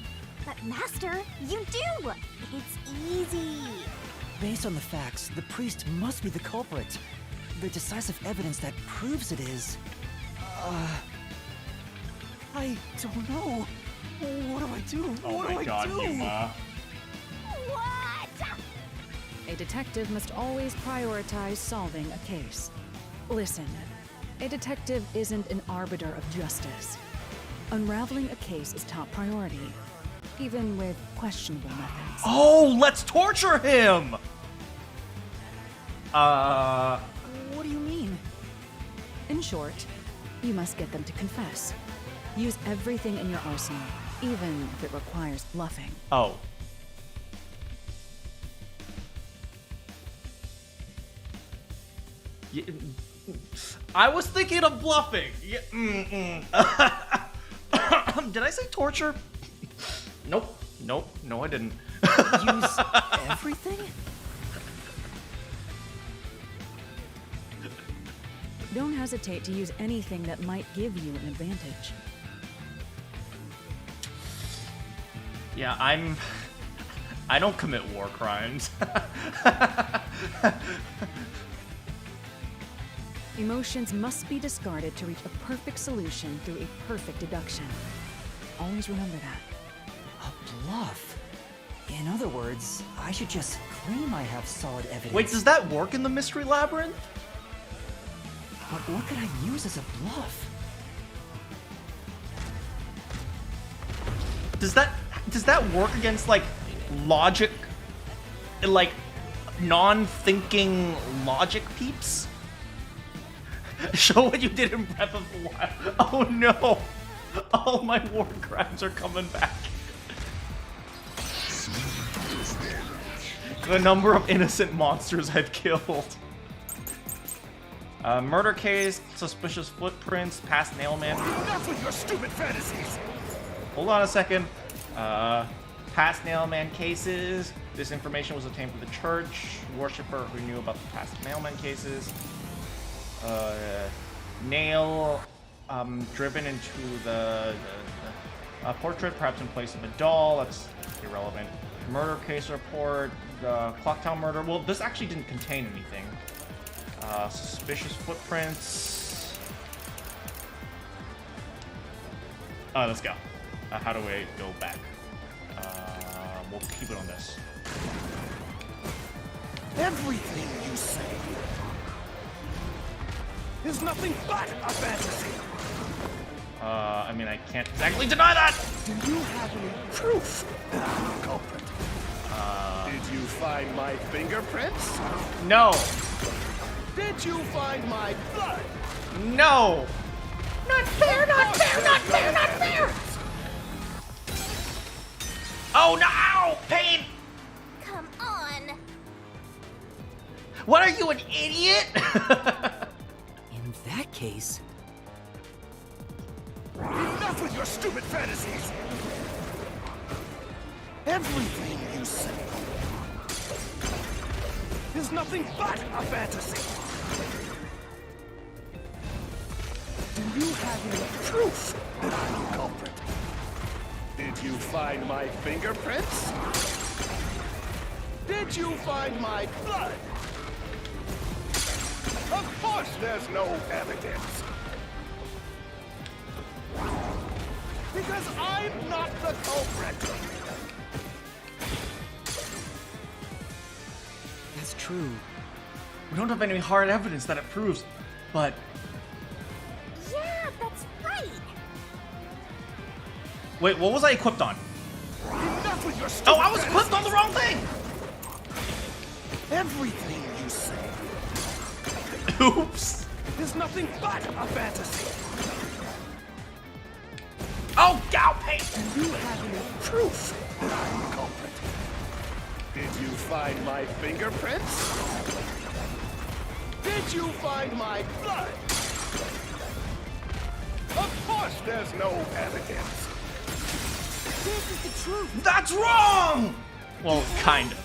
But Master, you do! It's easy. Based on the facts, the priest must be the culprit. The decisive evidence that proves it is... I don't know. What do I do? Oh What do my I God, do? Yuma. What? A detective must always prioritize solving a case. Listen, a detective isn't an arbiter of justice. Unraveling a case is top priority, even with questionable methods. Oh, let's torture him! What do you mean? In short, you must get them to confess. Use everything in your arsenal, even if it requires bluffing. Oh. I was thinking of bluffing. Yeah, Did I say torture? Nope. Nope. No, I didn't. Use everything? Don't hesitate to use anything that might give you an advantage. Yeah, I don't commit war crimes. Emotions must be discarded to reach a perfect solution through a perfect deduction. Always remember that. A bluff. In other words, I should just claim I have solid evidence. Wait, does that work in the mystery labyrinth? But what could I use as a bluff? Does that work against like logic, like non-thinking logic peeps? Show what you did in Breath of the Wild. Oh no! All my war crimes are coming back. The number of innocent monsters I've killed. Murder case, suspicious footprints, past nailman. Enough with your stupid fantasies. Hold on a second. Past nailman cases. This information was obtained from the church worshiper who knew about the past nailman cases. Nail driven into the portrait, perhaps in place of a doll. That's irrelevant. Murder case report. Clocktown murder. Well, this actually didn't contain anything. Suspicious footprints. Let's go. How do we go back? We'll keep it on this. Everything you say is nothing but a fantasy. I mean, I can't exactly deny that! Do you have any proof that I'm the culprit? Did you find my fingerprints? No! Did you find my blood? No! Not fair, not fair, not fair, not fair! Oh no! Ow! Pain! Come on. What are you, an idiot? In that case, Enough with your stupid fantasies! Everything you say is nothing but a fantasy! Do you have any proof that I'm the culprit? Did you find my fingerprints? Did you find my blood? Of course there's no evidence. Because I'm not the culprit. that's true. We don't have any hard evidence that it proves, but... Yeah, that's right. Wait, what was I equipped on? Enough with your stupid Oh, I was equipped on the wrong thing! Everything you say Oops! is nothing but a fantasy. Oh, gow pain! Do you have any proof that I'm the culprit? Did you find my fingerprints? Did you find my blood? Of course there's no evidence. This is the truth. That's wrong! Well, kind of.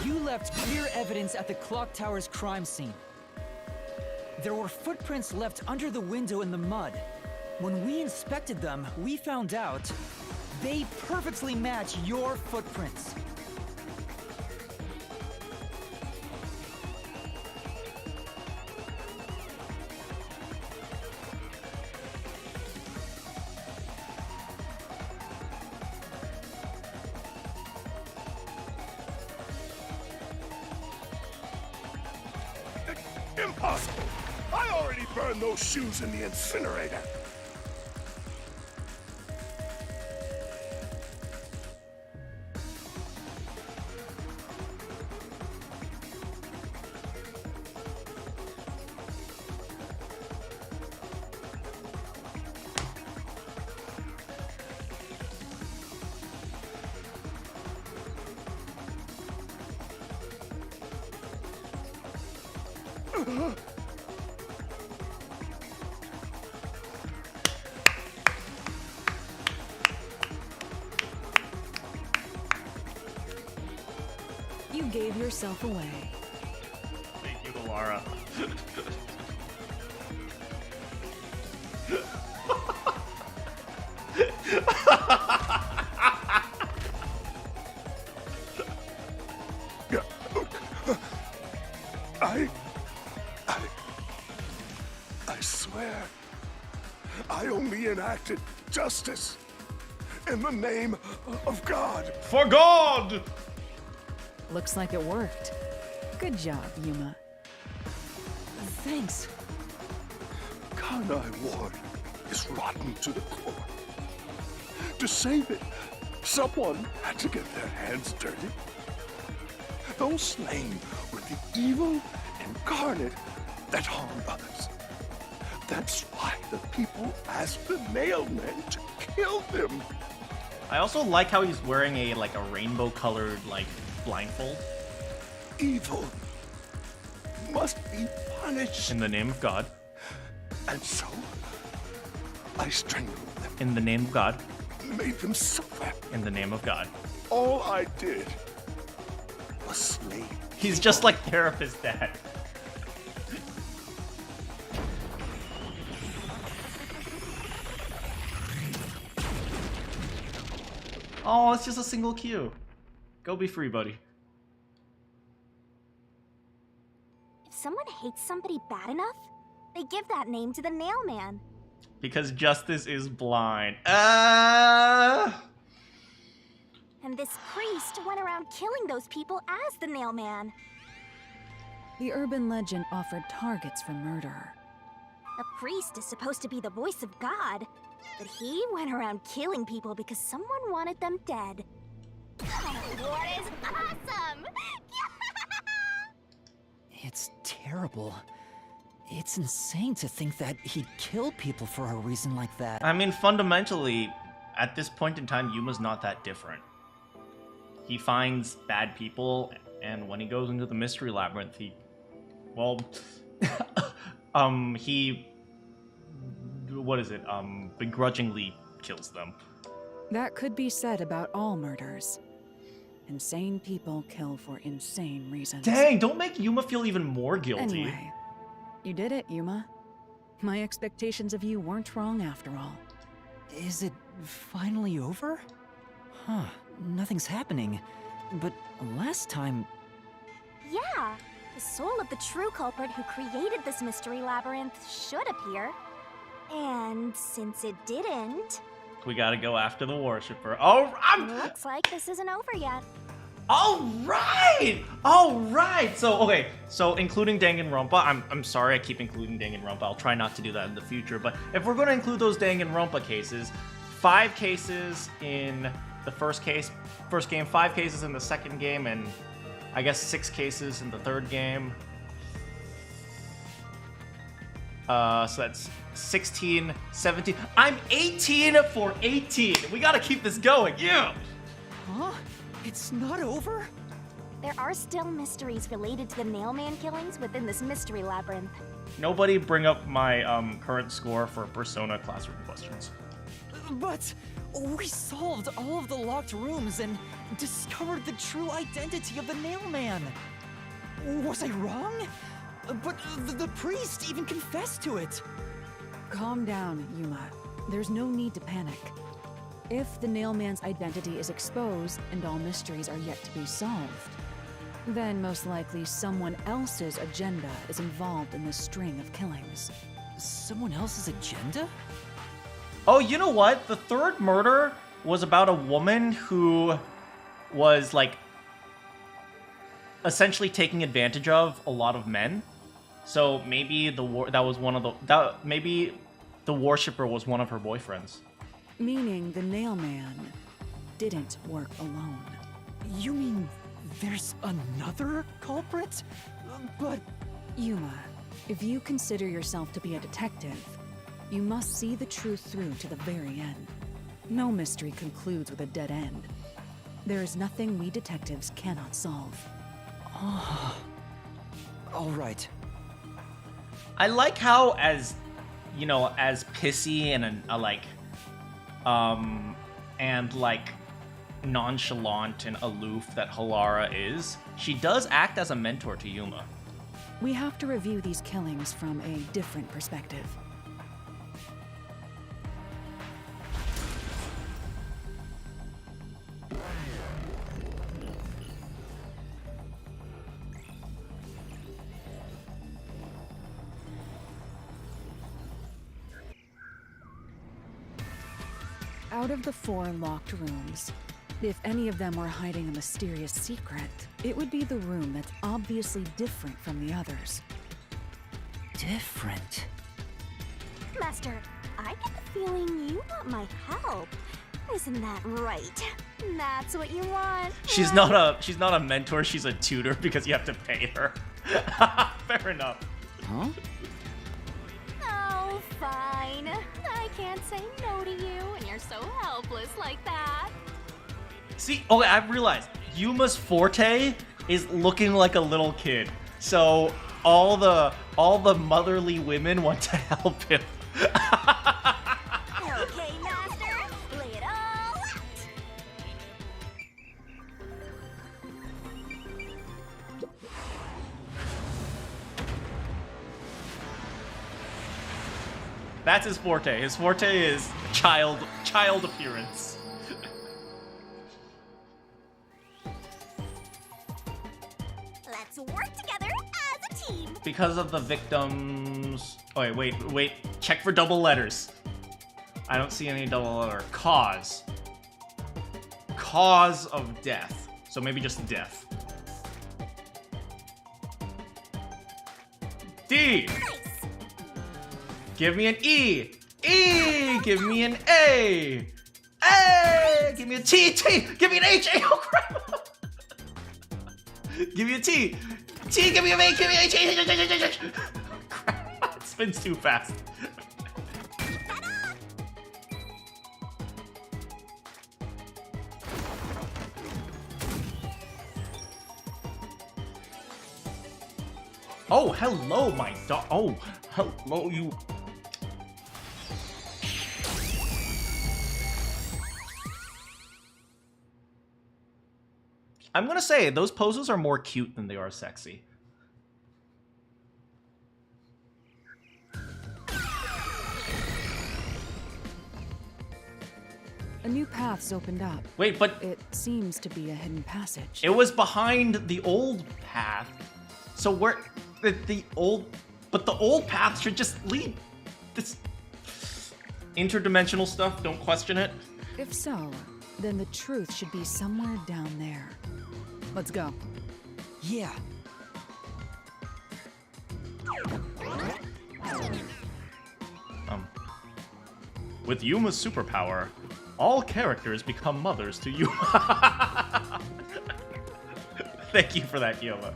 You left clear evidence at the clock tower's crime scene. There were footprints left under the window in the mud. When we inspected them, we found out they perfectly match your footprints. Impossible! I already burned those shoes in the incinerator. You gave yourself away. Thank you, Laura. I swear, I only enacted justice in the name of God. For God! Looks like it worked. Good job, Yuma. Thanks. Kanai Ward is rotten to the core. To save it, someone had to get their hands dirty. Those slain were the evil incarnate that harmed others. That's why the people asked the nailmen to kill them. I also like how he's wearing a rainbow-colored blindfold. Evil must be punished. In the name of God. And so, I strangled them. In the name of God. Made them suffer. In the name of God. All I did was slay. He's just like Therapist Dad. Oh, it's just a single queue. Go be free, buddy. If someone hates somebody bad enough, they give that name to the nail man. Because justice is blind. And this priest went around killing those people as the nail man. The urban legend offered targets for murder. A priest is supposed to be the voice of God, but he went around killing people because someone wanted them dead. Kanai Ward is awesome! It's terrible. It's insane to think that he'd kill people for a reason like that. I mean, fundamentally, at this point in time, Yuma's not that different. He finds bad people, and when he goes into the mystery labyrinth, he begrudgingly kills them. That could be said about all murders. Insane people kill for insane reasons. Dang, don't make Yuma feel even more guilty. Anyway, you did it, Yuma. My expectations of you weren't wrong after all. Is it finally over? Huh, nothing's happening. But last time... Yeah, the soul of the true culprit who created this mystery labyrinth should appear. And since it didn't... We gotta go after the worshipper. Looks like this isn't over yet. Alright! So including Danganronpa, I'm sorry I keep including Danganronpa. I'll try not to do that in the future, but if we're gonna include those Danganronpa cases, 5 cases in the first game, 5 cases in the second game, and I guess 6 cases in the third game. So that's 16, 17. I'm 18 for 18. We gotta keep this going, yeah! Huh? It's not over? There are still mysteries related to the Nailman killings within this mystery labyrinth. Nobody bring up my current score for Persona classroom questions. But we solved all of the locked rooms and discovered the true identity of the Nailman. Was I wrong? But the priest even confessed to it. Calm down, Yuma. There's no need to panic. If the Nailman's identity is exposed and all mysteries are yet to be solved, then most likely someone else's agenda is involved in this string of killings. Someone else's agenda? Oh, you know what? The third murder was about a woman who was, like, essentially taking advantage of a lot of men. So maybe maybe the worshipper was one of her boyfriends. Meaning the Nailman didn't work alone. You mean there's another culprit? But... Yuma, if you consider yourself to be a detective, you must see the truth through to the very end. No mystery concludes with a dead end. There is nothing we detectives cannot solve. Oh. All right. I like how, as pissy and nonchalant and aloof that Halara is, she does act as a mentor to Yuma. We have to review these killings from a different perspective. Out of the 4 locked rooms, if any of them were hiding a mysterious secret, it would be the room that's obviously different from the others. Different? Master, I get the feeling you want my help. Isn't that right? That's what you want. She's not a mentor, she's a tutor because you have to pay her. Fair enough. Huh? Oh, fine. I can't say no to you when you're so helpless like that. See, okay, I've realized Yuma's forte is looking like a little kid. So all the motherly women want to help him. Okay, Master, lay it all out. That's his forte. His forte is child appearance. Let's work together as a team. Because of the victims... Oh, wait. Check for double letters. I don't see any double letter. Cause. Cause of death. So maybe just death. D. Give me an E. E. Give me an A. A. Give me a T. T. Give me an H. A. Oh crap. Give me a T. T. Give me an A. Give me an H. H. Crap. It spins too fast. Oh, hello, my dog. Oh, hello, you. I'm gonna say those poses are more cute than they are sexy. A new path's opened up. Wait, but It seems to be a hidden passage. it was behind the old path. So where the old path should just lead this interdimensional stuff. Don't question it. If so, then the truth should be somewhere down there. Let's go. Yeah. With Yuma's superpower, all characters become mothers to Yuma. Thank you for that, Yuma.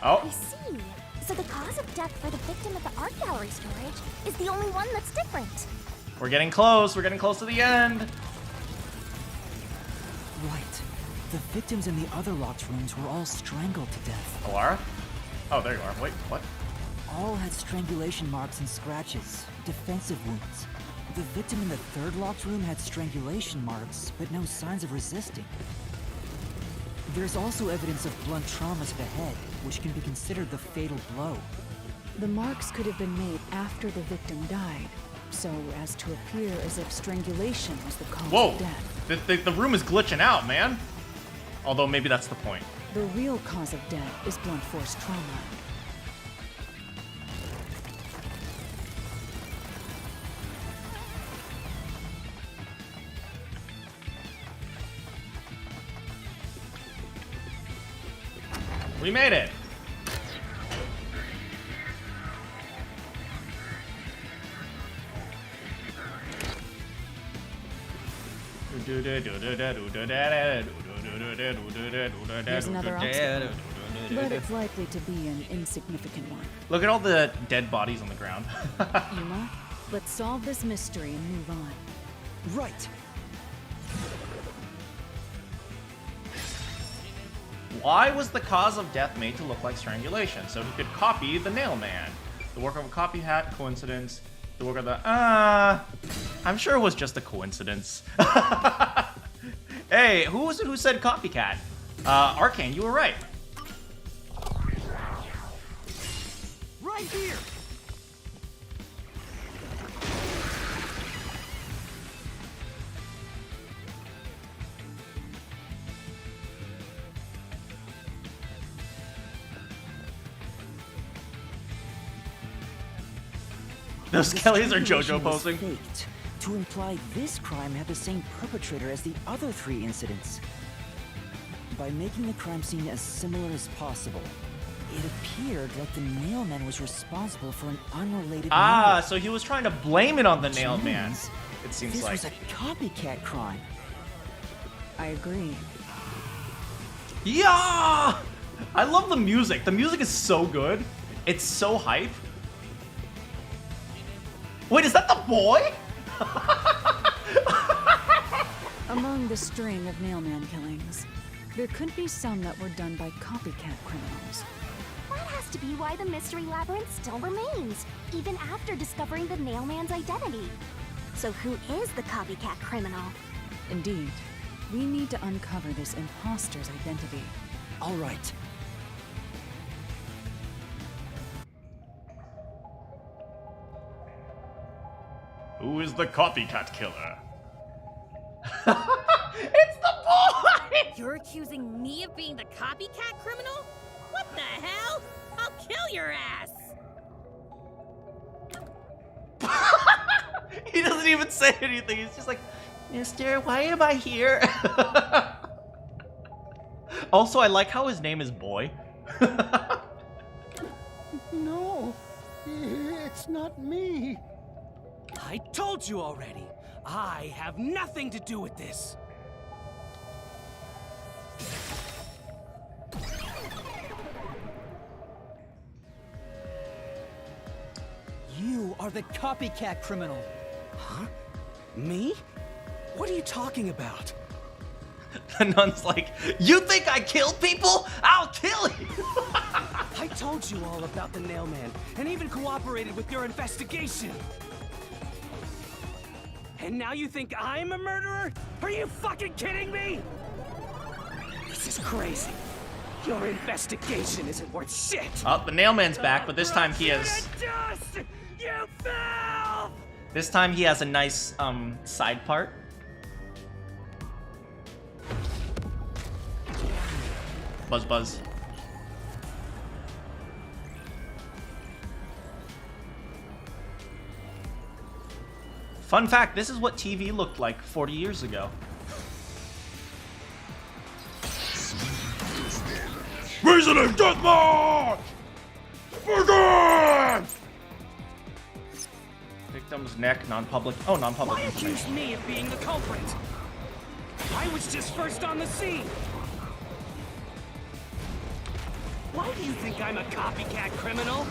Oh. I see. So the cause of death for the victim at the art gallery storage is the only one that's different. We're getting close. We're getting close to the end. Right. The victims in the other locked rooms were all strangled to death. Alara? Oh, there you are. Wait, what? All had strangulation marks and scratches, defensive wounds. The victim in the third locked room had strangulation marks, but no signs of resisting. There's also evidence of blunt trauma to the head, which can be considered the fatal blow. The marks could have been made after the victim died, so as to appear as if strangulation was the cause Whoa! of death. The room is glitching out, man. Although maybe that's the point. The real cause of death is blunt force trauma. We made it. There's another obstacle, but it's likely to be an insignificant one. Look at all the dead bodies on the ground. Yuma, let's solve this mystery and move on. Right. Why was the cause of death made to look like strangulation? So he could copy the nail man. The work of a copycat, coincidence. The work of the I'm sure it was just a coincidence. Hey, who was it who said copycat? Arcane, you were right. Right here! Those Kellys are Strangulation JoJo was posing. faked, to imply this crime had the same perpetrator as the other 3 incidents. By making the crime scene as similar as possible, it appeared like the nailman was responsible for an unrelated murder. So he was trying to blame it on the Which nail man. means It seems this like. was a copycat crime. I agree. Yeah! I love the music. The music is so good. It's so hype. Wait, is that the boy? Among the string of nailman killings, there could be some that were done by copycat criminals. That has to be why the mystery labyrinth still remains, even after discovering the nailman's identity. So who is the copycat criminal? Indeed, we need to uncover this imposter's identity. All right. Who is the copycat killer? It's the boy! You're accusing me of being the copycat criminal? What the hell? I'll kill your ass! He doesn't even say anything. He's just like, Mister, why am I here? Also, I like how his name is Boy. No, it's not me. I told you already. I have nothing to do with this. You are the copycat criminal. Huh? Me? What are you talking about? The nun's like, you think I killed people? I'll kill you! I told you all about the Nailman, and even cooperated with your investigation. And now you think I'm a murderer? Are you fucking kidding me? This is crazy. Your investigation isn't worth shit. Oh, the Nailman's back, but this time he has... You filth! This time he has a nice, side part. Buzz buzz. Fun fact, this is what TV looked like 40 years ago. Reasoning deathmatch! Begin! Victim's neck, non-public. Oh, non-public Why accuse information. me of being the culprit? I was just first on the scene. Why do you think I'm a copycat criminal?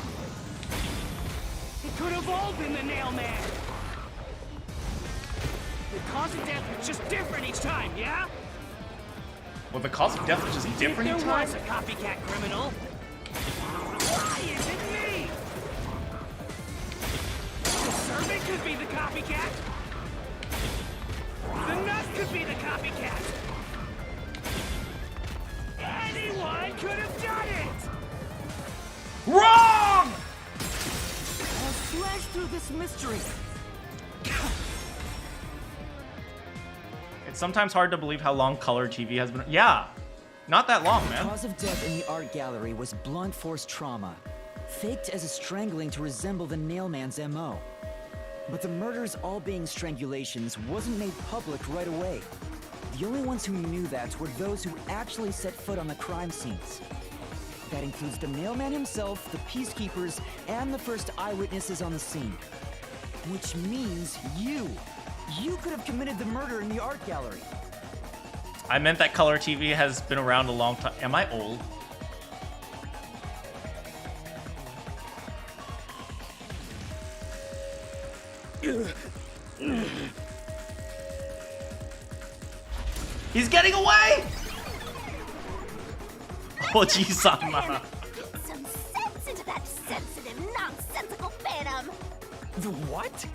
It could have all been the Nailman. The cause of death was just different each time, yeah? Well, the cause of death was just different each There time? was a copycat criminal. Why is it me? The servant could be the copycat. The nut could be the copycat. Anyone could have done it! Wrong! I'll slash through this mystery. It's sometimes hard to believe how long color TV has been. Yeah, not that long, The man. cause of death in the art gallery was blunt force trauma, faked as a strangling to resemble the Nailman's MO. But the murders all being strangulations wasn't made public right away. The only ones who knew that were those who actually set foot on the crime scenes. That includes the Nailman himself, the Peacekeepers, and the first eyewitnesses on the scene. Which means you. You could have committed the murder in the art gallery. I meant that color TV has been around a long time. Am I old? He's getting away! Oh, jeez, Sama. Get some sense into that sensitive, nonsensical phantom! The what?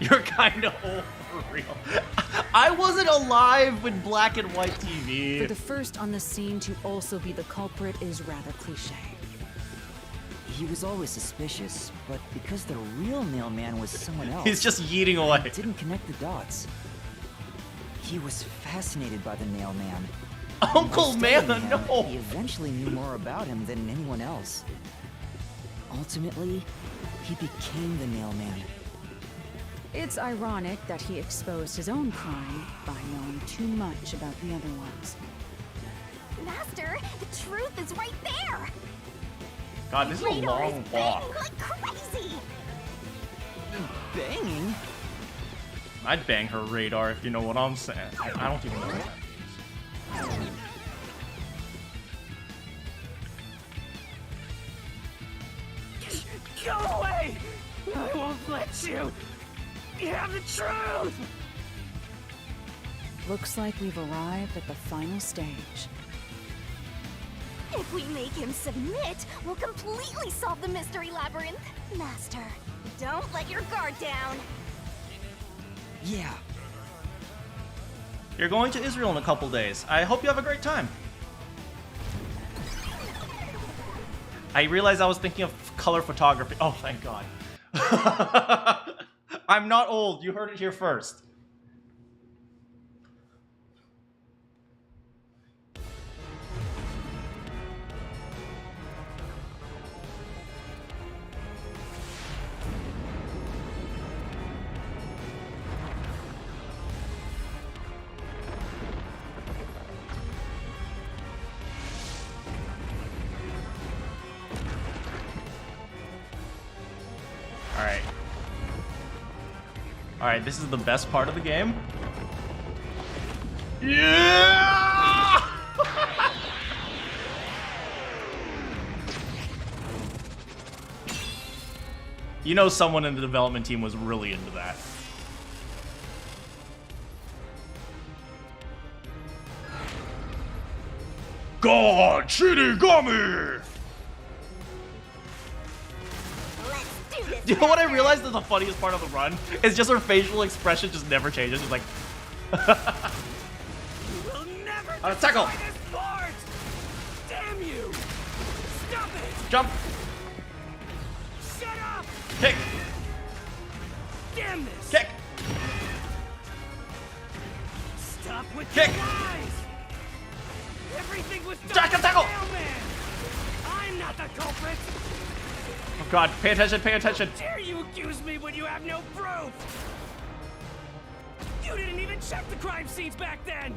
You're kind of old for real. I wasn't alive with black and white TV. For the first on the scene to also be the culprit is rather cliche. He was always suspicious, but because the real Nailman was someone else... He's just yeeting away. He didn't connect the dots. He was fascinated by the Nailman. Uncle By Man, studying him, no! He eventually knew more about him than anyone else. Ultimately, he became the Nailman. It's ironic that he exposed his own crime by knowing too much about the other ones. Master, the truth is right there! God, this is a Radar long is banging walk. like crazy! Banging? I'd bang her radar if you know what I'm saying. I don't even know what that means. Go away! I won't let you! You have the truth! Looks like we've arrived at the final stage. If we make him submit, we'll completely solve the mystery labyrinth. Master, don't let your guard down. Yeah. You're going to Israel in a couple days. I hope you have a great time. I realized I was thinking of color photography. Oh, thank God. I'm not old. You heard it here first. Alright. Alright, this is the best part of the game. Yeah! You know someone in the development team was really into that. God, Shinigami! Do you know what I realized is the funniest part of the run? It's just her facial expression just never changes. It's like... tackle! Damn you! Stop it! Jump! Shut up! Kick! Damn this! Kick! Stop with Kick! your lies! Everything was done Tackle, by tackle! the mailman! I'm not the culprit! Oh god, pay attention, pay attention! How dare you accuse me when you have no proof? You didn't even check the crime scenes back then!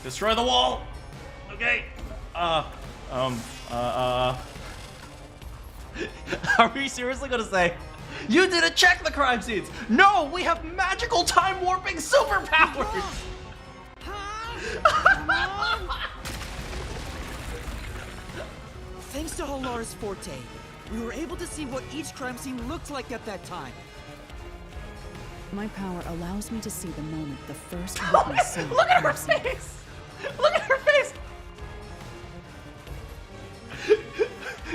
Destroy the wall! Okay. Are we seriously gonna say, you didn't check the crime scenes? No, we have magical time warping superpowers! Thanks to Halara's forte, we were able to see what each crime scene looked like at that time. My power allows me to see the moment the first witness saw. Look at her face! Look at her face!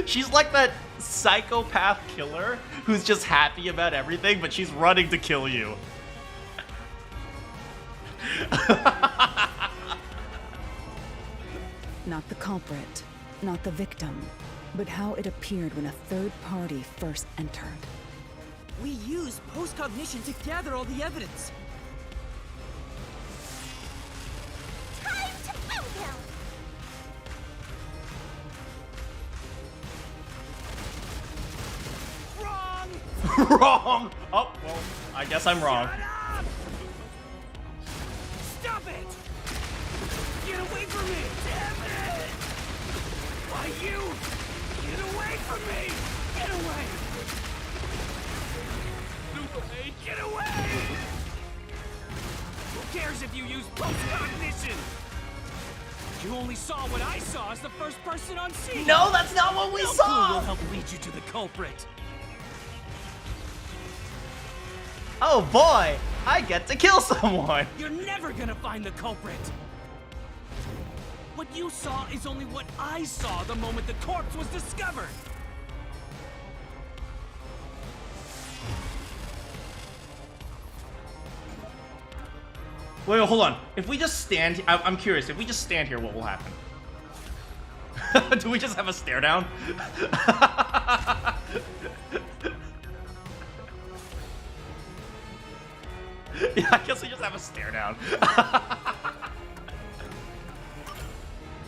She's like that psychopath killer who's just happy about everything, but she's running to kill you. Not the culprit, not the victim, but how it appeared when a third party first entered. We used post-cognition to gather all the evidence. Time to boom him! Wrong! Wrong! Oh, well, I guess I'm wrong. Shut up! Stop it! Get away from me! Damn it! Why you? Get away from me! Get away! Get away! Who cares if you use post-cognition? You only saw what I saw as the first person on scene! No, that's not what we No saw! clue will help lead you to the culprit! Oh boy, I get to kill someone! You're never gonna find the culprit! What you saw is only what I saw the moment the corpse was discovered! Wait, hold on. If we just stand, I'm curious. If we just stand here, what will happen? Do we just have a stare down? Yeah, I guess we just have a stare down.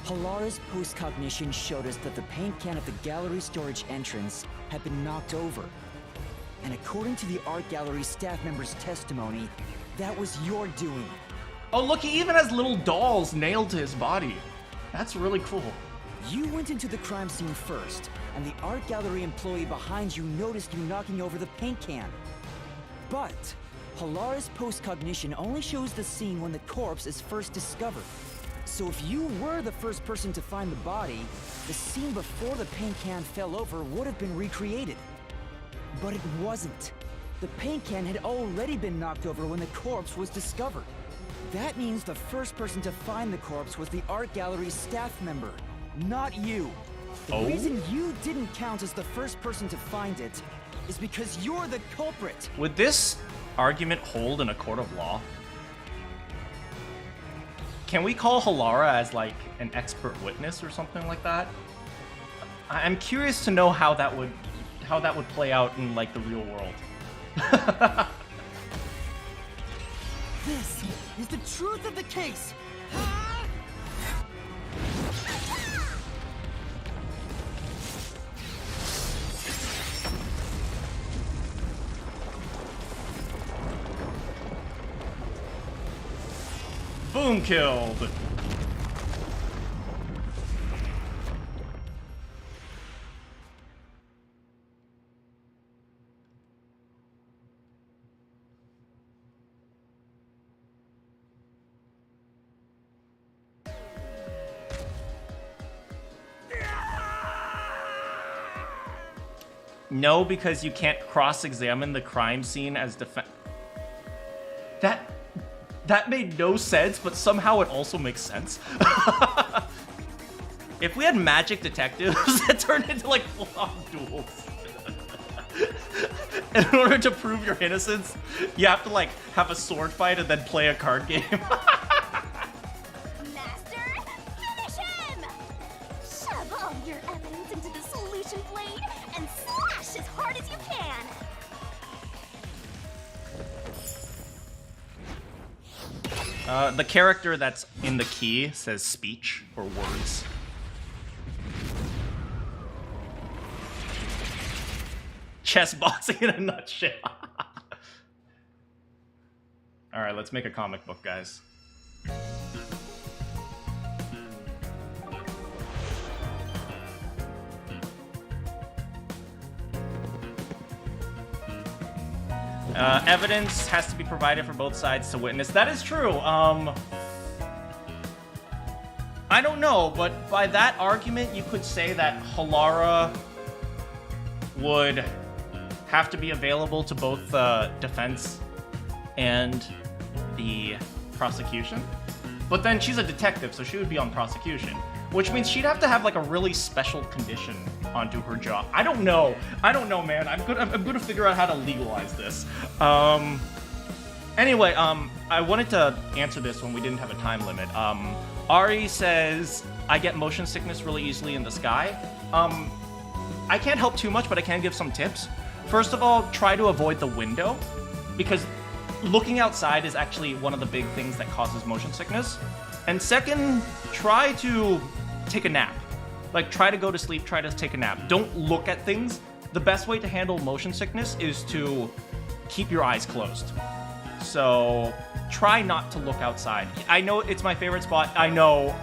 Halara's post-cognition showed us that the paint can at the gallery storage entrance had been knocked over. And according to the art gallery staff member's testimony, that was your doing. Oh, look, he even has little dolls nailed to his body. That's really cool. You went into the crime scene first, and the art gallery employee behind you noticed you knocking over the paint can. But Halara's post-cognition only shows the scene when the corpse is first discovered. So if you were the first person to find the body, the scene before the paint can fell over would have been recreated. But it wasn't. The paint can had already been knocked over when the corpse was discovered. That means the first person to find the corpse was the art gallery's staff member, not you. The reason you didn't count as the first person to find it is because you're the culprit. Would this argument hold in a court of law? Can we call Halara as like an expert witness or something like that? I'm curious to know how that would play out in like the real world. This is the truth of the case. Boom killed. No, because you can't cross-examine the crime scene as defense. That made no sense, but somehow it also makes sense. If we had magic detectives that turned into like full-on duels. In order to prove your innocence, you have to like have a sword fight and then play a card game. Master, finish him! Shove all your evidence into the solution blade and slash as hard as you can. The character that's in the key says speech or words. Chess boxing in a nutshell. All right, let's make a comic book, guys. Evidence has to be provided for both sides to witness. That is true. I don't know, but by that argument, you could say that Halara would have to be available to both the defense and the prosecution. But then she's a detective, so she would be on prosecution, which means she'd have to have like a really special condition onto her job. I don't know, man. I'm gonna figure out how to legalize this. Anyway, I wanted to answer this when we didn't have a time limit. Ari says, I get motion sickness really easily in the sky. I can't help too much, but I can give some tips. First of all, try to avoid the window, because looking outside is actually one of the big things that causes motion sickness. And second, try to take a nap. Like, try to go to sleep, try to take a nap. Don't look at things. The best way to handle motion sickness is to keep your eyes closed. So, try not to look outside. I know it's my favorite spot. I know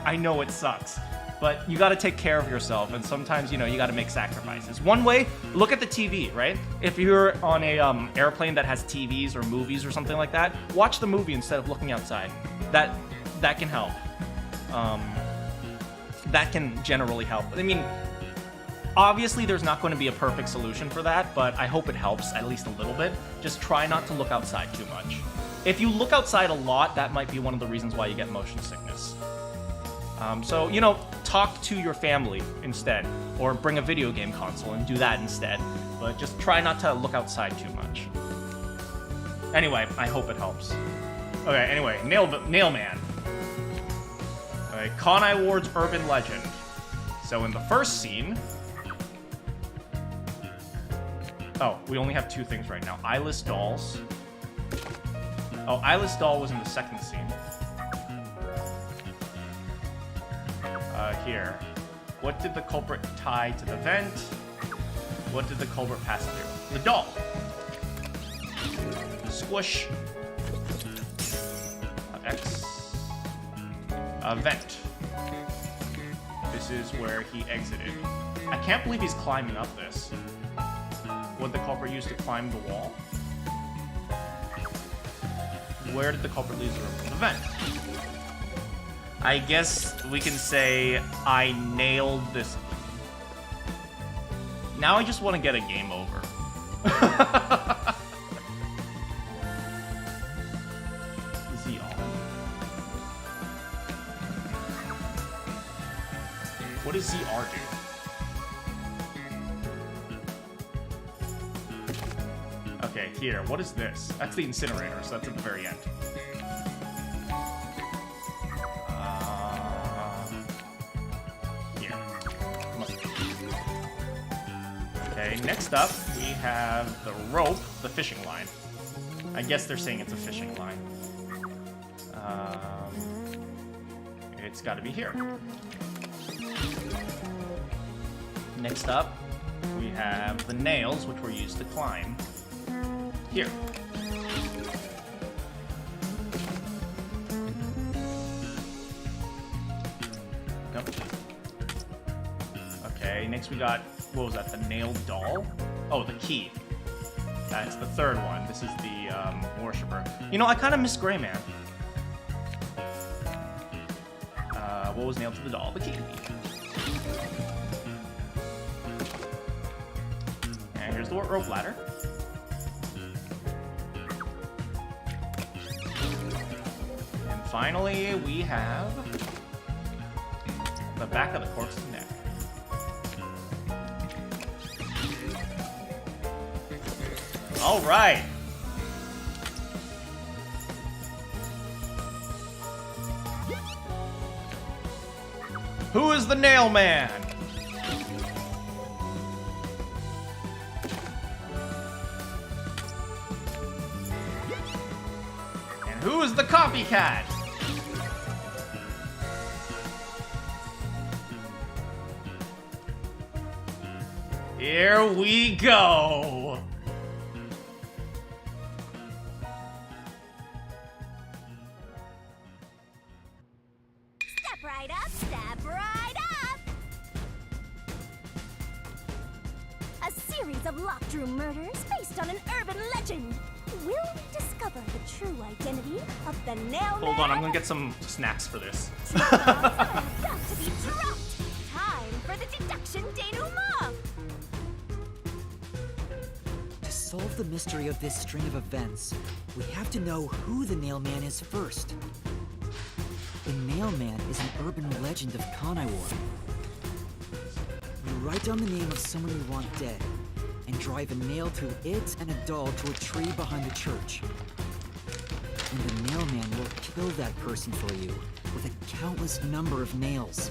it sucks. But you gotta take care of yourself, and sometimes, you know, you gotta make sacrifices. One way, look at the TV, right? If you're on a airplane that has TVs or movies or something like that, watch the movie instead of looking outside. That can help. That can generally help. I mean, obviously there's not going to be a perfect solution for that, but I hope it helps at least a little bit. Just try not to look outside too much. If you look outside a lot, that might be one of the reasons why you get motion sickness. So, you know, talk to your family instead, or bring a video game console and do that instead. But just try not to look outside too much. Anyway, I hope it helps. Okay, anyway, Nailman. Okay, Kanai Ward's urban legend. So in the first scene... Oh, we only have two things right now. Eyeless dolls. Oh, Eyeless doll was in the second scene. Here. What did the culprit tie to the vent? What did the culprit pass through? The doll. Squish. X. Vent. This is where he exited. I can't believe he's climbing up this. What did the culprit use to climb the wall? Where did the culprit leave the room? The vent. I guess we can say I nailed this. Now I just want to get a game over. ZR. What does ZR do? Okay, here. What is this? That's the incinerator, so that's at the very end. Okay, next up, we have the rope, the fishing line. I guess they're saying it's a fishing line. It's got to be here. Next up, we have the nails, which were used to climb. Here. Nope. Okay, next we got... What was that? The nailed doll? Oh, the key. That's the third one. This is the worshiper. You know, I kind of miss Gray Man. What was nailed to the doll? The key. And here's Here's the rope ladder. And finally, we have the back of the corpse's neck. All right. Who is the nail man? And who is the copycat? Here we go. Step right up, step right up! A series of locked room murders based on an urban legend. Will we discover the true identity of the nail man? Hold on, I'm gonna get some snacks for this. About to be dropped. Time for the deduction denouement. To solve the mystery of this string of events, we have to know who the nail man is first. The nail man is an urban legend of Kanai Ward. We write down the name of someone we want dead, and drive a nail through it and a doll to a tree behind the church. And the nail man will kill that person for you with a countless number of nails.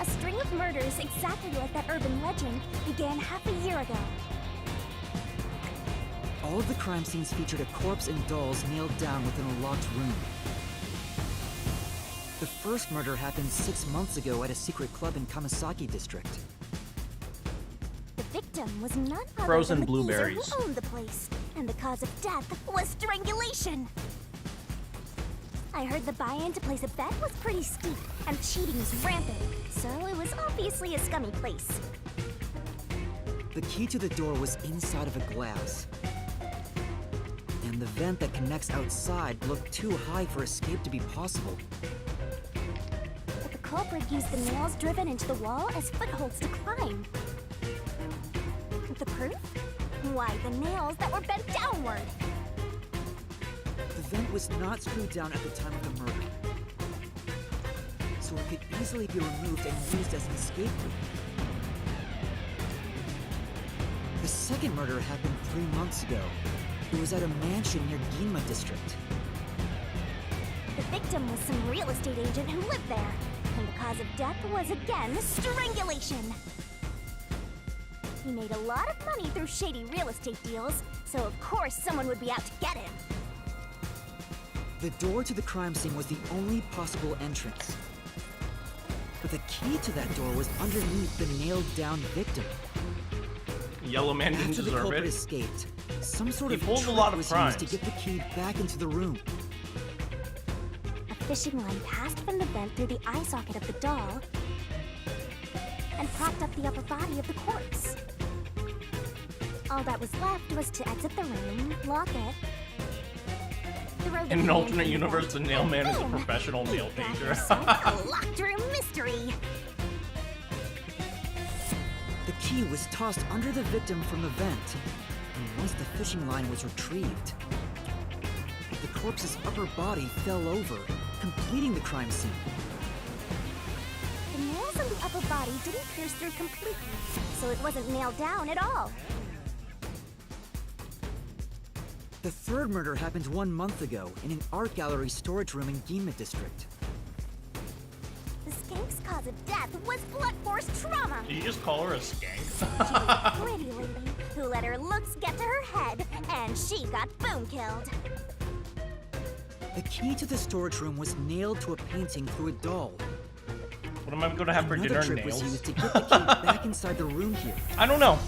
A string of murders exactly like that urban legend began half a year ago. All of the crime scenes featured a corpse and dolls nailed down within a locked room. The first murder happened 6 months ago at a secret club in Kamasaki district. The victim was none other Frozen than the blueberries. geezer who owned the place, and the cause of death was strangulation. I heard the buy-in to place a bet was pretty steep, and cheating was rampant, so it was obviously a scummy place. The key to the door was inside of a glass. And the vent that connects outside looked too high for escape to be possible. But the culprit used the nails driven into the wall as footholds to climb. The proof? Why, the nails that were bent downward. The vent was not screwed down at the time of the murder, so it could easily be removed and used as an escape route. The second murder happened 3 months ago. It was at a mansion near Yuma district. The victim was some real estate agent who lived there, and the cause of death was again strangulation. He made a lot of money through shady real estate deals, so of course someone would be out to get him. The door to the crime scene was the only possible entrance. But the key to that door was underneath the nailed-down victim. Yellow man didn't After the deserve culprit it. escaped, some sort He of pulled a trick lot of was crimes. used to get the key back into the room. A fishing line passed from the vent through the eye socket of the doll and propped up the upper body of the corpse. All that was left was to exit the room, lock it. throw the In an key alternate into the universe, vent, the nail man is a boom! professional nail You got painter. yourself a locked room mystery. The key was tossed under the victim from the vent, and once the fishing line was retrieved, the corpse's upper body fell over, completing the crime scene. The nails on the upper body didn't pierce through completely, so it wasn't nailed down at all. The third murder happened 1 month ago in an art gallery storage room in Yuma district. The skank's cause of death was blunt force trauma. Did you just call her a skank? She was a pretty lady who let her looks get to her head, and she got boom killed. The key to the storage room was nailed to a painting through a doll. What am I gonna have for Another dinner? trick Nails? was used to get the key back inside the room here. I don't know.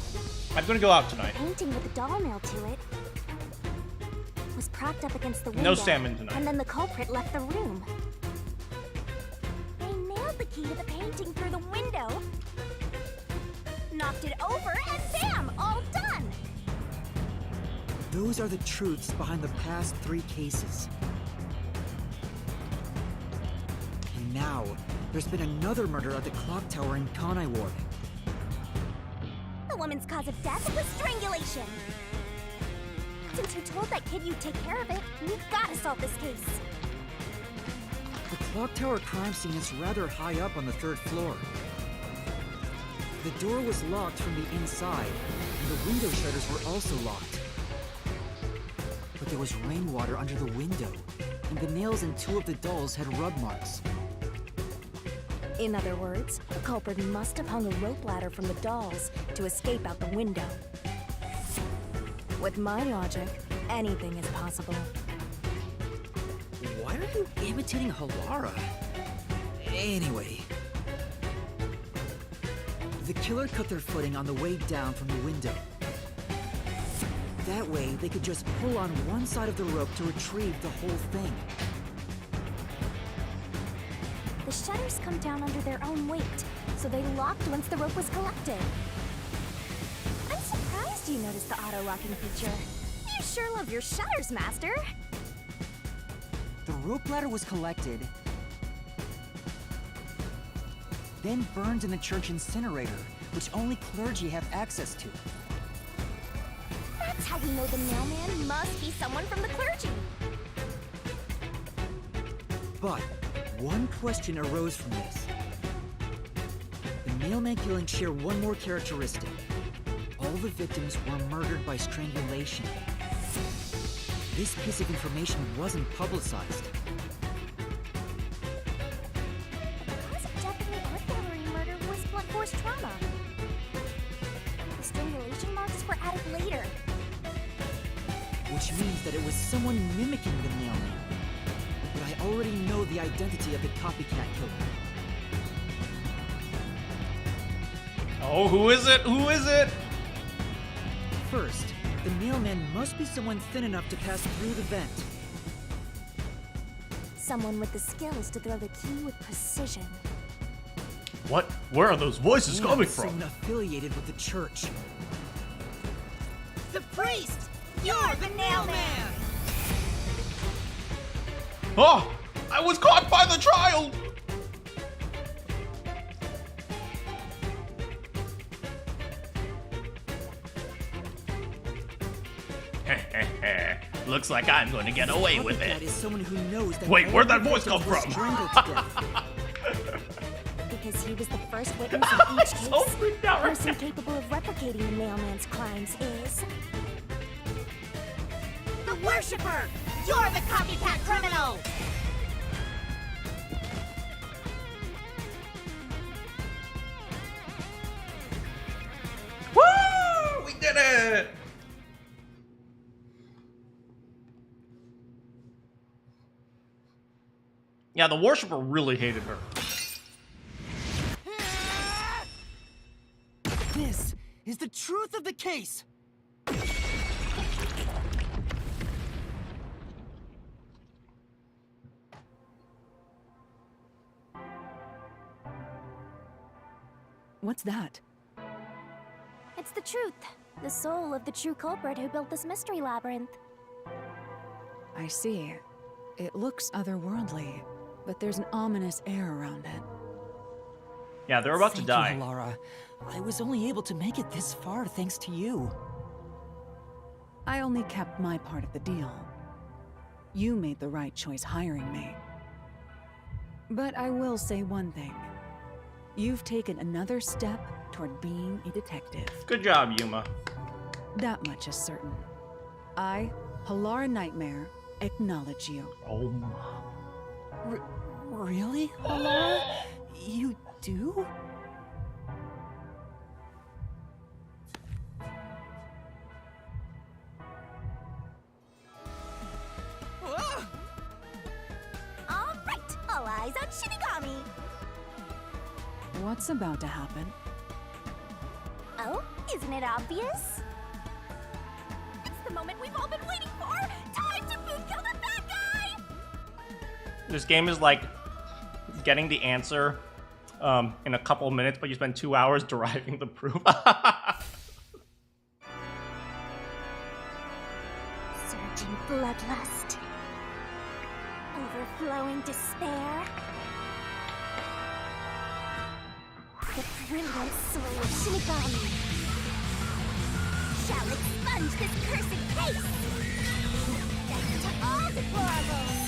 I'm gonna go out tonight. Painting with a doll nailed to it was propped up against the window. No salmon tonight. And then the culprit left the room. They nailed the key to the painting through the window, knocked it over, and bam! All done! Those are the truths behind the past 3 cases. And now, there's been another murder at the clock tower in Kanai Ward. woman's cause of death was strangulation. Since you told that kid you'd take care of it, we've gotta solve this case. The clock tower crime scene is rather high up on the 3rd floor. The door was locked from the inside, and the window shutters were also locked. But there was rainwater under the window, and the nails in 2 of the dolls had rub marks. In other words, the culprit must have hung a rope ladder from the dolls to escape out the window. With my logic, anything is possible. Why are you imitating Halara? Anyway. The killer cut their footing on the way down from the window. That way, they could just pull on one side of the rope to retrieve the whole thing. The shutters come down under their own weight, so they locked once the rope was collected. I'm surprised you noticed the auto-locking feature. You sure love your shutters, Master. The rope ladder was collected, then burned in the church incinerator, which only clergy have access to. That's how we know the mailman must be someone from the clergy. But one question arose from this. The mailman killings share one more characteristic. All the victims were murdered by strangulation. This piece of information wasn't publicized. The cause of death in the burglary murder was blunt force trauma. The strangulation marks were added later. Which means that it was someone mimicking the mailman. But I already know the identity of the copycat killer. Oh, who is it? Who is it? First, the mailman must be someone thin enough to pass through the vent. Someone with the skills to throw the key with precision. What? Where are those voices And coming from? someone affiliated with the church. The priest! You're the nailman! Oh! I was caught by the child! Looks like I'm going to get away with Copycat it. is someone who knows that Wait, all where'd the that voice victims come were from? strangled to death. Because he was the first witness in each case. so freaked out The right person capable of replicating the mailman's crimes is... The worshipper! You're the copycat criminal! Woo! We did it! Yeah, the worshiper really hated her. This is the truth of the case! What's that? It's the truth. The soul of the true culprit who built this mystery labyrinth. I see. It looks otherworldly, but there's an ominous air around it. Yeah, they're about to Thank die. you, Halara. I was only able to make it this far thanks to you. I only kept my part of the deal. You made the right choice hiring me. But I will say one thing. You've taken another step toward being a detective. Good job, Yuma. That much is certain. I, Halara Nightmare, acknowledge you. Oh my. Really, Halara? You do? All right, all eyes on Shinigami. What's about to happen? Oh, isn't it obvious? It's the moment we've all been waiting for. Time to boot kill the bad guy. This game is like getting the answer in a couple of minutes, but you spend 2 hours deriving the proof. Surging bloodlust. Overflowing despair. The brilliant soul of Shinigami. shall expunge this cursed case! Death to all deplorables!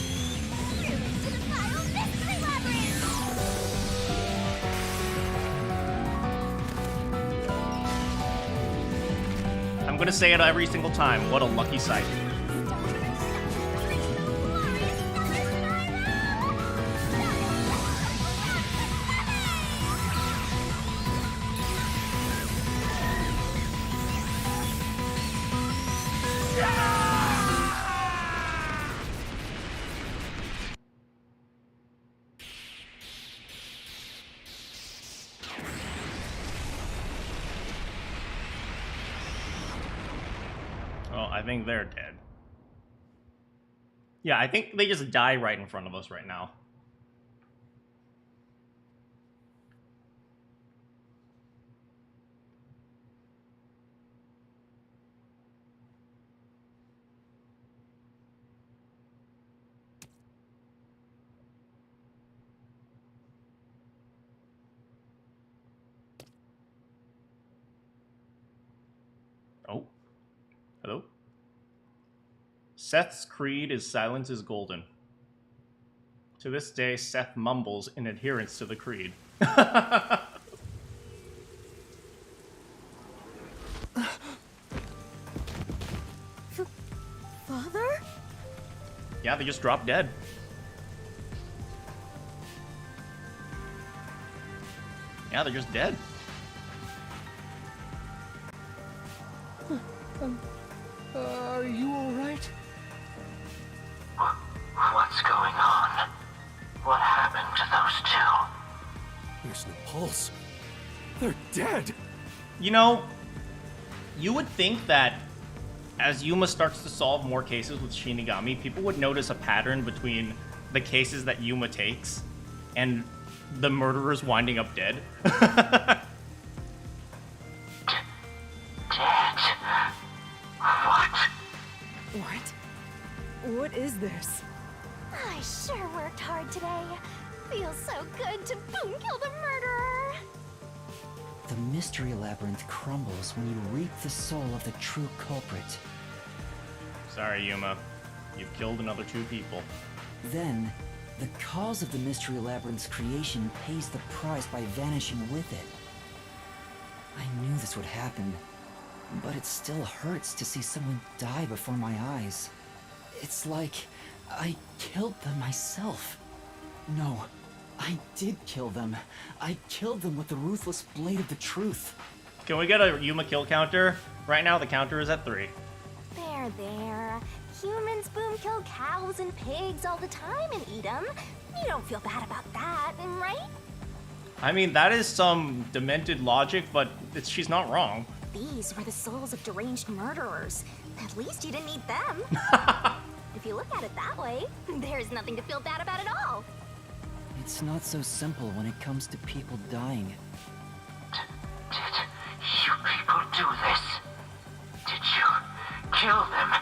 Ruin to the vile mystery labyrinth! I'm gonna say it every single time. What a lucky sight. Well, I think they're dead. Yeah, I think they just die right in front of us right now. Oh. Hello? Seth's creed is silence is golden. To this day, Seth mumbles in adherence to the creed. Father? Yeah, they just dropped dead. Yeah, they're just dead. Are you alright? What's going on? What happened to those two? There's no pulse. They're dead! You know, you would think that as Yuma starts to solve more cases with Shinigami, people would notice a pattern between the cases that Yuma takes and the murderers winding up dead. Dead? What? What? What is this? I sure worked hard today. Feels so good to boom kill the murderer. The mystery labyrinth crumbles when you reap the soul of the true culprit. Sorry, Yuma. You've killed another 2 people. Then, the cause of the mystery labyrinth's creation pays the price by vanishing with it. I knew this would happen, but it still hurts to see someone die before my eyes. It's like I killed them myself. No, I did kill them. I killed them with the ruthless blade of the truth. Can we get a Yuma kill counter? Right now, the counter is at 3. There. Humans boom kill cows and pigs all the time and eat them. You don't feel bad about that, right? I mean, that is some demented logic, but she's not wrong. These were the souls of deranged murderers. At least you didn't eat them. If you look at it that way, there's nothing to feel bad about at all. It's not so simple when it comes to people dying. Did you people do this? Did you kill them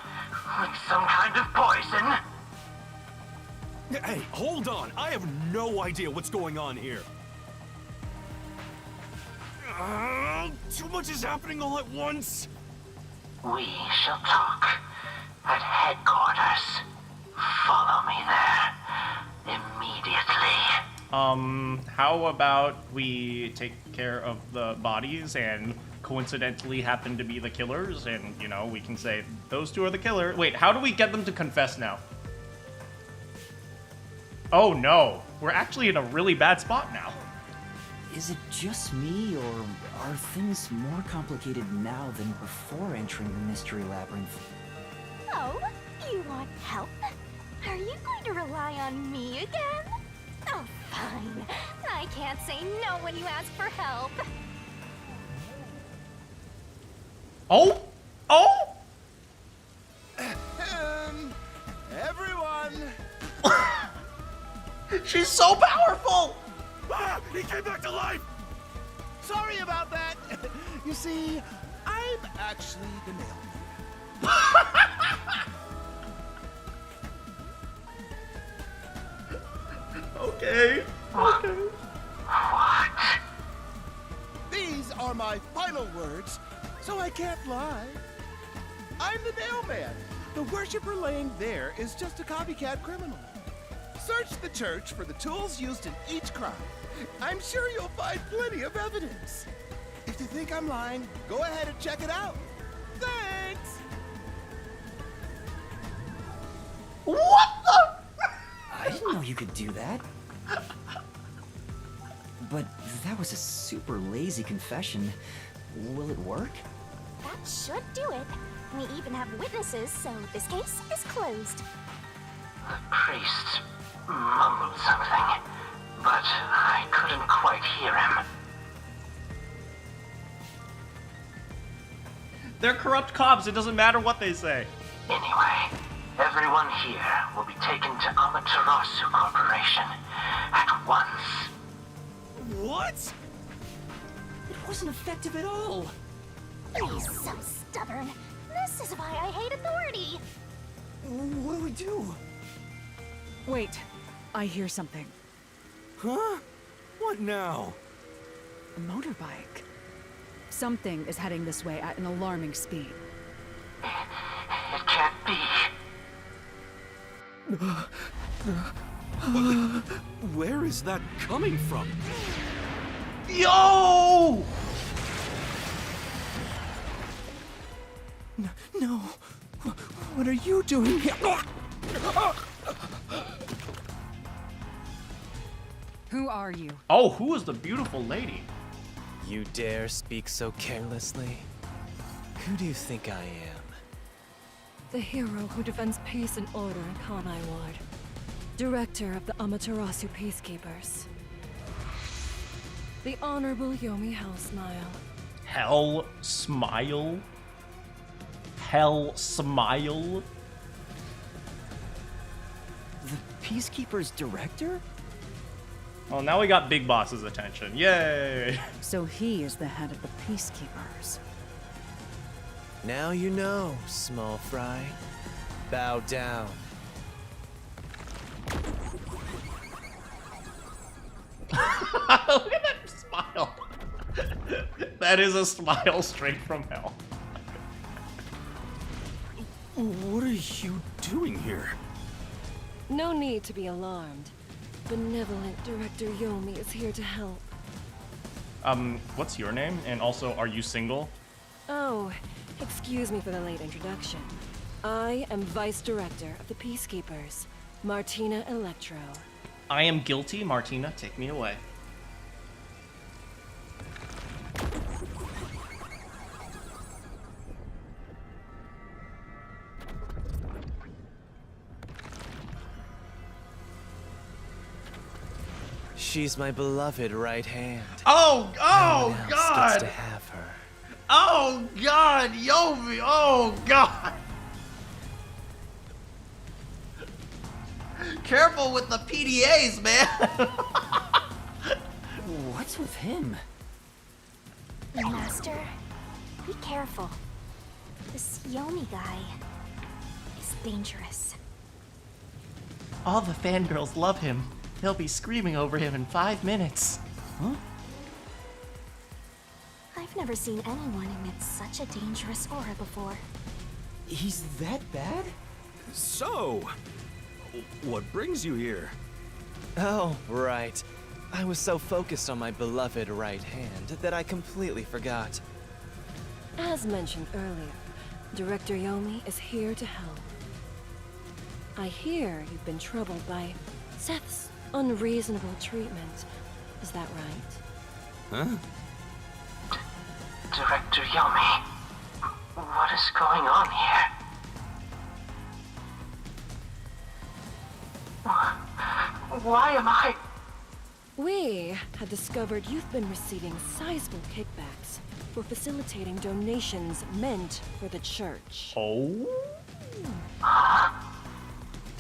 with some kind of poison? Hey, hold on! I have no idea what's going on here. Too much is happening all at once. We shall talk at headquarters. Follow me there immediately. How about we take care of the bodies and coincidentally happen to be the killers, and, you know, we can say those 2 are the killer. Wait, how do we get them to confess now? Oh no, we're actually in a really bad spot now. Is it just me, or are things more complicated now than before entering the mystery labyrinth? Oh, you want help? Are you going to rely on me again? Oh, fine. I can't say no when you ask for help. Oh? Oh? Everyone! She's so powerful! Ah! He came back to life! Sorry about that. You see, I'm actually the nail. Okay. Okay. What? These are my final words, so I can't lie. I'm the nail man. The worshiper laying there is just a copycat criminal. Search the church for the tools used in each crime. I'm sure you'll find plenty of evidence. If you think I'm lying, go ahead and check it out. Thanks! What the? I didn't know you could do that. But that was a super lazy confession. Will it work? That should do it. We even have witnesses, so this case is closed. The priest mumbled something, but I couldn't quite hear him. They're corrupt cops. It doesn't matter what they say. Anyway, everyone here will be taken to Amaterasu Corporation at once. What? It wasn't effective at all. He's so stubborn. This is why I hate authority. What do we do? Wait, I hear something. Huh? What now? A motorbike. Something is heading this way at an alarming speed. It can't be. Where is that coming from? Yo! No. What are you doing here? Who are you? Oh, who is the beautiful lady? You dare speak so carelessly? Who do you think I am? The hero who defends peace and order in Kanai Ward. Director of the Amaterasu Peacekeepers. The Honorable Yomi Hellsmile. Hell Smile? Hell Smile? The Peacekeeper's director? Well, now we got Big Boss's attention. Yay! So he is the head of the Peacekeepers. Now you know, small fry. Bow down. Look at that smile. That is a smile straight from hell. What are you doing here? No need to be alarmed. Benevolent Director Yomi is here to help. What's your name? And also, are you single? Oh, excuse me for the late introduction. I am Vice Director of the Peacekeepers, Martina Electro. I am guilty. Martina, take me away. She's my beloved right hand. Oh, No one else God! gets to have her. Oh, God, Yomi! Oh, God! Careful with the PDAs, man! What's with him? Master, be careful. This Yomi guy is dangerous. All the fangirls love him. They'll be screaming over him in 5 minutes. Huh? I've never seen anyone emit such a dangerous aura before. He's that bad? So, what brings you here? Oh, right. I was so focused on my beloved right hand that I completely forgot. As mentioned earlier, Director Yomi is here to help. I hear you've been troubled by Seth's unreasonable treatment. Is that right? Huh? Director Yomi, what is going on here? Why am I... We had discovered you've been receiving sizable kickbacks for facilitating donations meant for the church. Oh?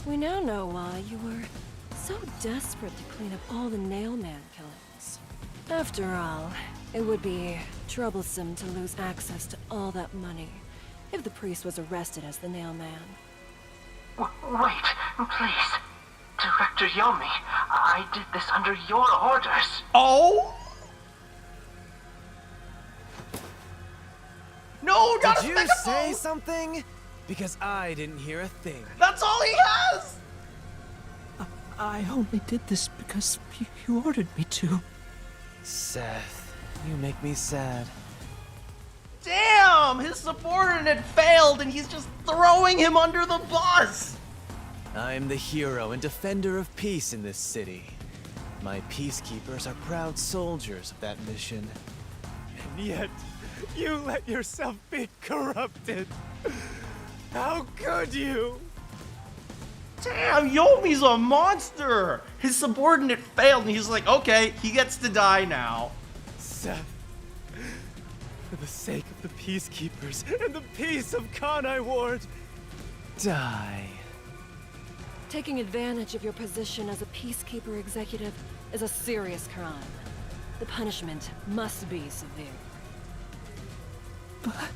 We now know why you were so desperate to clean up all the Nailman killings. After all, it would be troublesome to lose access to all that money if the priest was arrested as the Nailman. Wait, please. Director Yomi, I did this under your orders. Oh? No! got Did a you megaphone! say something? Because I didn't hear a thing. That's all he has! I only did this because you ordered me to. Seth, you make me sad. Damn! His subordinate failed and he's just throwing him under the bus! I'm the hero and defender of peace in this city. My peacekeepers are proud soldiers of that mission. And yet, you let yourself be corrupted. How could you? Damn, Yomi's a monster! His subordinate failed and he's like, okay, he gets to die now. Seth, for the sake of the peacekeepers and the peace of Kanai Ward, Die. Taking advantage of your position as a Peacekeeper executive is a serious crime. The punishment must be severe. But...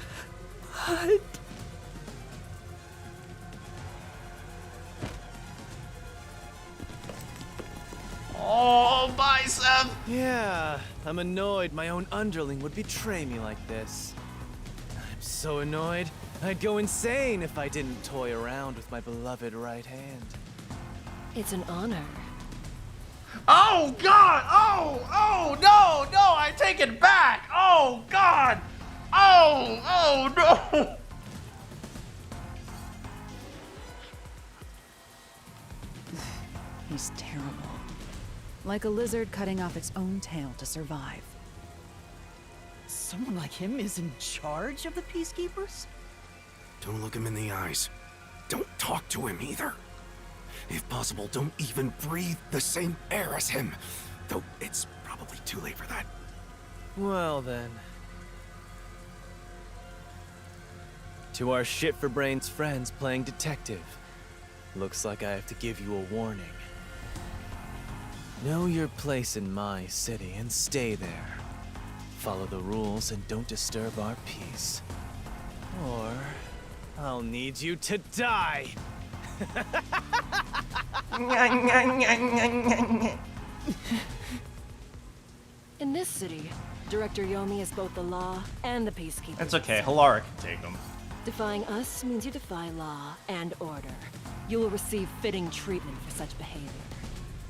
Oh, bicep! Yeah, I'm annoyed my own underling would betray me like this. I'm so annoyed, I'd go insane if I didn't toy around with my beloved right hand. It's an honor. Oh, God! Oh, no, I take it back! Oh, God! Oh, no! He's terrible. Like a lizard cutting off its own tail to survive. Someone like him is in charge of the Peacekeepers? Don't look him in the eyes. Don't talk to him either. If possible, don't even breathe the same air as him. Though it's probably too late for that. Well then. To our shit-for-brains friends playing detective, looks like I have to give you a warning. Know your place in my city and stay there. Follow the rules and don't disturb our peace. Or I'll need you to die! In this city, Director Yomi is both the law and the Peacekeeper. It's okay, Halara can take him. Defying us means you defy law and order. You will receive fitting treatment for such behavior.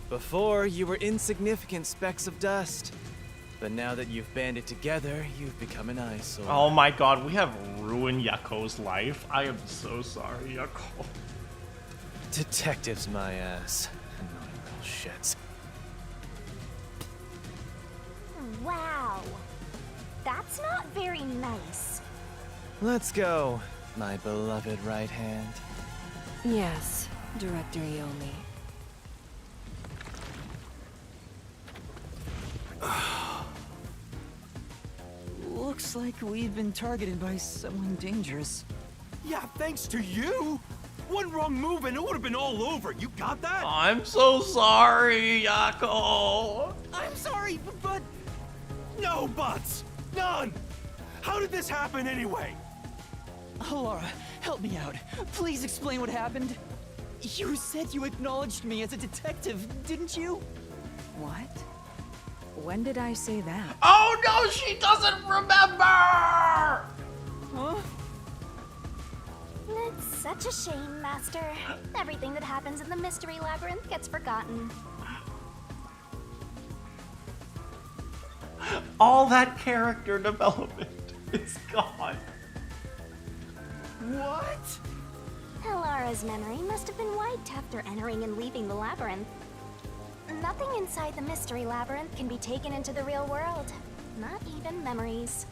Before, you were insignificant specks of dust. But now that you've banded together, you've become an eyesore. Oh my god, we have ruined Yako's life. I am so sorry, Yako. Detectives, my ass. Annoying little shits. Wow. That's not very nice. Let's go, my beloved right hand. Yes, Director Yomi. Looks like we've been targeted by someone dangerous. Yeah, thanks to you. One wrong move and it would have been all over. You got that? I'm so sorry, Yako. I'm sorry, but... No buts! None! How did this happen anyway? Laura, help me out. Please explain what happened. You said you acknowledged me as a detective, didn't you? What? When did I say that? Oh no, she doesn't remember! Huh? It's such a shame, Master. Everything that happens in the Mystery Labyrinth gets forgotten. All that character development is gone. What? Halara's memory must have been wiped after entering and leaving the labyrinth. Nothing inside the Mystery Labyrinth can be taken into the real world. Not even memories.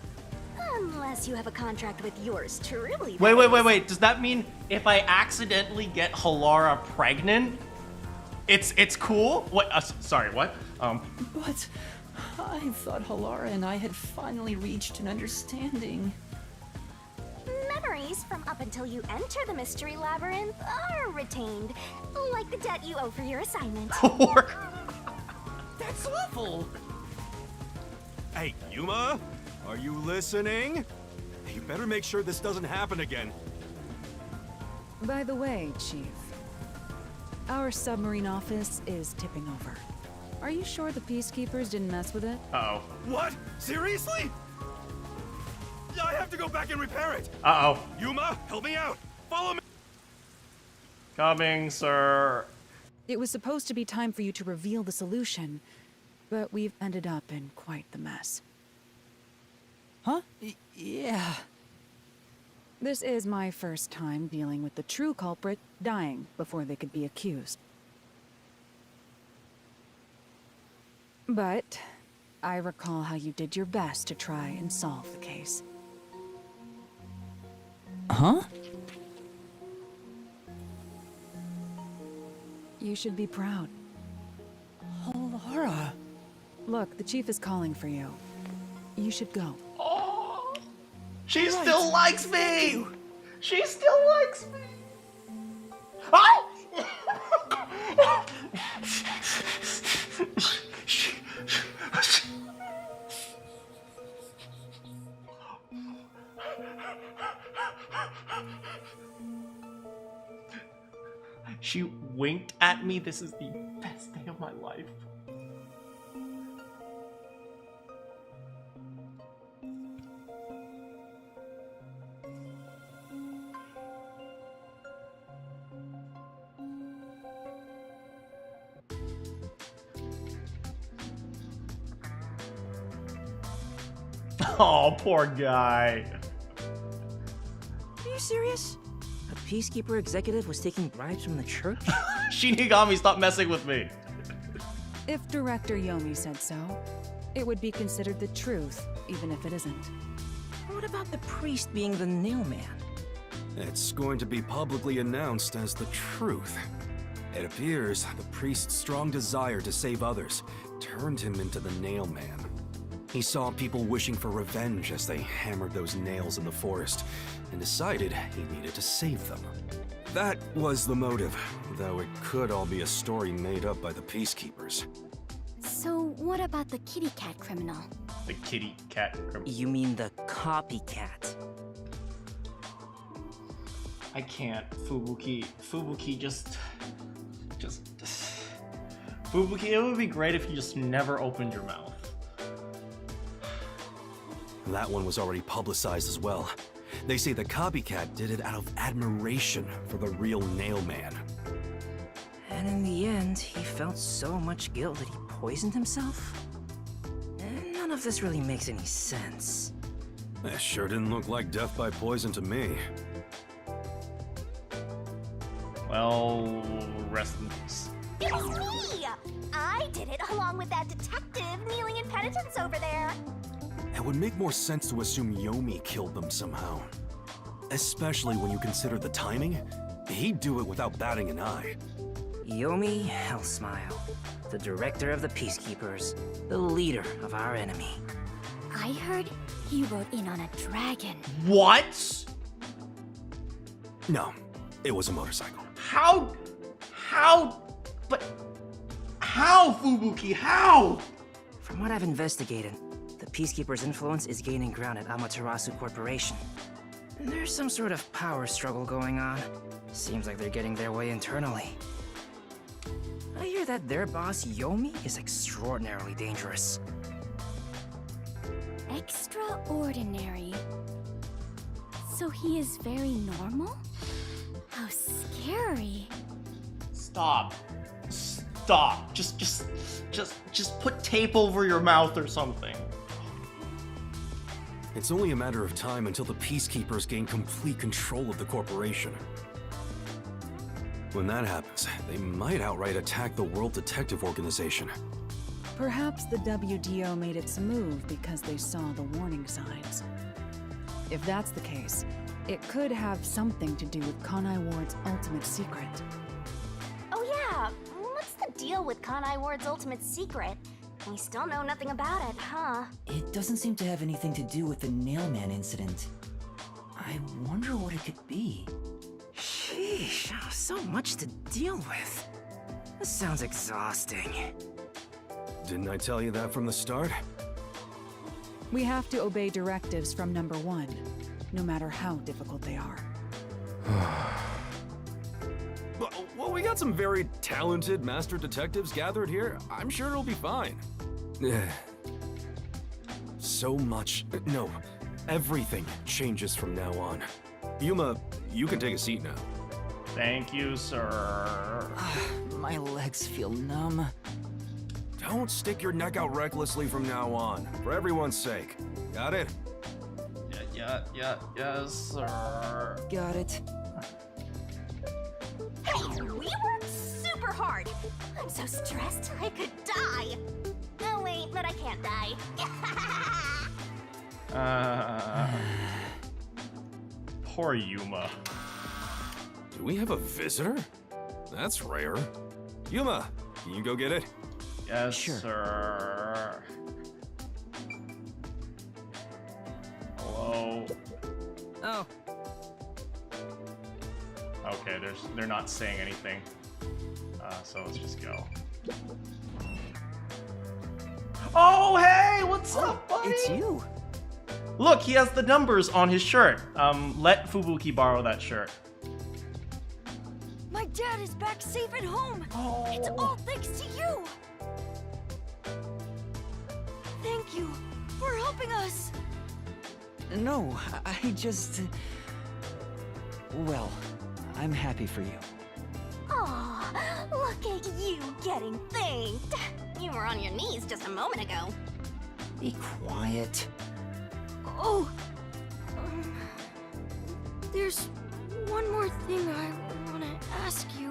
Unless you have a contract with yours truly. Wait. Does that mean if I accidentally get Halara pregnant, it's cool? What? Sorry, what? But I thought Halara and I had finally reached an understanding. Memories from up until you enter the Mystery Labyrinth are retained, like the debt you owe for your assignment. That's awful! Hey, Yuma? Are you listening? You better make sure this doesn't happen again. By the way, Chief, our submarine office is tipping over. Are you sure the Peacekeepers didn't mess with it? Uh-oh. What? Seriously? I have to go back and repair it. Uh-oh. Yuma, help me out. Follow me. Coming, sir. It was supposed to be time for you to reveal the solution, but we've ended up in quite the mess. Huh? Yeah. This is my first time dealing with the true culprit dying before they could be accused. But I recall how you did your best to try and solve the case. Huh? You should be proud. Oh, Laura. Look, the chief is calling for you. You should go. Oh, she still likes me. She still likes me. Oh! She winked at me. This is the best day of my life. Oh, poor guy. Are you serious? A Peacekeeper executive was taking bribes from the church? Shinigami, stop messing with me. If Director Yomi said so, it would be considered the truth, even if it isn't. What about the priest being the nailman? It's going to be publicly announced as the truth. It appears the priest's strong desire to save others turned him into the nailman. He saw people wishing for revenge as they hammered those nails in the forest, and decided he needed to save them. That was the motive, though it could all be a story made up by the Peacekeepers. So what about the kitty cat criminal? The kitty cat criminal. You mean the copycat? I can't. Fubuki, just... Fubuki, it would be great if you just never opened your mouth. That one was already publicized as well. They say the copycat did it out of admiration for the real nailman. And in the end, he felt so much guilt that he poisoned himself? None of this really makes any sense. That sure didn't look like death by poison to me. Well, rest in peace. It's me! I did it along with that detective kneeling in penitence over there. It would make more sense to assume Yomi killed them somehow. Especially when you consider the timing. He'd do it without batting an eye. Yomi Hellsmile, the director of the Peacekeepers, the leader of our enemy. I heard he rode in on a dragon. What? No, it was a motorcycle. How, Fubuki, how? From what I've investigated, the Peacekeepers' influence is gaining ground at Amaterasu Corporation. There's some sort of power struggle going on. Seems like they're getting their way internally. I hear that their boss, Yomi, is extraordinarily dangerous. Extraordinary. So he is very normal? How scary. Stop. Just put tape over your mouth or something. It's only a matter of time until the Peacekeepers gain complete control of the corporation. When that happens, they might outright attack the World Detective Organization. Perhaps the WDO made its move because they saw the warning signs. If that's the case, it could have something to do with Kanai Ward's ultimate secret. Oh yeah, what's the deal with Kanai Ward's ultimate secret? We still know nothing about it, huh? It doesn't seem to have anything to do with the Nailman incident. I wonder what it could be. Sheesh, so much to deal with. This sounds exhausting. Didn't I tell you that from the start? We have to obey directives from number one, no matter how difficult they are. Well, we got some very talented master detectives gathered here. I'm sure it'll be fine. So much, no, Everything changes from now on. Yuma, you can take a seat now. Thank you, sir. My legs feel numb. Don't stick your neck out recklessly from now on, for everyone's sake. Got it? Yes, sir. Got it. Hey, we worked super hard. I'm so stressed I could die. Oh wait, but I can't die. Poor Yuma. Do we have a visitor? That's rare. Yuma, can you go get it? Yes, Sure. sir. Hello. Oh. Okay, they're not saying anything. So let's just go. Oh, hey, what's up, buddy? It's you. Look, he has the numbers on his shirt. Let Fubuki borrow that shirt. My dad is back safe at home. It's all thanks to you. Thank you for helping us. No, I just... Well, I'm happy for you. Aw, look at you getting thanked. You were on your knees just a moment ago. Be quiet. Oh. There's one more thing I want to ask you.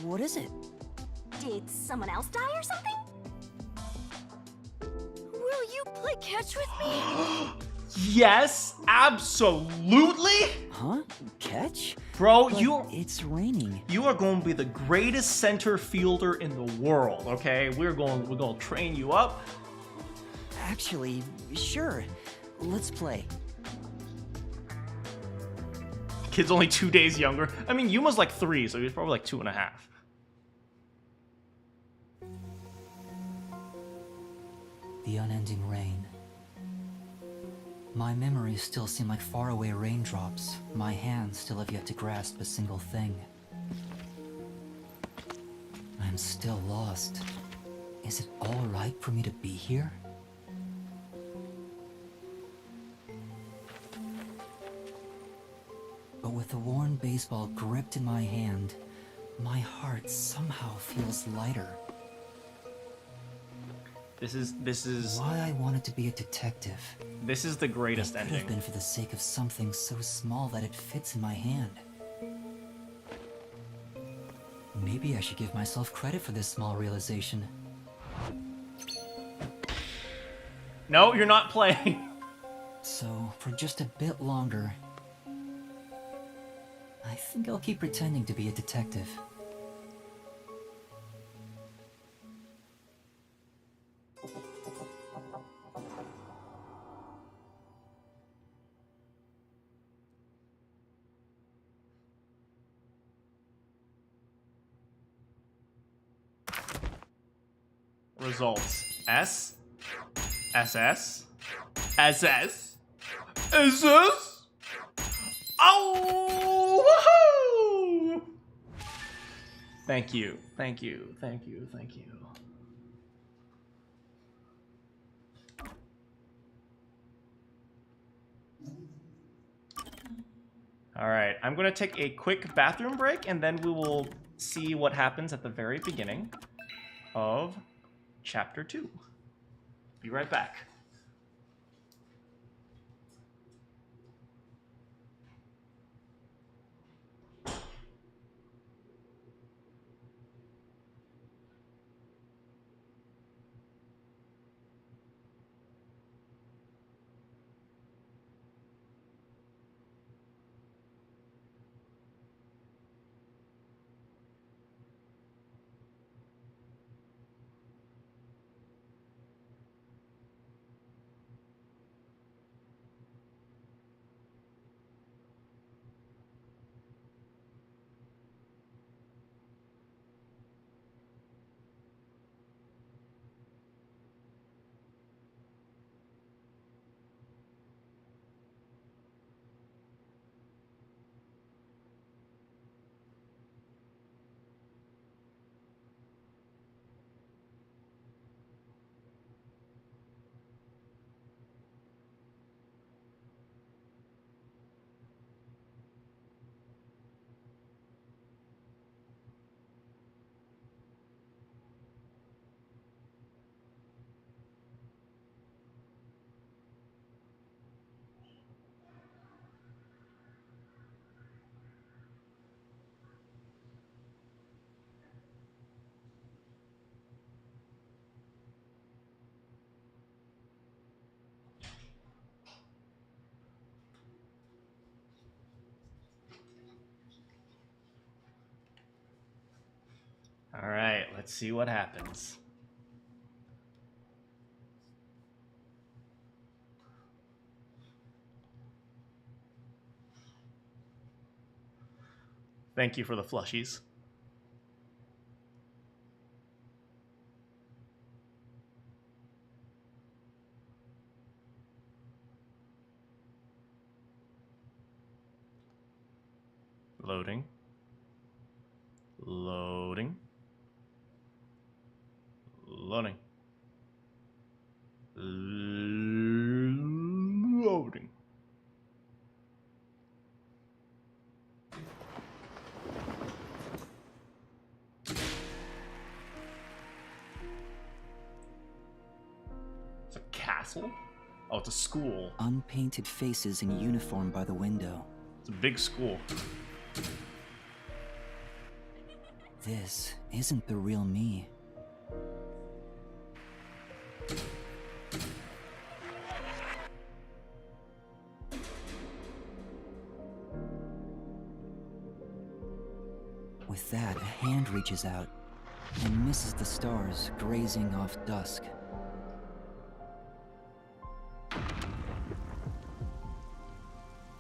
What is it? Did someone else die or something? Will you play catch with me? Yes, absolutely. Huh? Catch? Bro, But it's raining. You are going to be the greatest center fielder in the world, okay? We're going to train you up. Actually, sure. Let's play. Kid's only 2 days younger. I mean, Yuma's like 3, so he's probably like 2.5. The unending rain. My memories still seem like faraway raindrops. My hands still have yet to grasp a single thing. I'm still lost. Is it all right for me to be here? But with the worn baseball gripped in my hand, my heart somehow feels lighter. This is why I wanted to be a detective. This is the greatest It could ending. have been for the sake of something so small that it fits in my hand. Maybe I should give myself credit for this small realization. No, you're not playing. So, for just a bit longer, I think I'll keep pretending to be a detective. Results. S. SS. SS. SS. Oh! Woohoo! Thank you. Thank you. Thank you. Thank you. All right, I'm going to take a quick bathroom break and then we will see what happens at the very beginning of Chapter 2. Be right back. let's see what happens. Thank you for the flushies. Loading. Loading. Loading. Loading. It's a castle? Oh, it's a school. Unpainted faces in uniform by the window. It's a big school. This isn't the real me. With that, a hand reaches out and misses the stars grazing off dusk.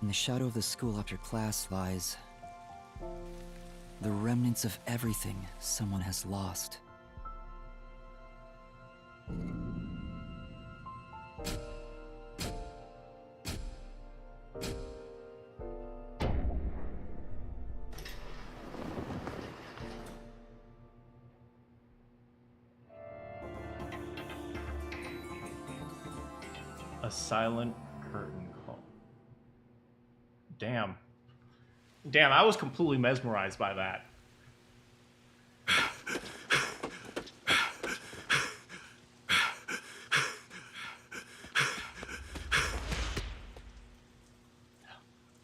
In the shadow of the school after class lies the remnants of everything someone has lost. A silent curtain call. Damn. Damn, I was completely mesmerized by that.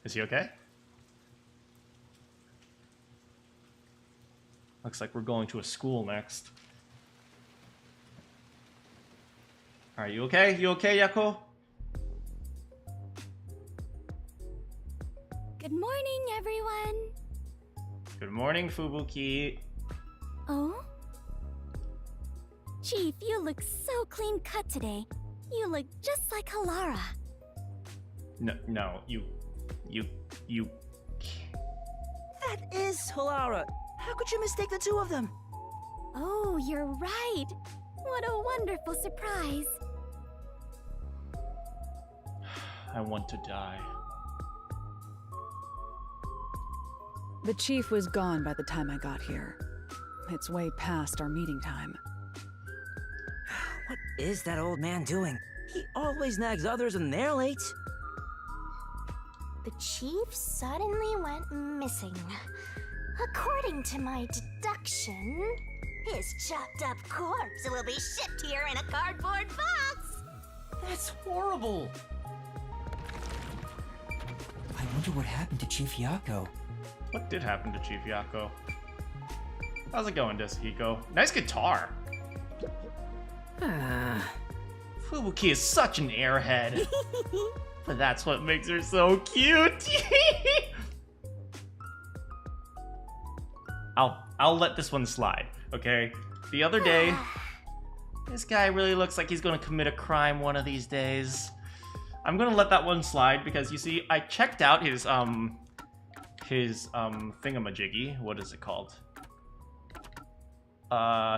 Is he okay? Looks like we're going to a school next. Are you okay? You okay, Yako? Good morning, everyone. Good morning, Fubuki. Oh? Chief, you look so clean cut today. You look just like Halara. No, you. That is Halara. How could you mistake the two of them? Oh, you're right. What a wonderful surprise. I want to die. The chief was gone by the time I got here. It's way past our meeting time. What is that old man doing? He always nags others when they're late. The chief suddenly went missing. According to my deduction, his chopped up corpse will be shipped here in a cardboard box. That's horrible. I wonder what happened to Chief Yako. What did happen to Chief Yako? How's it going, Desahiko? Nice guitar. Fubuki is such an airhead. But that's what makes her so cute. I'll let this one slide, okay? The other day, this guy really looks like he's gonna commit a crime one of these days. I'm gonna let that one slide because you see, I checked out his thingamajiggy. What is it called?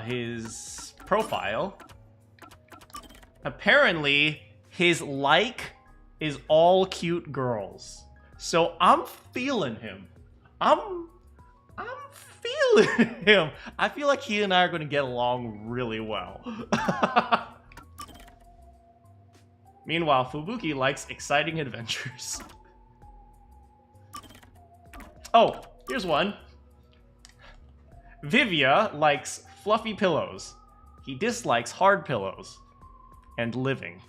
His profile. Apparently, his like is all cute girls. So I'm feeling him. I'm feeling him. I feel like he and I are going to get along really well. Meanwhile, Fubuki likes exciting adventures. Oh, here's one. Vivia likes fluffy pillows. He dislikes hard pillows and living.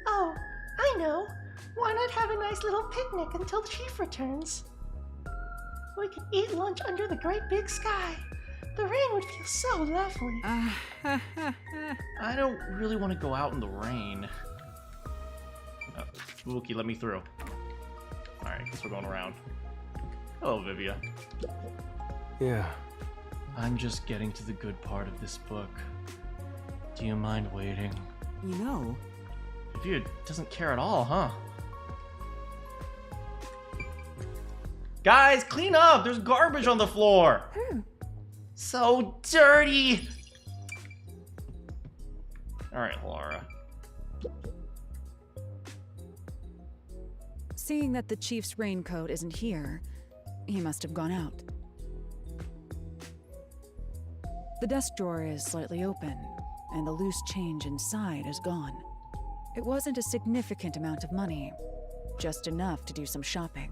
Oh, I know. Why not have a nice little picnic until the chief returns? We could eat lunch under the great big sky. The rain would feel so lovely. I don't really want to go out in the rain. Fubuki, let me through. Alright, guess we're going around. Hello, Vivia. Yeah. I'm just getting to the good part of this book. Do you mind waiting? You know... Vivia doesn't care at all, huh? Guys, clean up! There's garbage on the floor! So dirty! Alright, Laura. Seeing that the chief's raincoat isn't here, he must have gone out. The desk drawer is slightly open, and the loose change inside is gone. It wasn't a significant amount of money, just enough to do some shopping.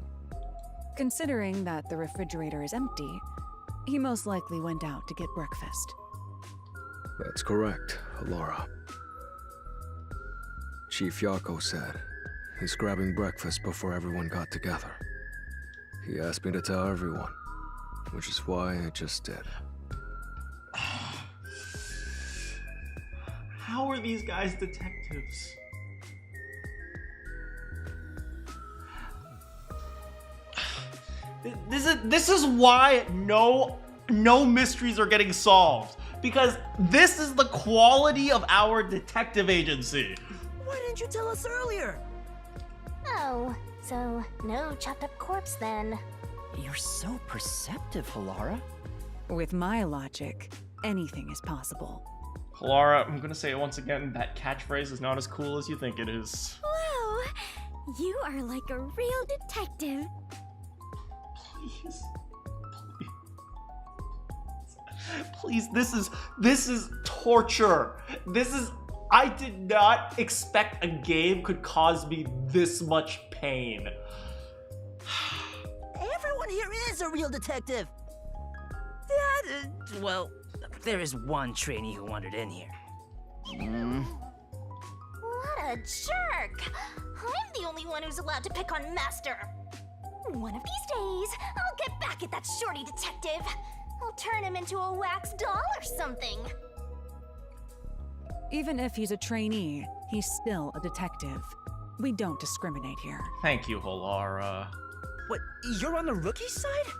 Considering that the refrigerator is empty, he most likely went out to get breakfast. That's correct, Laura. Chief Yako said he's grabbing breakfast before everyone got together. He asked me to tell everyone, which is why I just did. How are these guys detectives? This is why no mysteries are getting solved. Because this is the quality of our detective agency. Why didn't you tell us earlier? Oh, so no chopped up corpse then. You're so perceptive, Halara. With my logic, anything is possible. Laura, I'm gonna say it once again, that catchphrase is not as cool as you think it is. Whoa! You are like a real detective. Please, this is torture. I did not expect a game could cause me this much pain. Everyone here is a real detective. Well, there is one trainee who wandered in here. What a jerk! I'm the only one who's allowed to pick on Master. One of these days, I'll get back at that shorty detective. I'll turn him into a wax doll or something. Even if he's a trainee, he's still a detective. We don't discriminate here. Thank you, Halara. What, you're on the rookie side?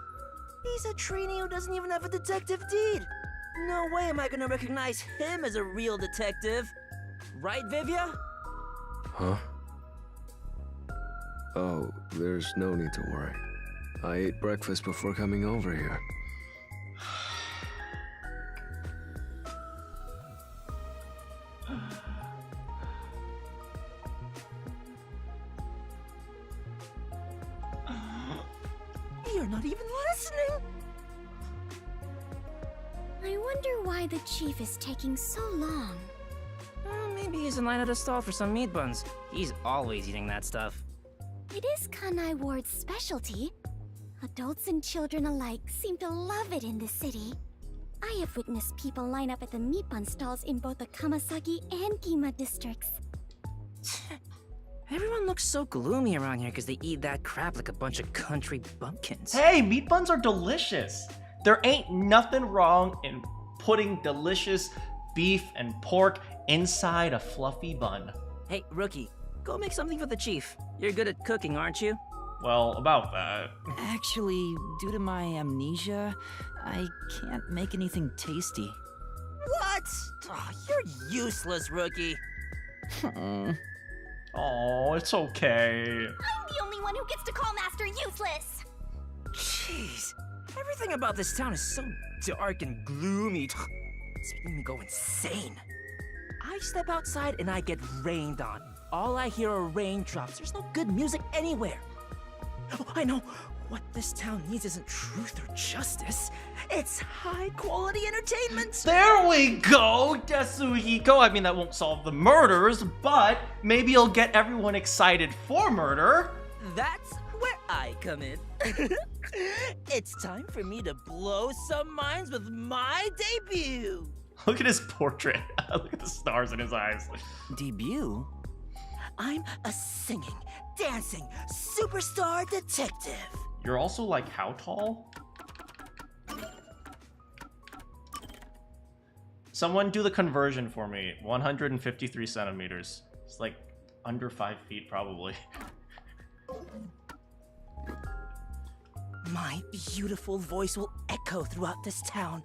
He's a trainee who doesn't even have a detective deed. No way am I gonna recognize him as a real detective. Right, Vivia? Huh? Oh, there's no need to worry. I ate breakfast before coming over here. You're not even listening! I wonder why the chief is taking so long. Maybe he's in line at a stall for some meat buns. He's always eating that stuff. It is Kanai Ward's specialty. Adults and children alike seem to love it in this city. I have witnessed people line up at the meat bun stalls in both the Kamasagi and Gima districts. Everyone looks so gloomy around here because they eat that crap like a bunch of country bumpkins. Hey, meat buns are delicious. There ain't nothing wrong in putting delicious beef and pork inside a fluffy bun. Hey, rookie, go make something for the chief. You're good at cooking, aren't you? Well, about that. Actually, due to my amnesia, I can't make anything tasty. What? Oh, you're useless, rookie. Oh, it's okay. I'm the only one who gets to call Master useless. Jeez, everything about this town is so dark and gloomy. It's making me go insane. I step outside and I get rained on. All I hear are raindrops. There's no good music anywhere. Oh, I know. What this town needs isn't truth or justice. It's high-quality entertainment. There we go, Desuhiko. I mean, that won't solve the murders, but maybe it'll get everyone excited for murder. That's where I come in. It's time for me to blow some minds with my debut. Look at his portrait. Look at the stars in his eyes. Debut? I'm a singing, dancing, superstar detective. You're also like how tall? Someone do the conversion for me. 153 centimeters. It's like under 5 feet probably. My beautiful voice will echo throughout this town.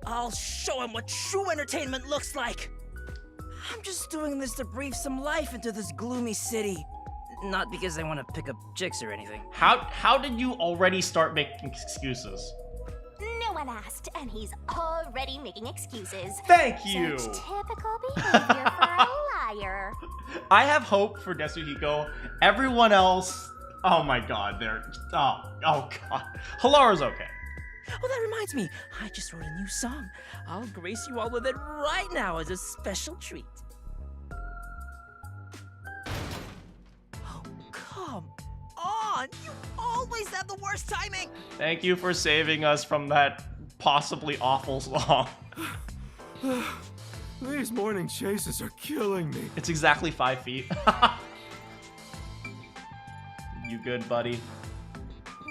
I'll show him what true entertainment looks like. I'm just doing this to breathe some life into this gloomy city. Not because I want to pick up chicks or anything. How did you already start making excuses? No one asked, and he's already making excuses. Thank you. Such typical behavior for a liar. I have hope for Desuhiko. Everyone else, oh my god, they're oh god. Halara's okay. Oh, that reminds me. I just wrote a new song. I'll grace you all with it right now as a special treat. Oh, come on! You always have the worst timing! Thank you for saving us from that possibly awful song. These morning chases are killing me. It's exactly 5 feet. You good, buddy?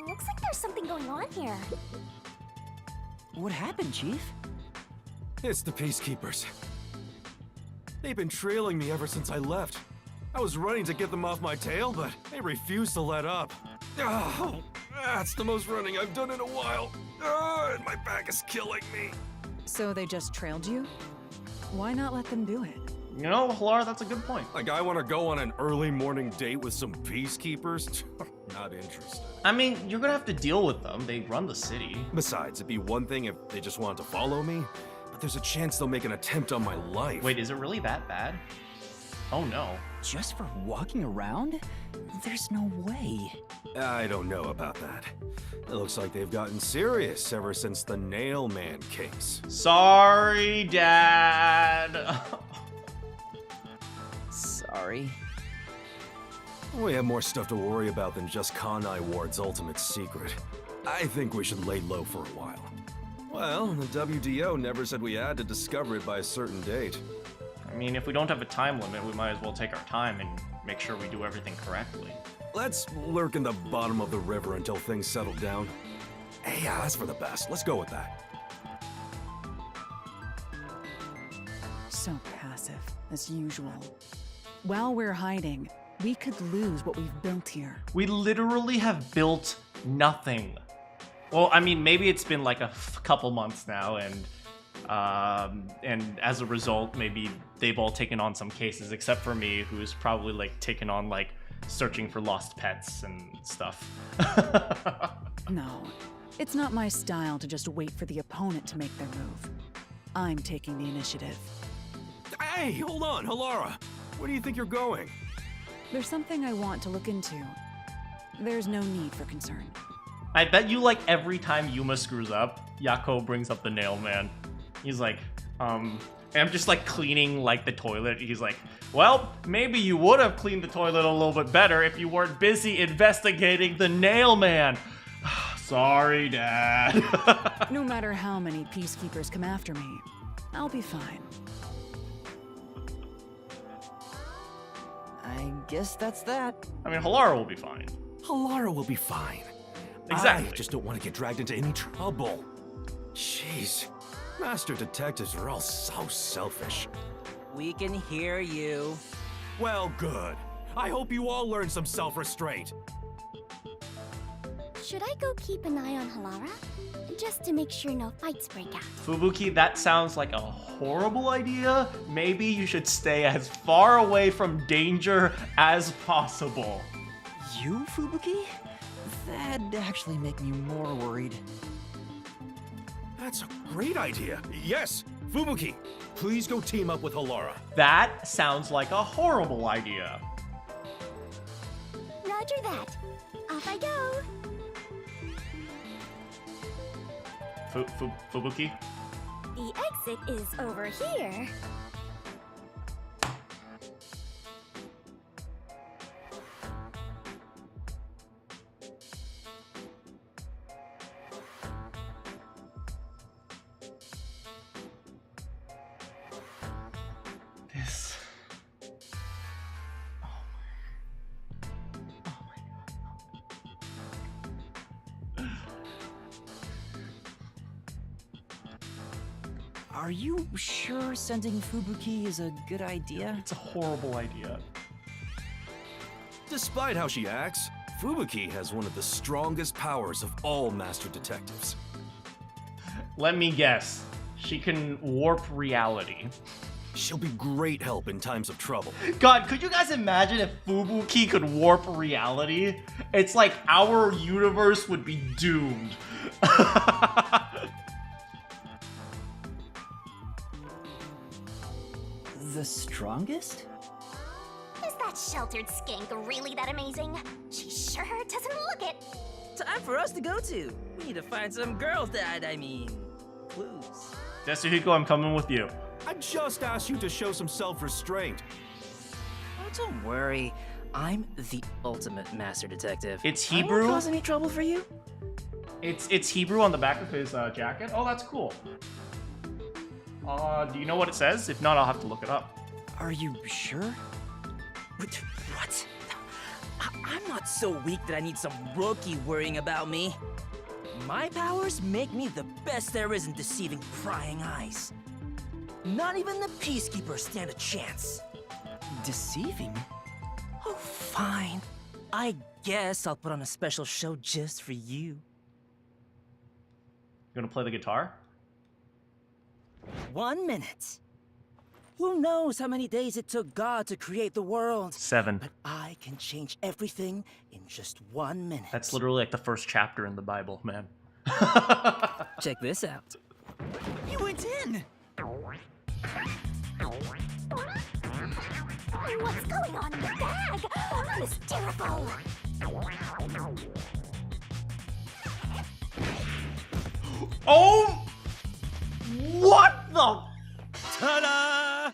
Looks like there's something going on here. What happened, Chief? It's the Peacekeepers. They've been trailing me ever since I left. I was running to get them off my tail, but they refused to let up. Oh, that's the most running I've done in a while. And my back is killing me. So they just trailed you? Why not let them do it? You know, Halara, that's a good point. Like I want to go on an early morning date with some Peacekeepers? Not interested. I mean, you're gonna have to deal with them. They run the city. Besides, it'd be one thing if they just wanted to follow me, but there's a chance they'll make an attempt on my life. Wait, is it really that bad? Oh no. Just for walking around? There's no way. I don't know about that. It looks like they've gotten serious ever since the Nail Man case. Sorry, Dad. Sorry. We have more stuff to worry about than just Kanai Ward's ultimate secret. I think we should lay low for a while. Well, the WDO never said we had to discover it by a certain date. I mean, if we don't have a time limit, we might as well take our time and make sure we do everything correctly. Let's lurk in the bottom of the river until things settle down. Hey, yeah, that's for the best. Let's go with that. So passive, as usual. While we're hiding, we could lose what we've built here. We literally have built nothing. Well, I mean, maybe it's been like a couple months now, and as a result, maybe they've all taken on some cases, except for me, who's probably like taken on like searching for lost pets and stuff. No, it's not my style to just wait for the opponent to make their move. I'm taking the initiative. Hey, hold on, Halara. Where do you think you're going? There's something I want to look into. There's no need for concern. I bet you like every time Yuma screws up, Yako brings up the nail man. He's like, and I'm just like cleaning like the toilet. He's like, well, maybe you would have cleaned the toilet a little bit better if you weren't busy investigating the nail man. Sorry, Dad. No matter how many peacekeepers come after me, I'll be fine. I guess that's that. I mean, Halara will be fine. Halara will be fine. Exactly. I just don't want to get dragged into any trouble. Jeez. Master detectives are all so selfish. We can hear you. Well, good. I hope you all learn some self-restraint. Should I go keep an eye on Halara? Just to make sure no fights break out. Fubuki, that sounds like a horrible idea. Maybe you should stay as far away from danger as possible. You, Fubuki? That'd actually make me more worried. That's a great idea. Yes, Fubuki, please go team up with Halara. That sounds like a horrible idea. Roger that. Off I go. Fubuki? The exit is over here. This... Are you sure sending Fubuki is a good idea? It's a horrible idea. Despite how she acts, Fubuki has one of the strongest powers of all master detectives. Let me guess. She can warp reality. She'll be great help in times of trouble. God, could you guys imagine if Fubuki could warp reality? It's like our universe would be doomed. The strongest? Is that sheltered skink really that amazing? She sure doesn't look it. Time for us to go to. We need to find some girls that, clues. Tetsuhiko, I'm coming with you. I just asked you to show some self-restraint. Oh, don't worry. I'm the ultimate master detective. It's I Hebrew? won't cause any trouble for you? It's Hebrew on the back of his jacket. Oh, that's cool. Do you know what it says? If not, I'll have to look it up. Are you sure? What? I'm not so weak that I need some rookie worrying about me. My powers make me the best there is in deceiving prying eyes. Not even the Peacekeeper stand a chance. Deceiving? Oh, fine. I guess I'll put on a special show just for you. You gonna play the guitar? 1 minute. Who knows how many days it took God to create the world? 7. But I can change everything in just 1 minute. That's literally like the first chapter in the Bible, man. Check this out. You went in! What's going on in the bag? I'm hysterical. Oh! What the? Ta-da!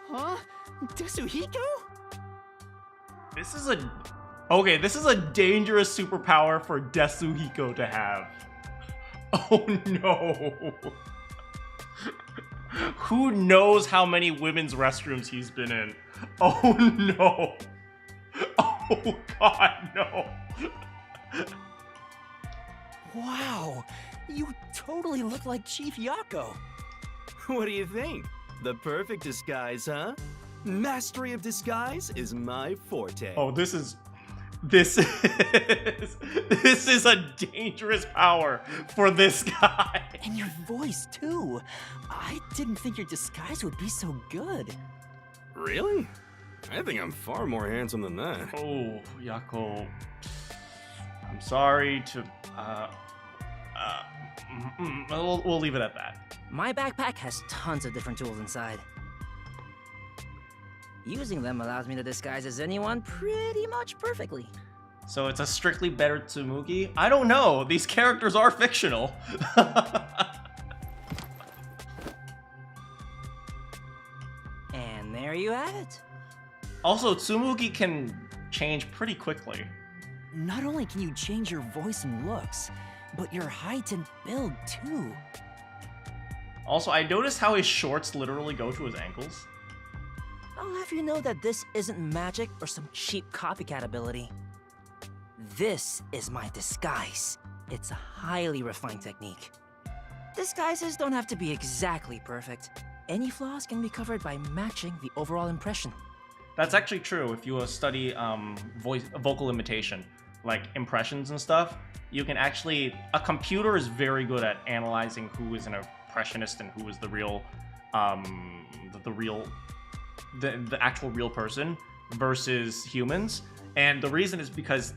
Huh? Tetsuhiko? This is a... Okay, this is a dangerous superpower for Tetsuhiko to have. Oh no. Who knows how many women's restrooms he's been in? Oh no. Oh god, no. Wow, you totally look like Chief Yako. What do you think? The perfect disguise, huh? Mastery of disguise is my forte. Oh, this is a dangerous power for this guy. And your voice, too. I didn't think your disguise would be so good. Really? I think I'm far more handsome than that. Oh, Yako. I'm sorry to, we'll leave it at that. My backpack has tons of different tools inside. Using them allows me to disguise as anyone pretty much perfectly. So it's a strictly better Tsumugi? I don't know. These characters are fictional. And there you have it. Also, Tsumugi can change pretty quickly. Not only can you change your voice and looks, but your height and build, too. Also, I noticed how his shorts literally go to his ankles. I'll have you know that this isn't magic or some cheap copycat ability. This is my disguise. It's a highly refined technique. Disguises don't have to be exactly perfect. Any flaws can be covered by matching the overall impression. That's actually true. If you study vocal imitation, like impressions and stuff, you can actually... A computer is very good at analyzing who is an impressionist and who is the real... the actual real person versus humans. And the reason is because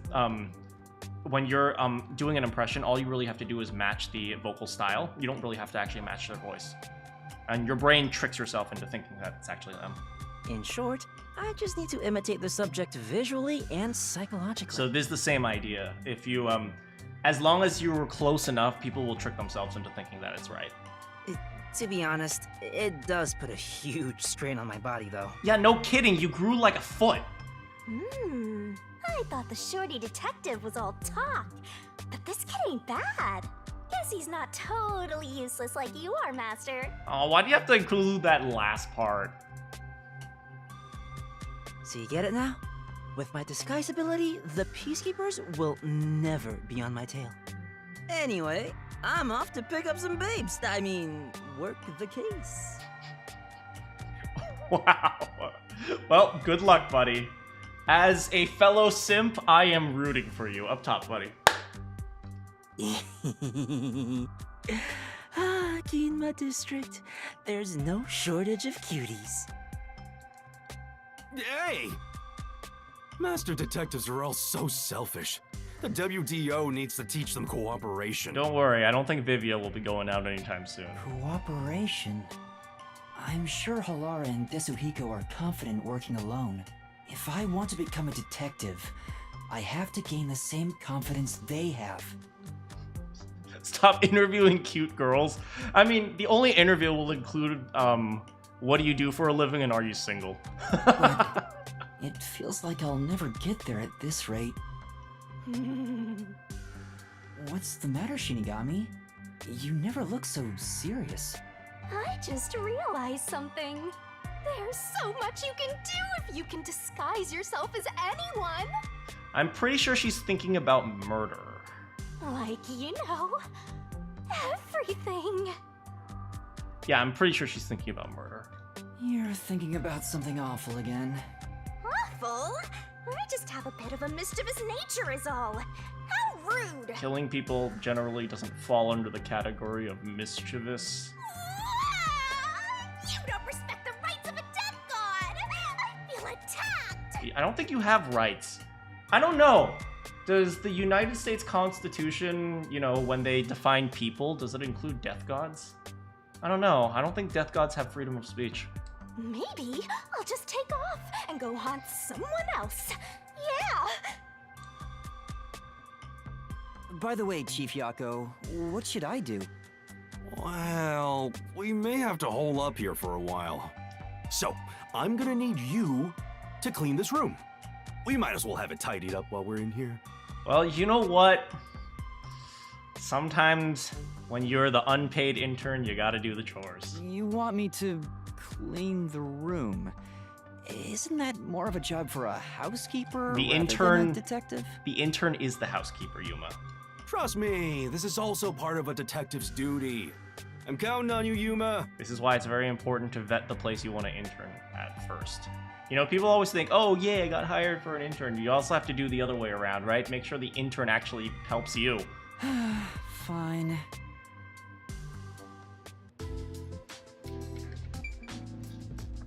when you're doing an impression, all you really have to do is match the vocal style. You don't really have to actually match their voice. And your brain tricks yourself into thinking that it's actually them. In short, I just need to imitate the subject visually and psychologically. So this is the same idea. If you, as long as you were close enough, people will trick themselves into thinking that it's right. To be honest, it does put a huge strain on my body, though. Yeah, no kidding. You grew like a foot. I thought the shorty detective was all talk, but this kid ain't bad. Guess he's not totally useless like you are, Master. Oh, why do you have to include that last part? So you get it now? With my disguise ability, the Peacekeepers will never be on my tail. Anyway, I'm off to pick up some babes. Work the case. Wow. Well, good luck, buddy. As a fellow simp, I am rooting for you. Up top, buddy. Yuma District. There's no shortage of cuties. Hey! Master detectives are all so selfish. The WDO needs to teach them cooperation. Don't worry, I don't think Vivia will be going out anytime soon. Cooperation? I'm sure Halara and Desuhiko are confident working alone. If I want to become a detective, I have to gain the same confidence they have. Stop interviewing cute girls. I mean, the only interview will include, what do you do for a living and are you single? It feels like I'll never get there at this rate. What's the matter, Shinigami? You never look so serious. I just realized something. There's so much you can do if you can disguise yourself as anyone. I'm pretty sure she's thinking about murder. Like, everything. Yeah, I'm pretty sure she's thinking about murder. You're thinking about something awful again. Awful? I just have a bit of a mischievous nature is all. How rude! Killing people generally doesn't fall under the category of mischievous. You don't respect the rights of a death god! I feel attacked! I don't think you have rights. I don't know. Does the United States Constitution, when they define people, does it include death gods? I don't know. I don't think death gods have freedom of speech. Maybe I'll just take off and go haunt someone else. Yeah! By the way, Chief Yako, what should I do? Well, we may have to hole up here for a while. So, I'm gonna need you to clean this room. We might as well have it tidied up while we're in here. Well, you know what? Sometimes when you're the unpaid intern, you gotta do the chores. You want me to clean the room? Isn't that more of a job for a housekeeper The rather intern, than a detective? The intern is the housekeeper, Yuma. Trust me, this is also part of a detective's duty. I'm counting on you, Yuma. This is why it's very important to vet the place you want to intern at first. People always think, oh yeah, I got hired for an intern. You also have to do the other way around, right? Make sure the intern actually helps you. Fine.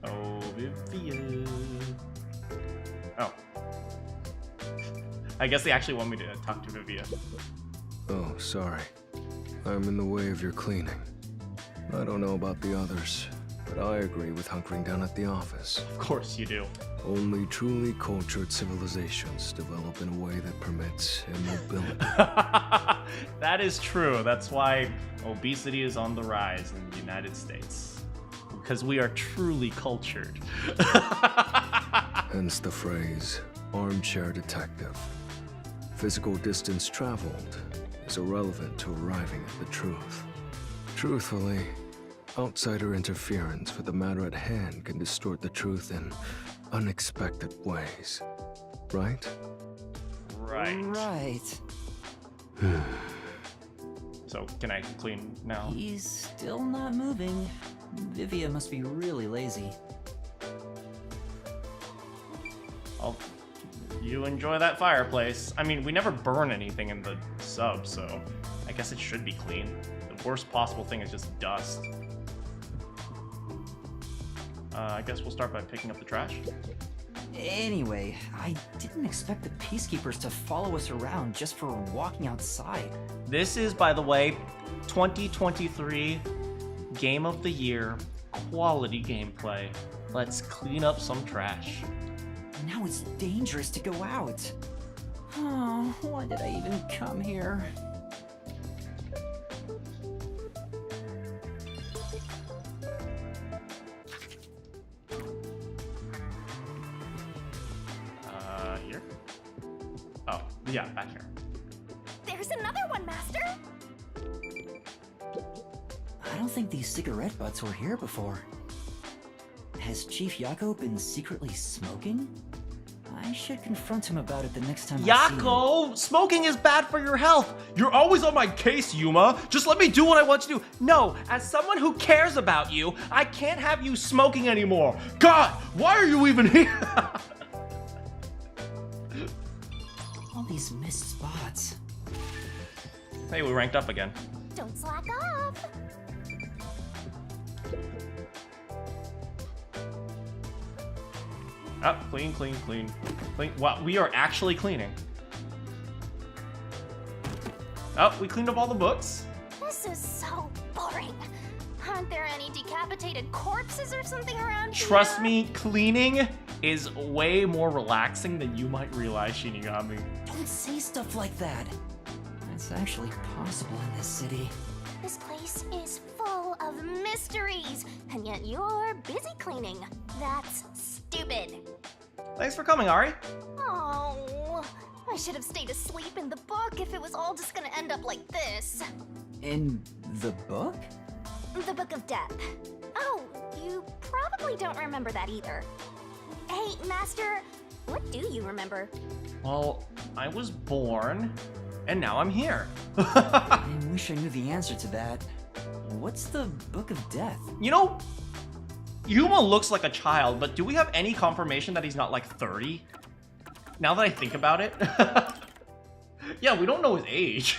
Oh, Vivia. Oh. I guess they actually want me to talk to Vivia. Oh, sorry. I'm in the way of your cleaning. I don't know about the others, but I agree with hunkering down at the office. Of course you do. Only truly cultured civilizations develop in a way that permits immobility. That is true. That's why obesity is on the rise in the United States. Because we are truly cultured. Hence the phrase, armchair detective. Physical distance traveled is irrelevant to arriving at the truth. Truthfully, outsider interference with the matter at hand can distort the truth in unexpected ways. Right? Right. So, can I clean now? He's still not moving. Vivia must be really lazy. You enjoy that fireplace. I mean, we never burn anything in the sub, so I guess it should be clean. The worst possible thing is just dust. I guess we'll start by picking up the trash. Anyway, I didn't expect the Peacekeepers to follow us around just for walking outside. This is, by the way, 2023 Game of the Year quality gameplay. Let's clean up some trash. Now it's dangerous to go out. Oh, why did I even come here? Here? Oh, yeah, back here. There's another one, Master! I don't think these cigarette butts were here before. Has Chief Yako been secretly smoking? I should confront him about it the next time I see him. Yako, smoking is bad for your health. You're always on my case, Yuma. Just let me do what I want to do. No, as someone who cares about you, I can't have you smoking anymore. God, why are you even here? All these missed spots. Hey, we ranked up again. Don't slack off. Oh, clean, clean, clean. Clean. Wow, we are actually cleaning. Oh, we cleaned up all the books. This is so boring. Aren't there any decapitated corpses or something around here? Trust me, cleaning is way more relaxing than you might realize, Shinigami. Don't say stuff like that. It's actually possible in this city. This place is full of mysteries, and yet you're busy cleaning. That's stupid. Thanks for coming, Ari. Oh, I should have stayed asleep in the book if it was all just gonna end up like this. In the book? The Book of Death. Oh, you probably don't remember that either. Hey, Master, what do you remember? Well, I was born, and now I'm here. I wish I knew the answer to that. What's the Book of Death? You know, Yuma looks like a child, but do we have any confirmation that he's not like 30? Now that I think about it. Yeah, we don't know his age.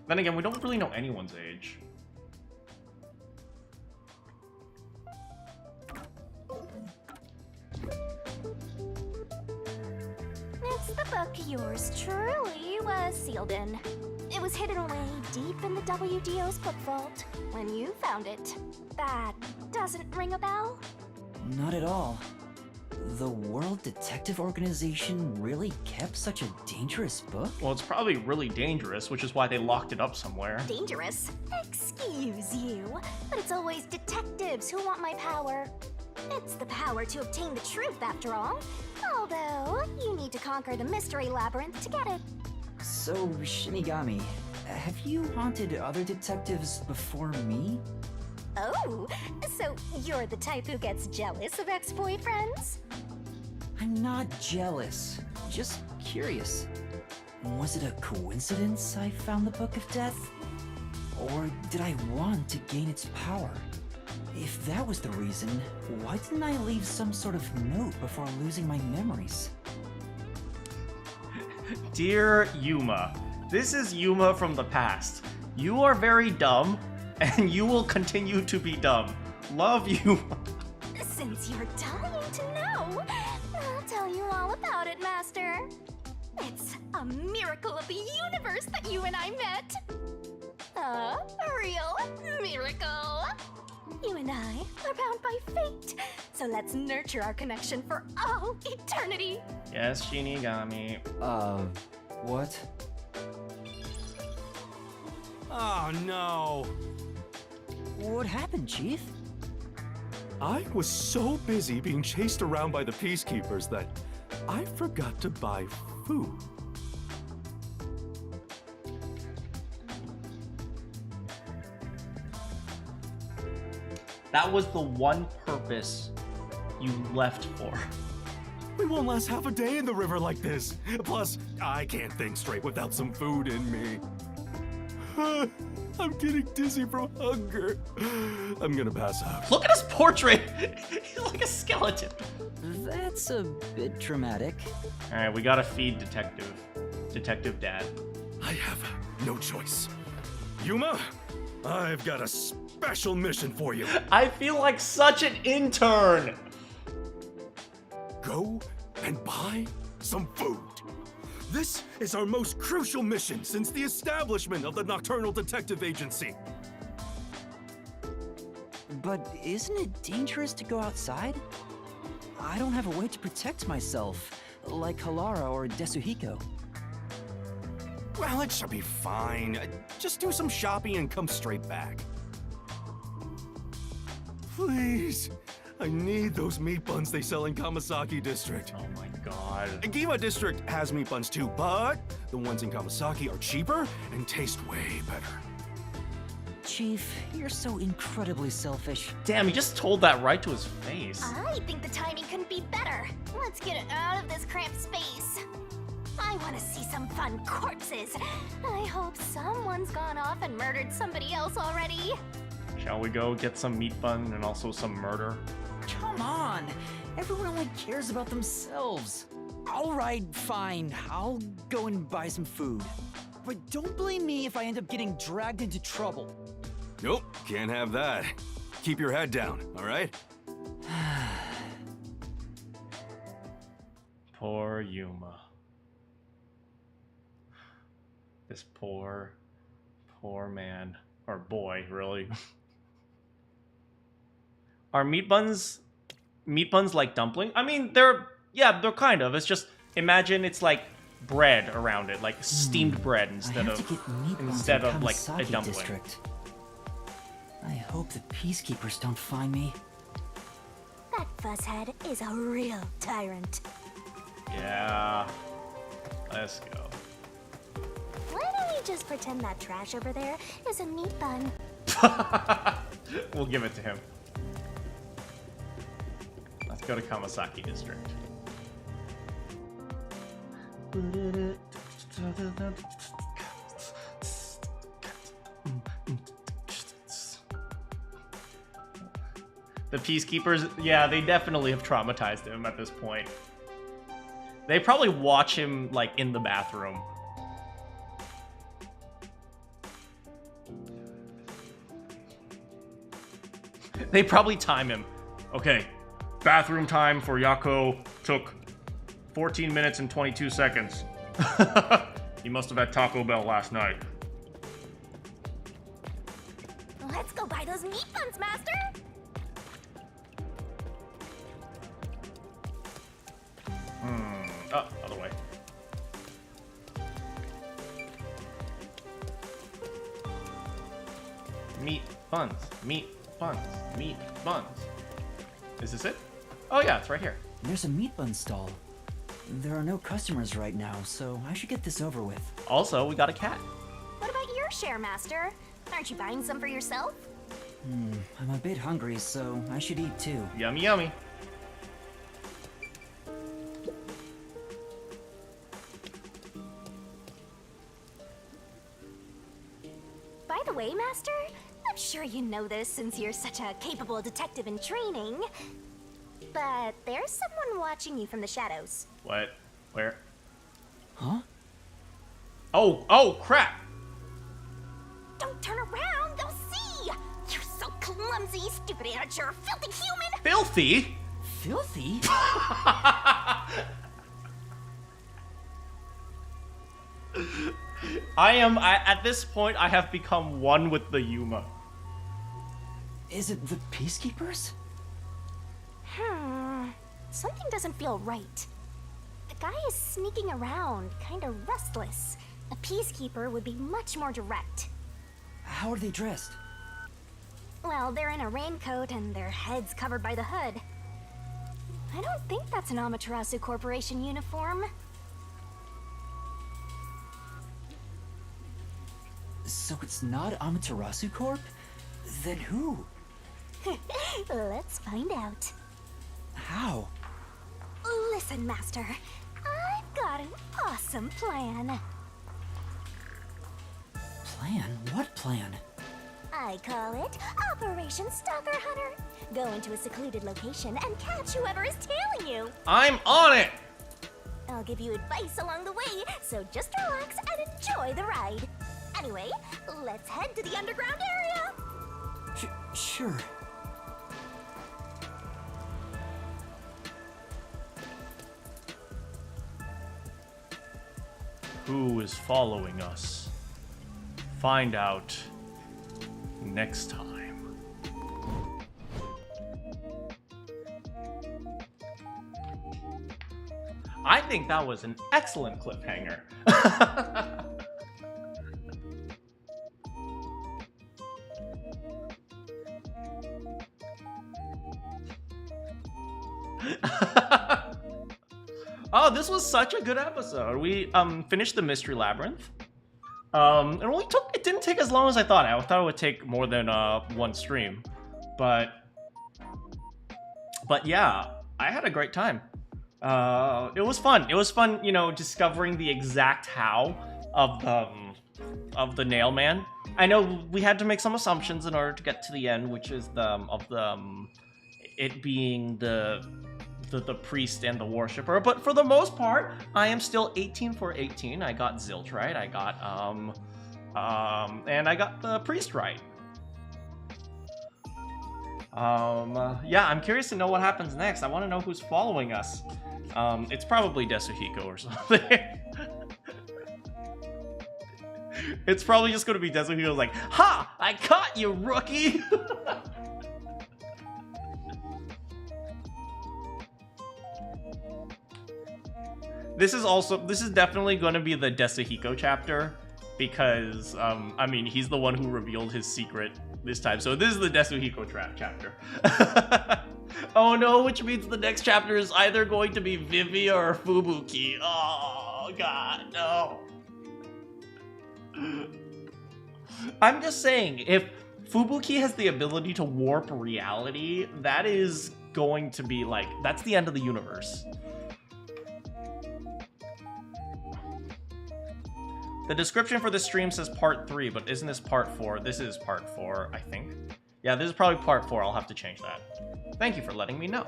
Then again, we don't really know anyone's age. It's the book yours truly was sealed in. It was hidden away deep in the WDO's book vault when you found it. That doesn't ring a bell? Not at all. The World Detective Organization really kept such a dangerous book? Well, it's probably really dangerous, which is why they locked it up somewhere. Dangerous? Excuse you, but it's always detectives who want my power. It's the power to obtain the truth, after all. Although, you need to conquer the mystery labyrinth to get it. So, Shinigami, have you haunted other detectives before me? Oh, so you're the type who gets jealous of ex-boyfriends? I'm not jealous, just curious. Was it a coincidence I found the Book of Death? Or did I want to gain its power? If that was the reason, why didn't I leave some sort of note before losing my memories? Dear Yuma, this is Yuma from the past. You are very dumb, and you will continue to be dumb. Love you. Since you're dying to know, I'll tell you all about it, Master. It's a miracle of the universe that you and I met. A real miracle. You and I are bound by fate, so let's nurture our connection for all eternity. Yes, Shinigami. What? Oh no! What happened, Chief? I was so busy being chased around by the Peacekeepers that I forgot to buy food. That was the one purpose you left for. We won't last half a day in the river like this. Plus, I can't think straight without some food in me. I'm getting dizzy from hunger. I'm gonna pass out. Look at his portrait. He's like a skeleton. That's a bit dramatic. All right, we gotta feed Detective Dad. I have no choice. Yuma, I've got a special mission for you. I feel like such an intern. Go and buy some food. This is our most crucial mission since the establishment of the Nocturnal Detective Agency. But isn't it dangerous to go outside? I don't have a way to protect myself, like Halara or Desuhiko. Well, it should be fine. Just do some shopping and come straight back. Please. I need those meat buns they sell in Kamasaki District. Oh my god. Giwa District has meat buns too, but the ones in Kamasaki are cheaper and taste way better. Chief, you're so incredibly selfish. Damn, he just told that right to his face. I think the timing couldn't be better. Let's get out of this cramped space. I want to see some fun corpses. I hope someone's gone off and murdered somebody else already. Shall we go get some meat bun and also some murder? Come on! Everyone only cares about themselves. Alright, fine. I'll go and buy some food. But don't blame me if I end up getting dragged into trouble. Nope, can't have that. Keep your head down, alright? Poor Yuma. This poor man. Or boy, really. Are meat buns like dumpling? I mean, they're kind of. It's just, imagine it's like bread around it, like steamed bread instead of like a dumpling. District. I hope the Peacekeepers don't find me. That fuzzhead is a real tyrant. Yeah. Let's go. Why don't we just pretend that trash over there is a meat bun? We'll give it to him. Let's go to Kamasaki District. The Peacekeepers, yeah, they definitely have traumatized him at this point. They probably watch him, like, in the bathroom. They probably time him. Okay, bathroom time for Yako took 14 minutes and 22 seconds. He must have had Taco Bell last night. Let's go buy those meat buns, Master! Oh, other way. Meat buns, meat buns, meat buns. Is this it? Oh yeah, it's right here. There's a meat bun stall. There are no customers right now, so I should get this over with. Also, we got a cat. What about your share, Master? Aren't you buying some for yourself? I'm a bit hungry, so I should eat too. Yummy, yummy. By the way, Master, I'm sure you know this since you're such a capable detective in training, but there's someone watching you from the shadows. What? Where? Huh? Oh, crap! Don't turn around, they'll see! You're so clumsy, stupid amateur, filthy human! Filthy? Filthy? At this point, I have become one with the Yuma. Is it the Peacekeepers? Something doesn't feel right. The guy is sneaking around, kinda restless. A Peacekeeper would be much more direct. How are they dressed? Well, they're in a raincoat and their heads covered by the hood. I don't think that's an Amaterasu Corporation uniform. So it's not Amaterasu Corp? Then who? Let's find out. How? Listen, Master. I've got an awesome plan. Plan? What plan? I call it Operation Stalker Hunter. Go into a secluded location and catch whoever is tailing you. I'm on it! I'll give you advice along the way, so just relax and enjoy the ride. Anyway, let's head to the underground area. Sure. Who is following us? Find out next time. I think that was an excellent cliffhanger. Oh, this was such a good episode. We finished the mystery labyrinth. It didn't take as long as I thought. I thought it would take more than one stream, but yeah, I had a great time. It was fun. It was fun, you know, discovering the exact how of the nail man. I know we had to make some assumptions in order to get to the end, which is it being the priest and the worshipper, but for the most part, I am still 18 for 18. I got Zilch right. I got and I got the priest right. Yeah, I'm curious to know what happens next. I want to know who's following us. It's probably Desuhiko or something. It's probably just gonna be Desuhiko's like, "Ha! I caught you, rookie!" This is definitely gonna be the Desuhiko chapter, because, I mean, he's the one who revealed his secret this time, so this is the Desuhiko trap chapter. Oh no, which means the next chapter is either going to be Vivia or Fubuki. Oh god, no. I'm just saying, if Fubuki has the ability to warp reality, that is going to be like, that's the end of the universe. The description for this stream says part 3, but isn't this part 4? This is part 4, I think. Yeah, this is probably part 4. I'll have to change that. Thank you for letting me know.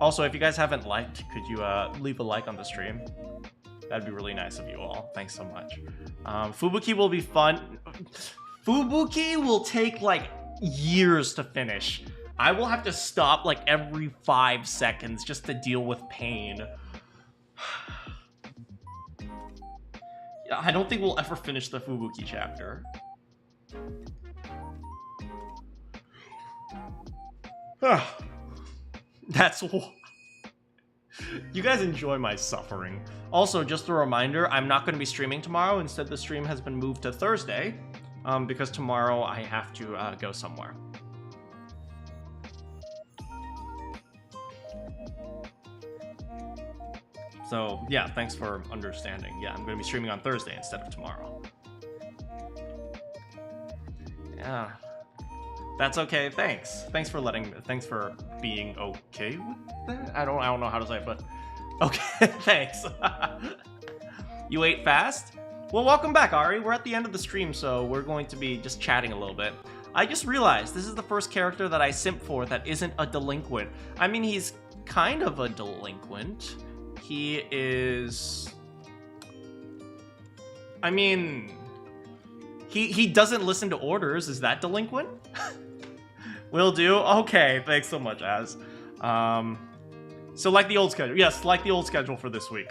Also, if you guys haven't liked, could you leave a like on the stream? That'd be really nice of you all. Thanks so much. Fubuki will be fun. Fubuki will take like years to finish. I will have to stop like every 5 seconds just to deal with pain. I don't think we'll ever finish the Fubuki chapter. That's what. You guys enjoy my suffering. Also, just a reminder, I'm not going to be streaming tomorrow. Instead, the stream has been moved to Thursday, because tomorrow I have to go somewhere. So, yeah, thanks for understanding. Yeah, I'm going to be streaming on Thursday instead of tomorrow. Yeah. That's okay, thanks. Thanks for being okay with that? I don't know how to say it, but okay, thanks. You ate fast? Well, welcome back, Ari. We're at the end of the stream, so we're going to be just chatting a little bit. I just realized this is the first character that I simp for that isn't a delinquent. I mean, he's kind of a delinquent. He is... I mean... He doesn't listen to orders. Is that delinquent? Will do. Okay, thanks so much, Az. So like the old schedule. Yes, like the old schedule for this week.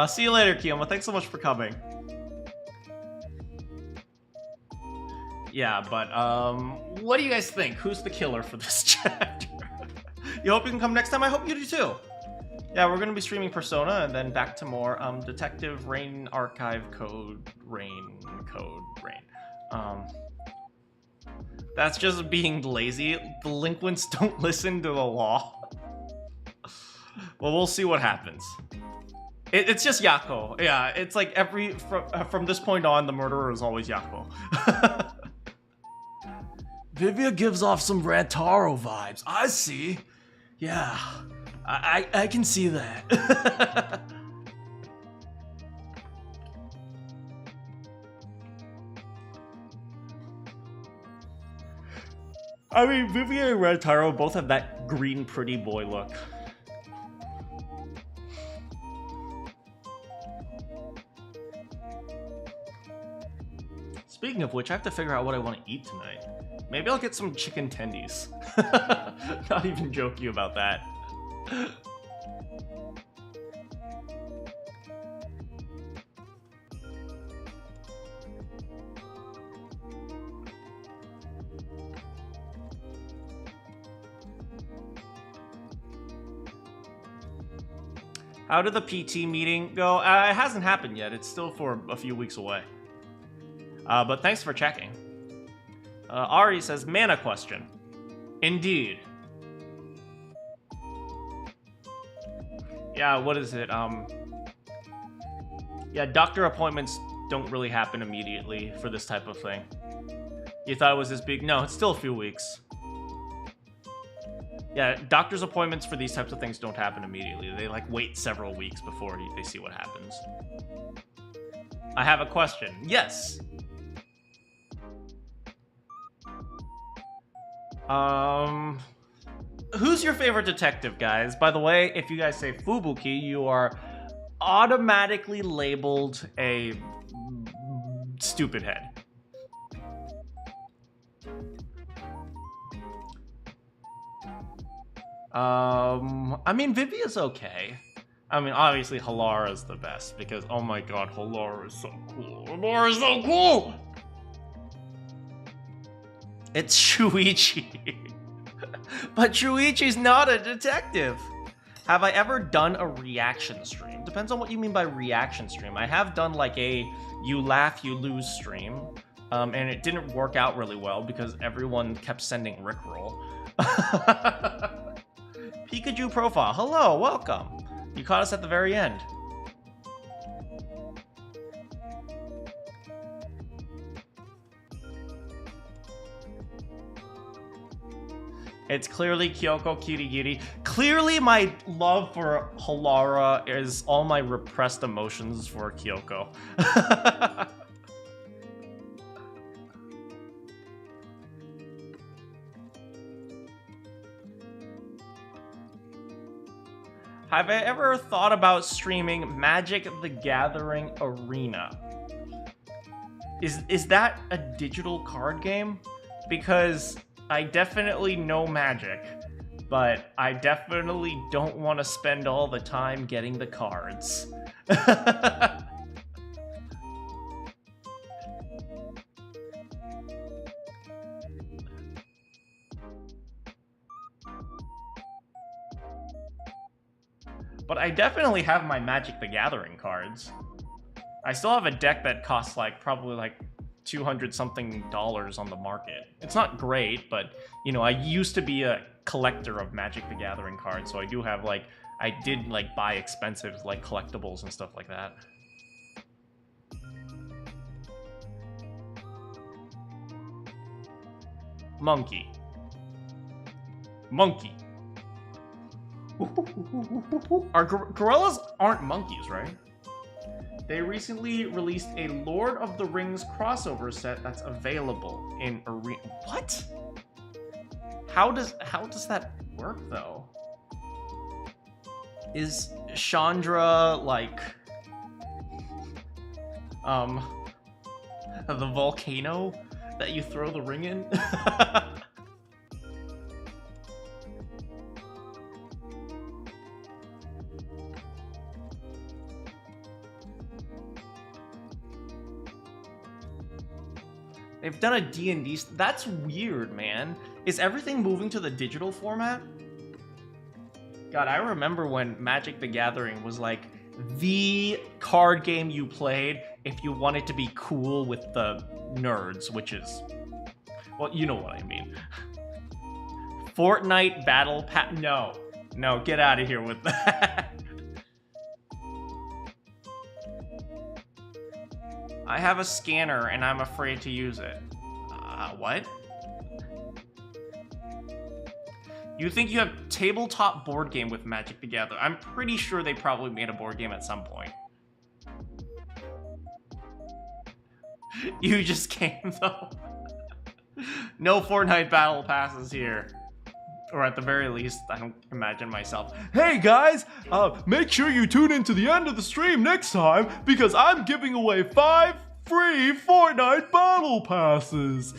See you later, Kiyama. Thanks so much for coming. Yeah, but what do you guys think? Who's the killer for this chapter? You hope you can come next time? I hope you do too. Yeah, we're gonna be streaming Persona and then back to more Detective Rain Archive Code Rain. That's just being lazy. Delinquents don't listen to the law. Well, we'll see what happens. It's just Yako. Yeah, it's like from this point on, the murderer is always Yako. Vivia gives off some Rantaro vibes. I see. Yeah, I can see that. I mean, Vivia and Rantaro both have that green pretty boy look. Speaking of which, I have to figure out what I want to eat tonight. Maybe I'll get some chicken tendies. Not even joking about that. How did the PT meeting go? It hasn't happened yet. It's still for a few weeks away. But thanks for checking. Ari says, mana question. Indeed. Yeah, what is it? Yeah, doctor appointments don't really happen immediately for this type of thing. You thought it was this big? No, it's still a few weeks. Yeah, doctor's appointments for these types of things don't happen immediately. They like wait several weeks before they see what happens. I have a question. Yes. Who's your favorite detective, guys? By the way, if you guys say Fubuki, you are automatically labeled a stupid head. I mean, Vivia's okay. I mean, obviously, Halara's the best, because, oh my god, Halara is so cool. Halara is so cool! It's Shuichi. But Shuichi's not a detective. Have I ever done a reaction stream? Depends on what you mean by reaction stream. I have done like a you laugh, you lose stream. And it didn't work out really well because everyone kept sending Rickroll. Pikachu profile. Hello, welcome. You caught us at the very end. It's clearly Kyoko Kirigiri. Clearly my love for Halara is all my repressed emotions for Kyoko. Have I ever thought about streaming Magic the Gathering Arena? Is that a digital card game? Because I definitely know Magic, but I definitely don't want to spend all the time getting the cards. But I definitely have my Magic the Gathering cards. I still have a deck that costs like probably like $200 something on the market. It's not great, but you know, I used to be a collector of Magic the Gathering cards, so I do have like, I did like buy expensive like collectibles and stuff like that. Monkey. Monkey. Gorillas aren't monkeys, right? They recently released a Lord of the Rings crossover set that's available in Arena. What? How does that work though? Is Chandra like the volcano that you throw the ring in? They've done a D&D. That's weird, man. Is everything moving to the digital format? God, I remember when Magic the Gathering was like the card game you played if you wanted to be cool with the nerds, which is, well, you know what I mean. Fortnite Battle Pass. No, get out of here with that. I have a scanner and I'm afraid to use it. What? You think you have tabletop board game with Magic the Gathering? I'm pretty sure they probably made a board game at some point. You just came though. No Fortnite Battle Passes here. Or at the very least, I don't imagine myself. Hey guys, make sure you tune in to the end of the stream next time because I'm giving away 5 free Fortnite Battle Passes.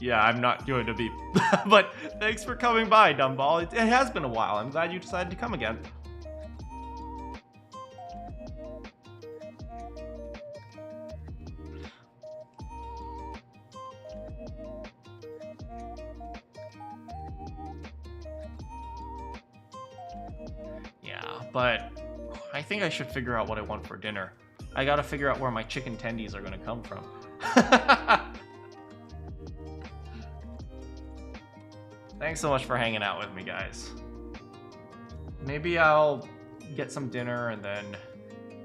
Yeah, I'm not going to be. But thanks for coming by, Dumbball. It has been a while. I'm glad you decided to come again. Yeah, but I think I should figure out what I want for dinner. I gotta figure out where my chicken tendies are gonna come from. Thanks so much for hanging out with me, guys. Maybe I'll get some dinner and then...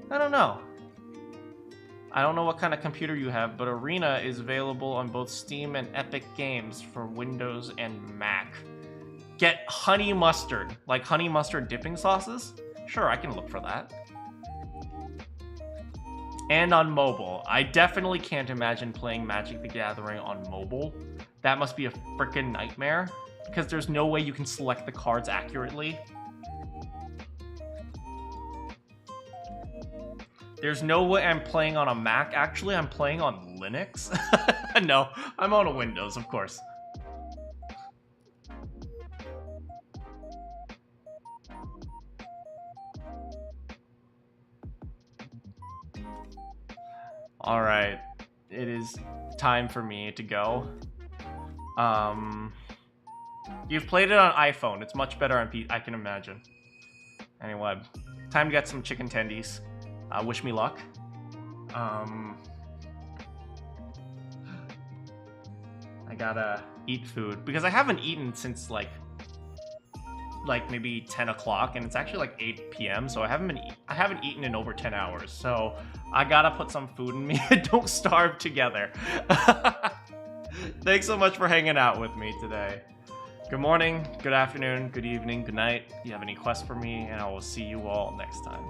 I don't know. I don't know what kind of computer you have, but Arena is available on both Steam and Epic Games for Windows and Mac. Get honey mustard, like honey mustard dipping sauces? Sure, I can look for that. And on mobile. I definitely can't imagine playing Magic the Gathering on mobile. That must be a freaking nightmare, because there's no way you can select the cards accurately. There's no way I'm playing on a Mac. Actually, I'm playing on Linux. No, I'm on a Windows, of course. Alright, it is time for me to go. You've played it on iPhone. It's much better on PC, I can imagine. Anyway, time to get some chicken tendies. Wish me luck. I gotta eat food because I haven't eaten since like maybe 10 o'clock, and it's actually like 8 p.m. So I haven't eaten in over 10 hours. So I gotta put some food in me. Don't starve together. Thanks so much for hanging out with me today. Good morning, good afternoon, good evening, good night. If you have any quests for me, and I will see you all next time.